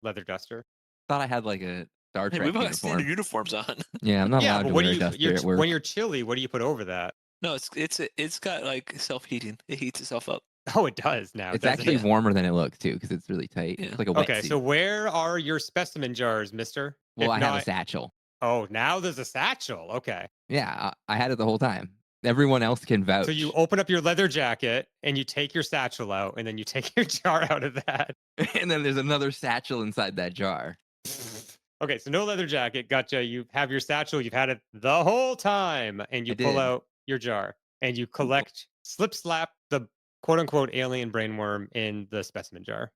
leather duster. Thought I had like a Star Hey, Trek we've got uniform. standard uniforms on. Yeah, I'm not Yeah, allowed but to what wear do a duster at work. when you're chilly? What do you put over that? No, it's got like self-heating. It heats itself up. Oh, it does now. It's doesn't actually it? warmer than it looks too, because it's really tight. Yeah. It's like a Okay, wetsuit. so where are your specimen jars, mister? Well, If I have a not- satchel. Oh, now there's a satchel. Okay. Yeah, I had it the whole time. Everyone else can vouch. So you open up your leather jacket and you take your satchel out, and then you take your jar out of that. And then there's another satchel inside that jar. Okay, so no leather jacket. Gotcha. You have your satchel. You've had it the whole time, and you I pull did. out your jar and you collect, slap the quote unquote alien brainworm in the specimen jar.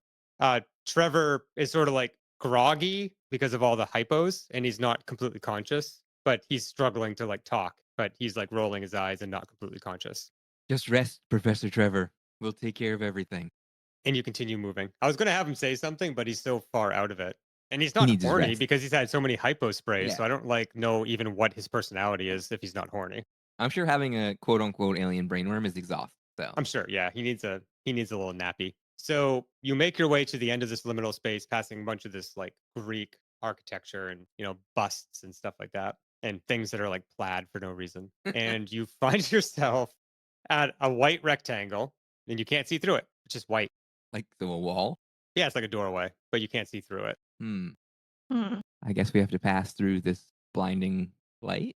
Trevor is sort of like groggy because of all the hypos, and he's not completely conscious, but he's struggling to like talk, but he's like rolling his eyes and not completely conscious. Just rest, Professor Trevor. We'll take care of everything. And you continue moving. I was going to have him say something, but he's so far out of it. And he's He not needs his horny rest. because he's had so many hypo sprays. Yeah. So I don't like know even what his personality is if he's not horny. I'm sure having a quote unquote alien brainworm is exhausting. So I'm sure. Yeah, he needs a little nappy. So you make your way to the end of this liminal space, passing a bunch of this like Greek architecture and busts and stuff like that, and things that are like plaid for no reason. And you find yourself at a white rectangle, and you can't see through it. It's just white. like the wall. Yeah, it's like a doorway, but you can't see through it. Hmm. I guess we have to pass through this blinding light.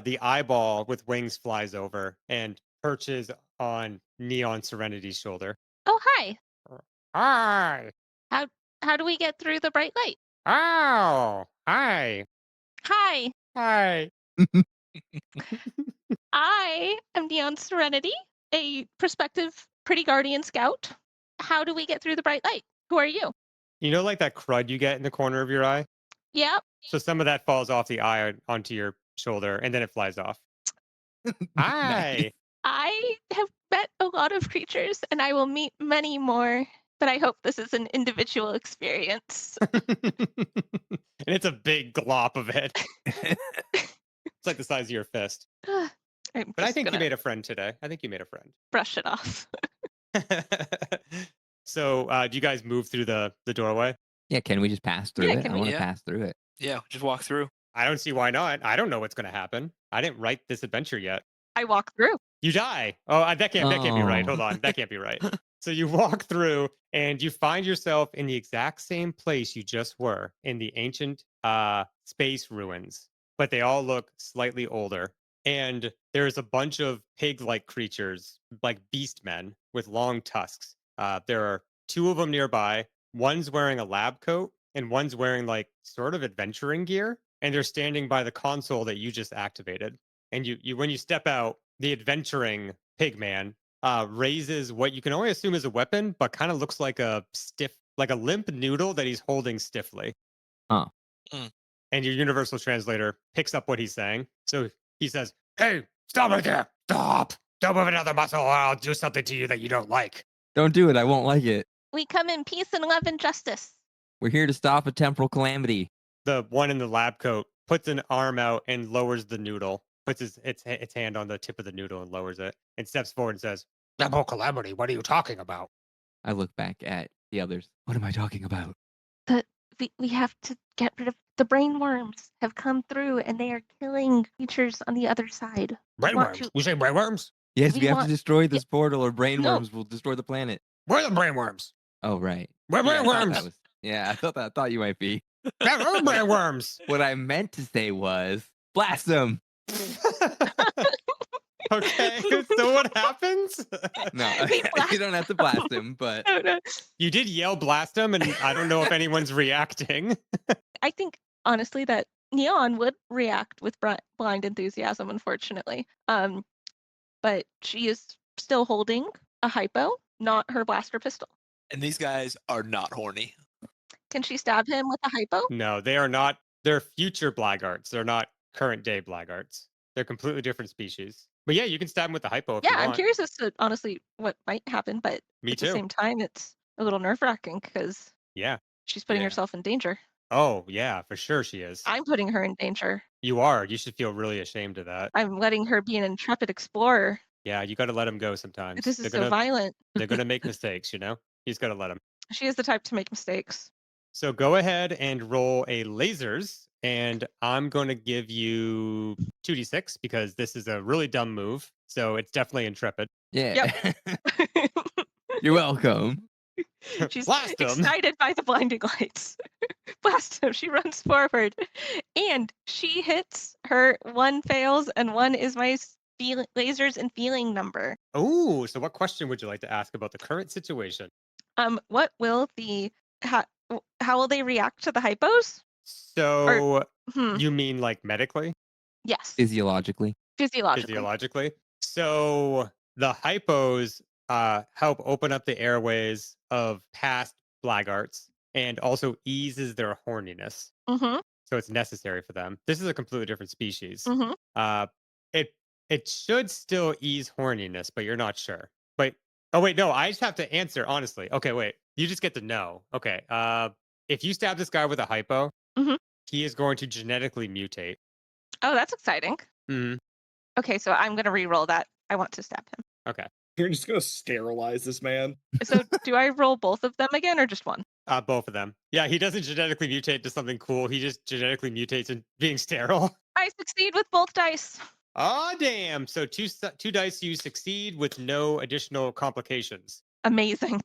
The eyeball with wings flies over and perches on Neon Serenity's shoulder. Oh, hi. Hi. How do we get through the bright light? Oh, hi. Hi. Hi. I am Neon Serenity, a prospective pretty guardian scout. How do we get through the bright light? Who are you? You know, like that crud you get in the corner of your eye? Yep. So some of that falls off the eye onto your shoulder and then it flies off. Hi. I have met a lot of creatures and I will meet many more, but I hope this is an individual experience. And it's a big glop of it. It's like the size of your fist. I'm But I just think you gonna made a friend today. I think you made a friend. brush it off. So, do you guys move through the doorway? Yeah, can we just pass through Yeah, it? can I we- want to Yeah. pass through it. Yeah, just walk through. I don't see why not. I don't know what's going to happen. I didn't write this adventure yet. I walk through. You die. Oh, that can't be right. Hold Oh. on, that can't be right. So you walk through and you find yourself in the exact same place you just were in the ancient space ruins, but they all look slightly older. And there's a bunch of pig-like creatures, like beast men with long tusks. There are two of them nearby. One's wearing a lab coat and one's wearing like sort of adventuring gear. And they're standing by the console that you just activated. And you when you step out, the adventuring pig man raises what you can only assume is a weapon, but kind of looks like a limp noodle that he's holding stiffly. Huh. Mm. And your universal translator picks up what he's saying. So he says, "Hey, stop right there! Stop! Don't move another muscle, or I'll do something to you that you don't like." Don't do it. I won't like it. We come in peace and love and justice. We're here to stop a temporal calamity. The one in the lab coat puts an arm out and lowers the noodle. Puts its hand on the tip of the noodle and lowers it, and steps forward and says, "Temporal calamity? What are you talking about?" I look back at the others. What am I talking about? We have to get rid of the brain worms have come through and they are killing creatures on the other side. We want Brainworms? to- You say brainworms? Yes, We we have want- to destroy this portal or brain No. worms will destroy the planet. Where are the brainworms? Oh, right. Where Yeah, I thought brainworms? that was- yeah, I thought you might be. Where are brainworms? What I meant to say was blast them. Okay, so what happens? No, We blast- you don't have to blast them, but Oh, no. You did yell blast them, and I don't know if anyone's reacting. I think honestly that Neon would react with blind enthusiasm, unfortunately. But she is still holding a hypo, not her blaster pistol. And these guys are not horny. Can she stab him with a hypo? No, they are not. They're future blackguards. They're not current day blackguards. They're completely different species. But yeah, you can stab them with the hypo if you Yeah, I'm want. curious as to honestly what might happen, but Me at the too. same time, it's a little nerve wracking because Yeah. she's putting Yeah. herself in danger. Oh, yeah, for sure she is. I'm putting her in danger. You are. You should feel really ashamed of that. I'm letting her be an intrepid explorer. Yeah, you got to let them go sometimes. This is They're so gonna violent. they're gonna make mistakes. You know, you just got to let them. She is the type to make mistakes. So go ahead and roll a lasers, and I'm going to give you 2d6 because this is a really dumb move. So it's definitely intrepid. yeah. You're welcome. She's Blast 'em. excited by the blinding lights. Blast him. She runs forward. And she hits her. One fails, and one is my lasers and feeling number. Oh, so what question would you like to ask about the current situation? What will how will they react to the hypos? So Hmm. you mean like medically, Yes. Physiologically. physiologically? So the hypos help open up the airways of past blackguards and also eases their horniness. Mm-hmm. So it's necessary for them. This is a completely different species. Mm-hmm. Uh, it should still ease horniness, but you're not sure. But oh wait, no, I just have to answer honestly. Okay, wait, you just get to know. Okay, if you stab this guy with a hypo, Mhm. he is going to genetically mutate. Oh, that's exciting. Mhm. Okay, so I'm gonna re-roll that. I want to stab him. Okay, You're just gonna sterilize this man. So do I roll both of them again or just one? both of them. Yeah, he doesn't genetically mutate to something cool. He just genetically mutates in being sterile. I succeed with both dice. Oh damn! So two dice, you succeed with no additional complications. Amazing.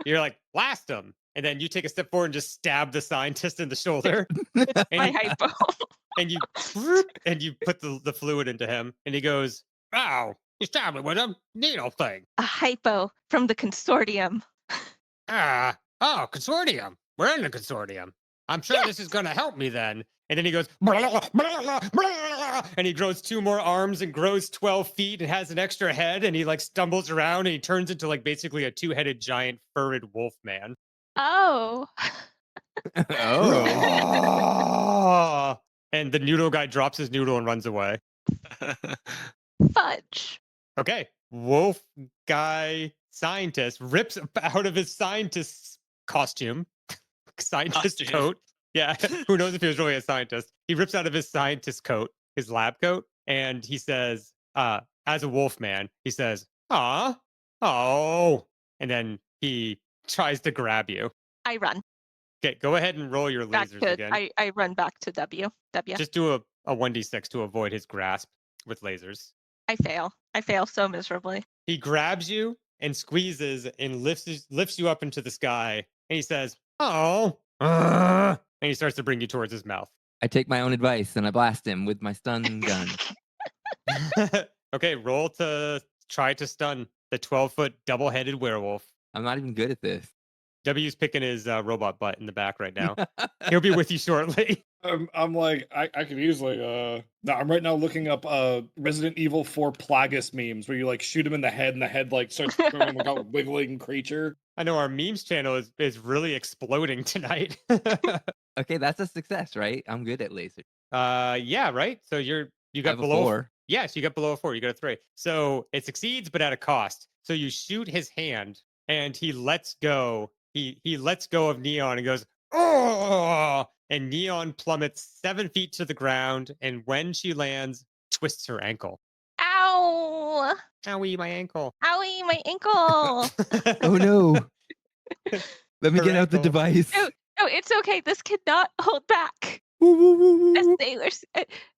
You're like, blast him. And then you take a step forward and just stab the scientist in the shoulder. My and, you, hypo. and you and you put the fluid into him. And he goes, ow, you stabbed me with a needle thing. A hypo from the consortium. Oh, consortium. We're in the consortium. I'm sure this is going to help me then. And then he goes, and he grows 2 more arms and grows 12 feet and has an extra head. And he like stumbles around and he turns into like basically a 2-headed giant furred wolf man. Oh. Oh. And the noodle guy drops his noodle and runs away. Fudge. Okay. Wolf guy scientist rips out of his scientist's costume, scientist Costume. coat. Yeah. Who knows if he was really a scientist? He rips out of his scientist coat, his lab coat, and he says, as a wolf man, he says, oh. And then he tries to grab you. I run. Okay, go ahead and roll your Back lasers to again. I run back to W. Just do a 1d6 to avoid his grasp with lasers. I fail. I fail so miserably. He grabs you and squeezes and lifts you up into the sky. And he says, oh. And he starts to bring you towards his mouth. I take my own advice and I blast him with my stun gun. Okay, roll to try to stun the 12-foot double-headed werewolf. I'm not even good at this. W's picking his robot butt in the back right now. He'll be with you shortly. I'm like, I could easily, no, I'm right now looking up Resident Evil 4 Plagueis memes where you like shoot him in the head and the head like starts becoming like a wiggling creature. I know our memes channel is really exploding tonight. Okay, that's a success, right? I'm good at laser. Yeah, right. So you I got have a below 4. Yes, you got below a 4. You got a 3. So it succeeds, but at a cost. So you shoot his hand, and he lets go. He lets go of Neon and goes, oh! And Neon plummets 7 feet to the ground, and when she lands, twists her ankle. Ow! Owie, my ankle. Owie, my ankle. Oh no. Let me Her get out the ankle. device. No, it's okay. This cannot hold back. Woo, woo, woo, woo, A woo. sailor,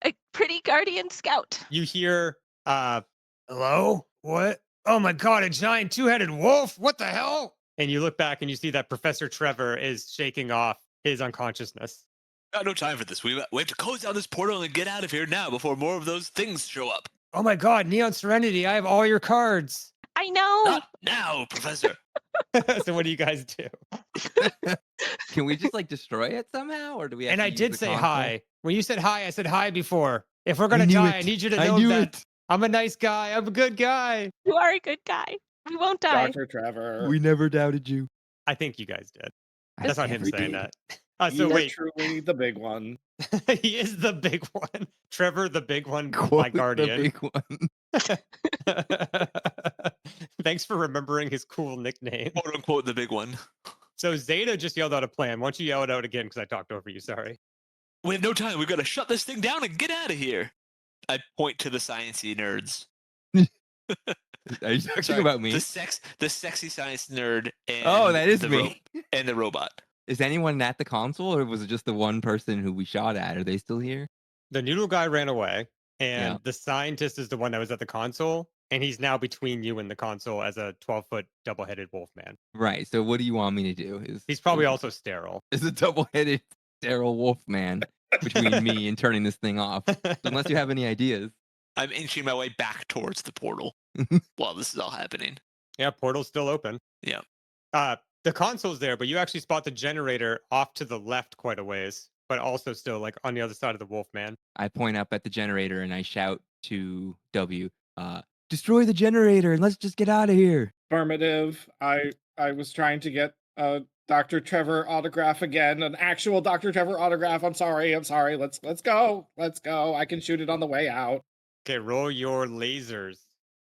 a pretty guardian scout. You hear, hello? What? Oh my god, a giant 2-headed wolf? What the hell? And you look back and you see that Professor Trevor is shaking off his unconsciousness. Got no time for this. We have to close down this portal and get out of here now before more of those things show up. Oh my god, Neon Serenity, I have all your cards. I know. Not now, Professor. So what do you guys do? Can we just like destroy it somehow, or do we? Have And to I use did the say console? hi. When you said hi, I said hi before. If we're I gonna knew die, I it. need you to I know knew that it. I'm a nice guy. I'm a good guy. You are a good guy. We won't die. Dr. Trevor. We never doubted you. I think you guys did. I That's not him never saying did. that. You So are wait, truly the big one. he is the big one. Trevor, the big one, my Quote guardian. the big one. Thanks for remembering his cool nickname. Quote unquote, the big one. So Zayda just yelled out a plan. Why don't you yell it out again? Because I talked over you. Sorry. We have no time. We've got to shut this thing down and get out of here. I point to the sciencey nerds. Are you talking Sorry, about me? The sexy science nerd. And Oh, that is the me. and the robot. Is anyone at the console, or was it just the one person who we shot at? Are they still here? The noodle guy ran away, and Yeah. the scientist is the one that was at the console, and he's now between you and the console as a 12-foot double-headed wolf man. Right. So what do you want me to do? He's probably also sterile. is a double-headed sterile wolf man between me and turning this thing off. So unless you have any ideas. I'm inching my way back towards the portal while this is all happening. Yeah, portal's still open. Yeah. The console's there, but you actually spot the generator off to the left quite a ways, but also still like on the other side of the wolf man. I point up at the generator and I shout to W, destroy the generator and let's just get out of here. Affirmative. I was trying to get a Dr. Trevor autograph again, an actual Dr. Trevor autograph. I'm sorry. Let's go. I can shoot it on the way out. Okay, roll your lasers.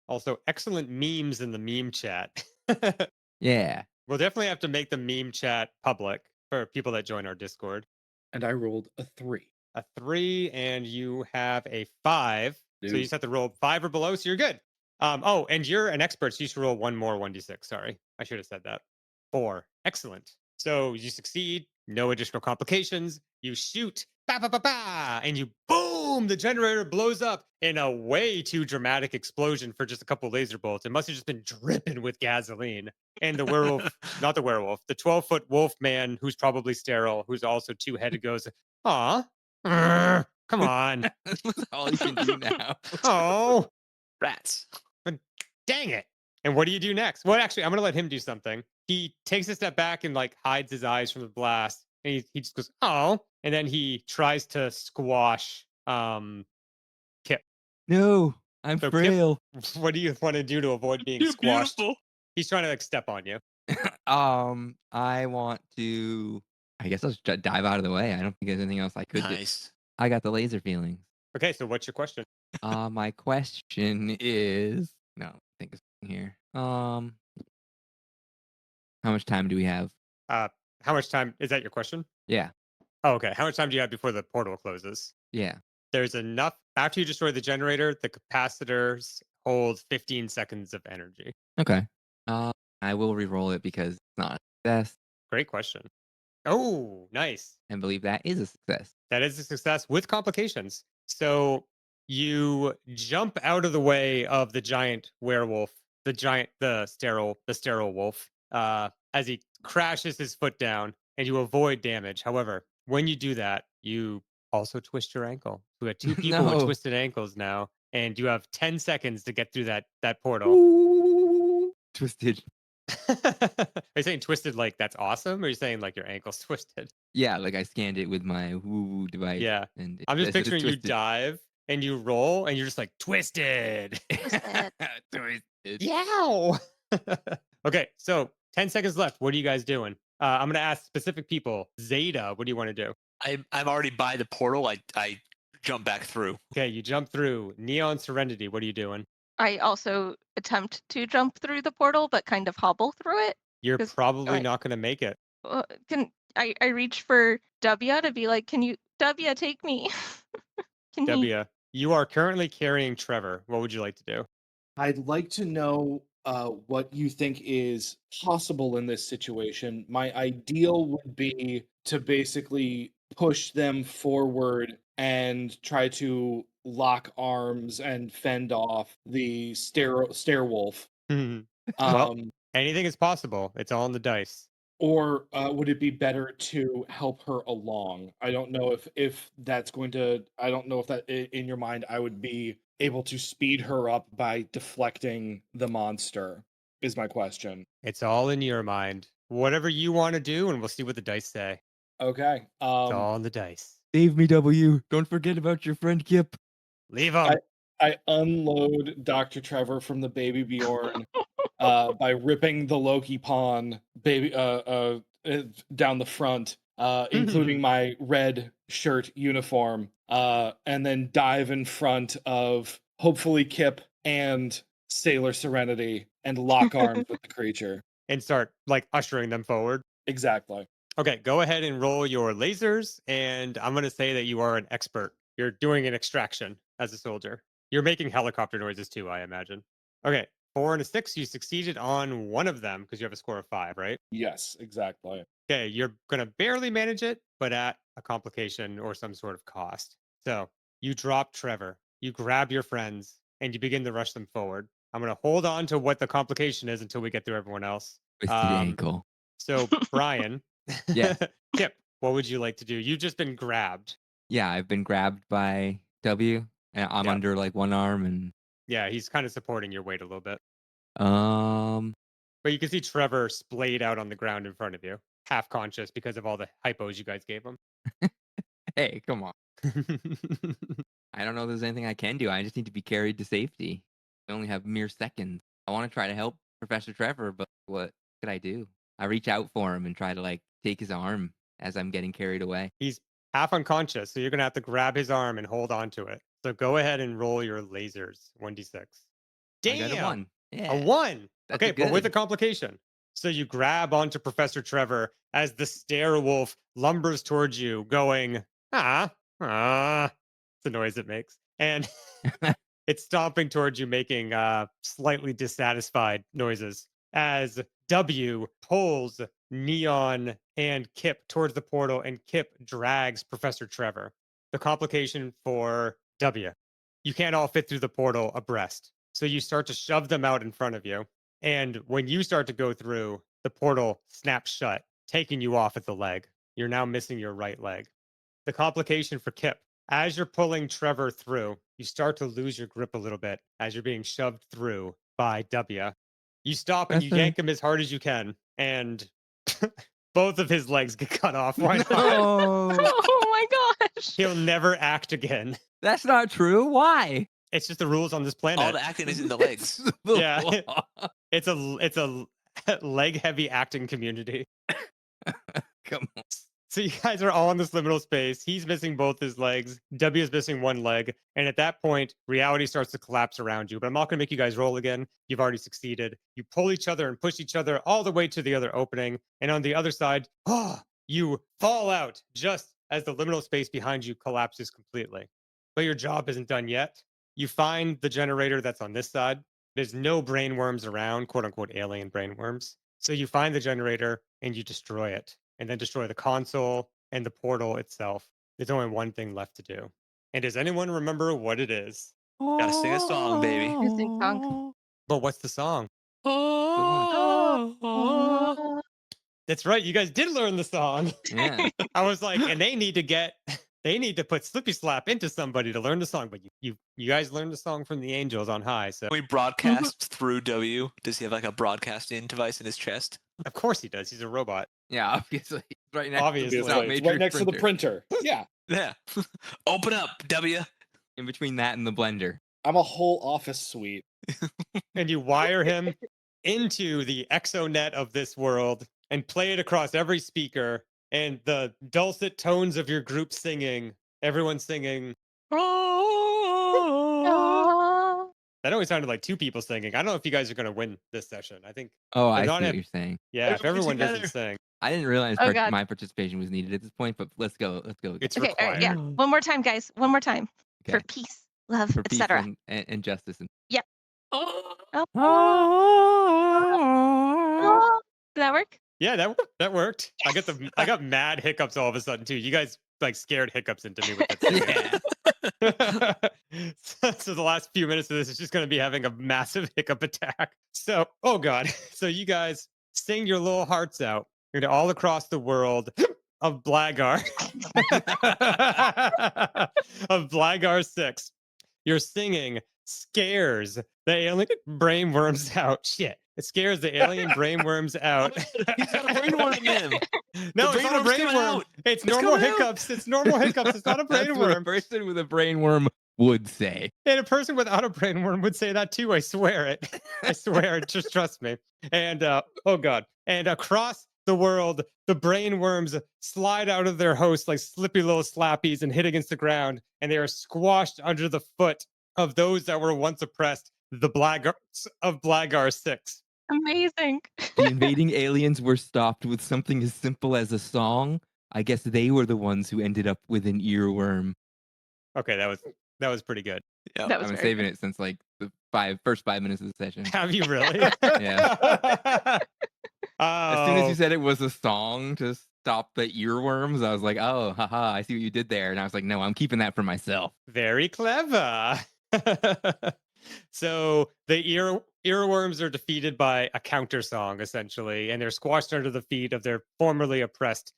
Also, excellent memes in the meme chat. Yeah. We'll definitely have to make the meme chat public for people that join our Discord. And I rolled a 3. A 3, and you have a 5. So you Dude. just have to roll 5 or below, so you're good. Oh, and you're an expert, so you should roll 1 more 1d6. Sorry, I should have said that. 4. Excellent. So you succeed, no additional complications. You shoot, ba ba ba ba, and you boom, the generator blows up in a way too dramatic explosion for just a couple laser bolts. It must have just been dripping with gasoline. And the werewolf, not the werewolf, the 12-foot wolf man who's probably sterile, who's also 2-headed, goes, aw, come on. That's all you can do now. Oh, Rats. dang it. And what do you do next? Well, actually, I'm going to let him do something. He takes a step back and like hides his eyes from the blast. And he just goes, oh. And then he tries to squash Qip. No, I'm So Qip, frail. what do you want to do to avoid being You're squashed? beautiful. He's trying to like step on you. I want to. I guess I'll just dive out of the way. I don't think there's anything else I could do. Nice. I got the laser feelings. Okay, so what's your question? My question is no. I think it's here. How much time do we have? How much time is that your question? Yeah. Oh, okay. How much time do you have before the portal closes? Yeah. There's enough after you destroy the generator, the capacitors hold 15 seconds of energy. Okay. I will re-roll it because it's not a success, Great question. Oh, nice. and believe that is a success. That is a success with complications. So you jump out of the way of the giant werewolf, the sterile wolf, as he crashes his foot down, and you avoid damage. However, when you do that, you also twist your ankle. We got 2 people with No. twisted ankles now, and you have 10 seconds to get through that portal. Ooh, twisted. Are you saying twisted like that's awesome, or are you saying like your ankle's twisted? Yeah, like I scanned it with my woo device. Yeah. And I'm just it says it's picturing you twisted. dive and you roll and you're just like twisted. Twisted. Yow. Okay, so 10 seconds left. What are you guys doing? I'm gonna ask specific people. Zayda, what do you want to do? I'm already by the portal. I jump back through. Okay, you jump through. Neon Serenity, what are you doing? I also attempt to jump through the portal, but kind of hobble through it. You're 'Cause probably I- not gonna make it. Can I reach for W to be like, can you W take me? Can he? W, you are currently carrying Trevor. What would you like to do? I'd like to know what you think is possible in this situation. My ideal would be to basically push them forward and try to lock arms and fend off the stairwolf. Well, anything is possible. It's all in the dice. Or would it be better to help her along? I don't know if that's going to. I don't know if that in your mind I would be able to speed her up by deflecting the monster. Is my question. It's all in your mind. Whatever you want to do, and we'll see what the dice say. Okay. It's all in the dice. Save me, W. Don't forget about your friend Qip. Leave him. I unload Dr. Trevor from the baby Bjorn by ripping the Loki pawn baby down the front, including my red shirt uniform, and then dive in front of hopefully Qip and Sailor Serenity and lock arms with the creature. And start like ushering them forward. Exactly. Okay, go ahead and roll your lasers. And I'm going to say that you are an expert. You're doing an extraction as a soldier. You're making helicopter noises too, I imagine. Okay, 4 and a 6. You succeeded on one of them because you have a score of 5, right? Yes, exactly. Okay, you're going to barely manage it, but at a complication or some sort of cost. So you drop Trevor, you grab your friends, and you begin to rush them forward. I'm going to hold on to what the complication is until we get through everyone else. Twisted ankle. So, Brian, Yes. Qip, what would you like to do? You've just been grabbed. Yeah, I've been grabbed by W, And I'm Yeah. under like one arm and Yeah, he's kind of supporting your weight a little bit. um But you can see Trevor splayed out on the ground in front of you, half conscious because of all the hypos you guys gave him. hey, come on. I don't know if there's anything I can do. I just need to be carried to safety. I only have mere seconds. I want to try to help Professor Trevor, but what could I do? I reach out for him and try to like take his arm as I'm getting carried away. He's half unconscious, so you're going to have to grab his arm and hold on to it. So go ahead and roll your lasers, 1d6. I got a 1. Yeah. A 1. That's Okay, but with a good. complication. So you grab onto Professor Trevor as the stare wolf lumbers towards you, going, ah. It's the noise it makes. And it's stomping towards you, making slightly dissatisfied noises as W pulls Neon and Qip towards the portal, and Qip drags Professor Trevor. The complication for W: you can't all fit through the portal abreast. So you start to shove them out in front of you. And when you start to go through, the portal snaps shut, taking you off at the leg. You're now missing your right leg. The complication for Qip: as you're pulling Trevor through, you start to lose your grip a little bit as you're being shoved through by W. You stop and you Professor. yank him as hard as you can, and both of his legs get cut off. Why not? No, Oh my gosh. He'll never act again. that's not true. Why? It's just the rules on this planet. All the acting is in the legs. Yeah. It's a leg heavy acting community. Come on. So you guys are all in this liminal space. He's missing both his legs. W is missing one leg. And at that point, reality starts to collapse around you. But I'm not going to make you guys roll again. You've already succeeded. You pull each other and push each other all the way to the other opening. And on the other side, you fall out just as the liminal space behind you collapses completely. But your job isn't done yet. You find the generator that's on this side. There's no brainworms around, quote unquote alien brainworms. So you find the generator and you destroy it, and then destroy the console and the portal itself. There's only one thing left to do. And does anyone remember what it is? Gotta sing a song, baby. You sing song. But what's the song? Oh. That's right. You guys did learn the song. Yeah. I was like, and they need to put Slippy Slap into somebody to learn the song. But you guys learned the song from the angels on high. So We broadcast through W. Does he have like a broadcasting device in his chest? of course he does. He's a robot. Yeah, obviously. Right next Obviously. to the Obviously, it's Matrix right next to the printer. Yeah, Yeah. Open up, W. In between that and the blender. I'm a whole office suite. And you wire him into the exonet of this world and play it across every speaker, and the dulcet tones of your group singing, everyone singing. Oh. That always sounded like two people singing. I don't know if you guys are going to win this session. I think, Oh, I see not what have- you're saying. yeah, if Everybody everyone together. doesn't sing, I didn't realize Oh, God. my participation was needed at this point, but let's go. Let's go. it's Okay, all required. right, yeah. One more time, guys. One more time. For Okay. peace, love, For peace etc. and justice. And... Oh. Oh. Did that work? Yeah, that worked. I got mad hiccups all of a sudden too. You guys like scared hiccups into me with that. Yeah. So the last few minutes of this is just going to be having a massive hiccup attack. So, oh god. So you guys sing your little hearts out. You're gonna all across the world of Blagar. Of Blagar 6. You're singing scares the alien brainworms out. Shit. It scares the alien brainworms out. He's got a brainworm in him. No, The it's not a brainworm's coming brainworm. out. It's It's normal coming out. hiccups. It's normal hiccups. It's not a That's what a brainworm. person with a brainworm would say. And a person without a brainworm would say that too. I swear it. I swear it. Just trust me. And oh god. And across the world, the brainworms slide out of their host like slippy little slappies and hit against the ground, and they are squashed under the foot of those that were once oppressed, the Blagars of Blagar 6. Amazing. The invading aliens were stopped with something as simple as a song. I guess they were the ones who ended up with an earworm. Okay, that was pretty good. Yeah. That was I've been very saving it since like the first 5 minutes of the session. Have you really? Yeah. As soon as Oh, you said it was a song to stop the earworms, I was like, oh, haha, I see what you did there. And I was like, no, I'm keeping that for myself. very clever. So the earworms are defeated by a counter song, essentially, and they're squashed under the feet of their formerly oppressed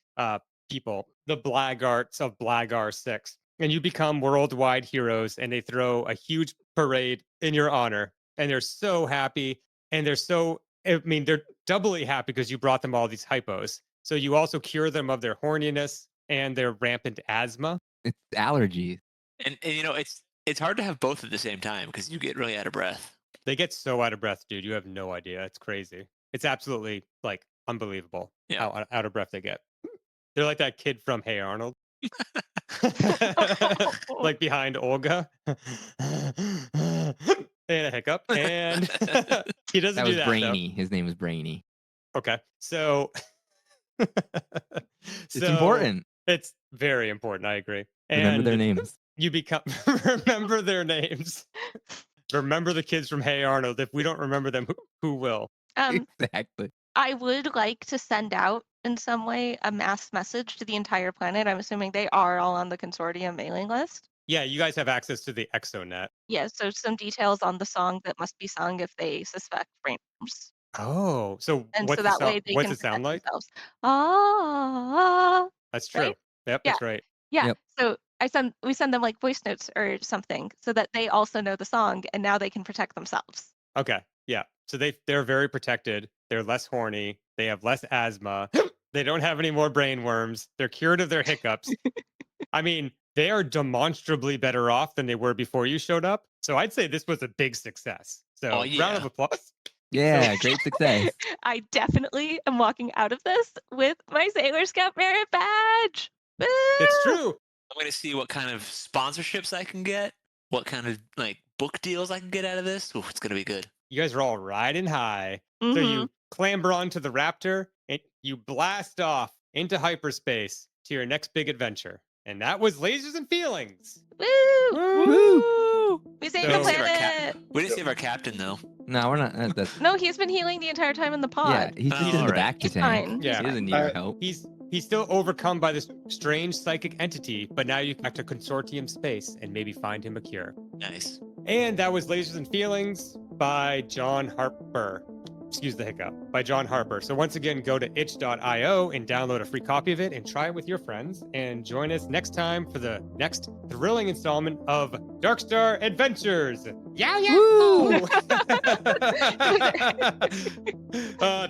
people, the Blagarts of Blagar 6. and you become worldwide heroes, and they throw a huge parade in your honor, and they're so happy, and they're doubly happy because you brought them all these hypos. So you also cure them of their horniness and their rampant asthma. It's allergies. And it's hard to have both at the same time because you get really out of breath. They get so out of breath, dude. You have no idea. It's crazy. It's absolutely like unbelievable Yeah. how out of breath they get. They're like that kid from Hey Arnold. Like behind Olga. And a hiccup. And he doesn't That do was that. Brainy. His name was Brainy. Though. Okay. So It's important. It's very important. I agree. Remember their And names. you become remember their names. Remember the kids from Hey Arnold. If we don't remember them, who will? Exactly. I would like to send out in some way a mass message to the entire planet. I'm assuming they are all on the consortium mailing list. Yeah, you guys have access to the Exonet. Yeah, so some details on the song that must be sung if they suspect brainworms. Oh, so And what's so the that sound? way they What's can it sound like? protect themselves. Ah, That's true. right? Yep, Yeah. that's right. yeah. Yep. So we send them like voice notes or something so that they also know the song and now they can protect themselves. Okay. Yeah. So they're very protected. They're less horny. They have less asthma. They don't have any more brain worms. They're cured of their hiccups. I mean, they are demonstrably better off than they were before you showed up. So I'd say this was a big success. So Oh, round yeah. of applause. Yeah, great success. I definitely am walking out of this with my Sailor Scout merit badge. Woo! It's true. I'm gonna see what kind of sponsorships I can get, what kind of like book deals I can get out of this. Ooh, it's gonna be good. You guys are all riding high. So Mhm. you clamber onto the Raptor and you blast off into hyperspace to your next big adventure. And that was Lasers and Feelings. Woo! Woo! We saved So- the planet. We didn't save our captain though. No, we're not. That's No, he's been healing the entire time in the pod. yeah. He's just in the alright. back to He's tank. fine. Yeah. He's He doesn't fine. need our help. He's still overcome by this strange psychic entity, but now you can back to consortium space and maybe find him a cure. Nice. And that was Lasers and Feelings by John Harper. Excuse the hiccup. By John Harper. So once again, go to itch.io and download a free copy of it and try it with your friends. And join us next time for the next thrilling installment of Darkstar Adventures. Yeah, Woo!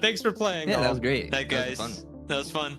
Thanks for playing. Yeah, that all. was great. That That was guys. fun. That was fun.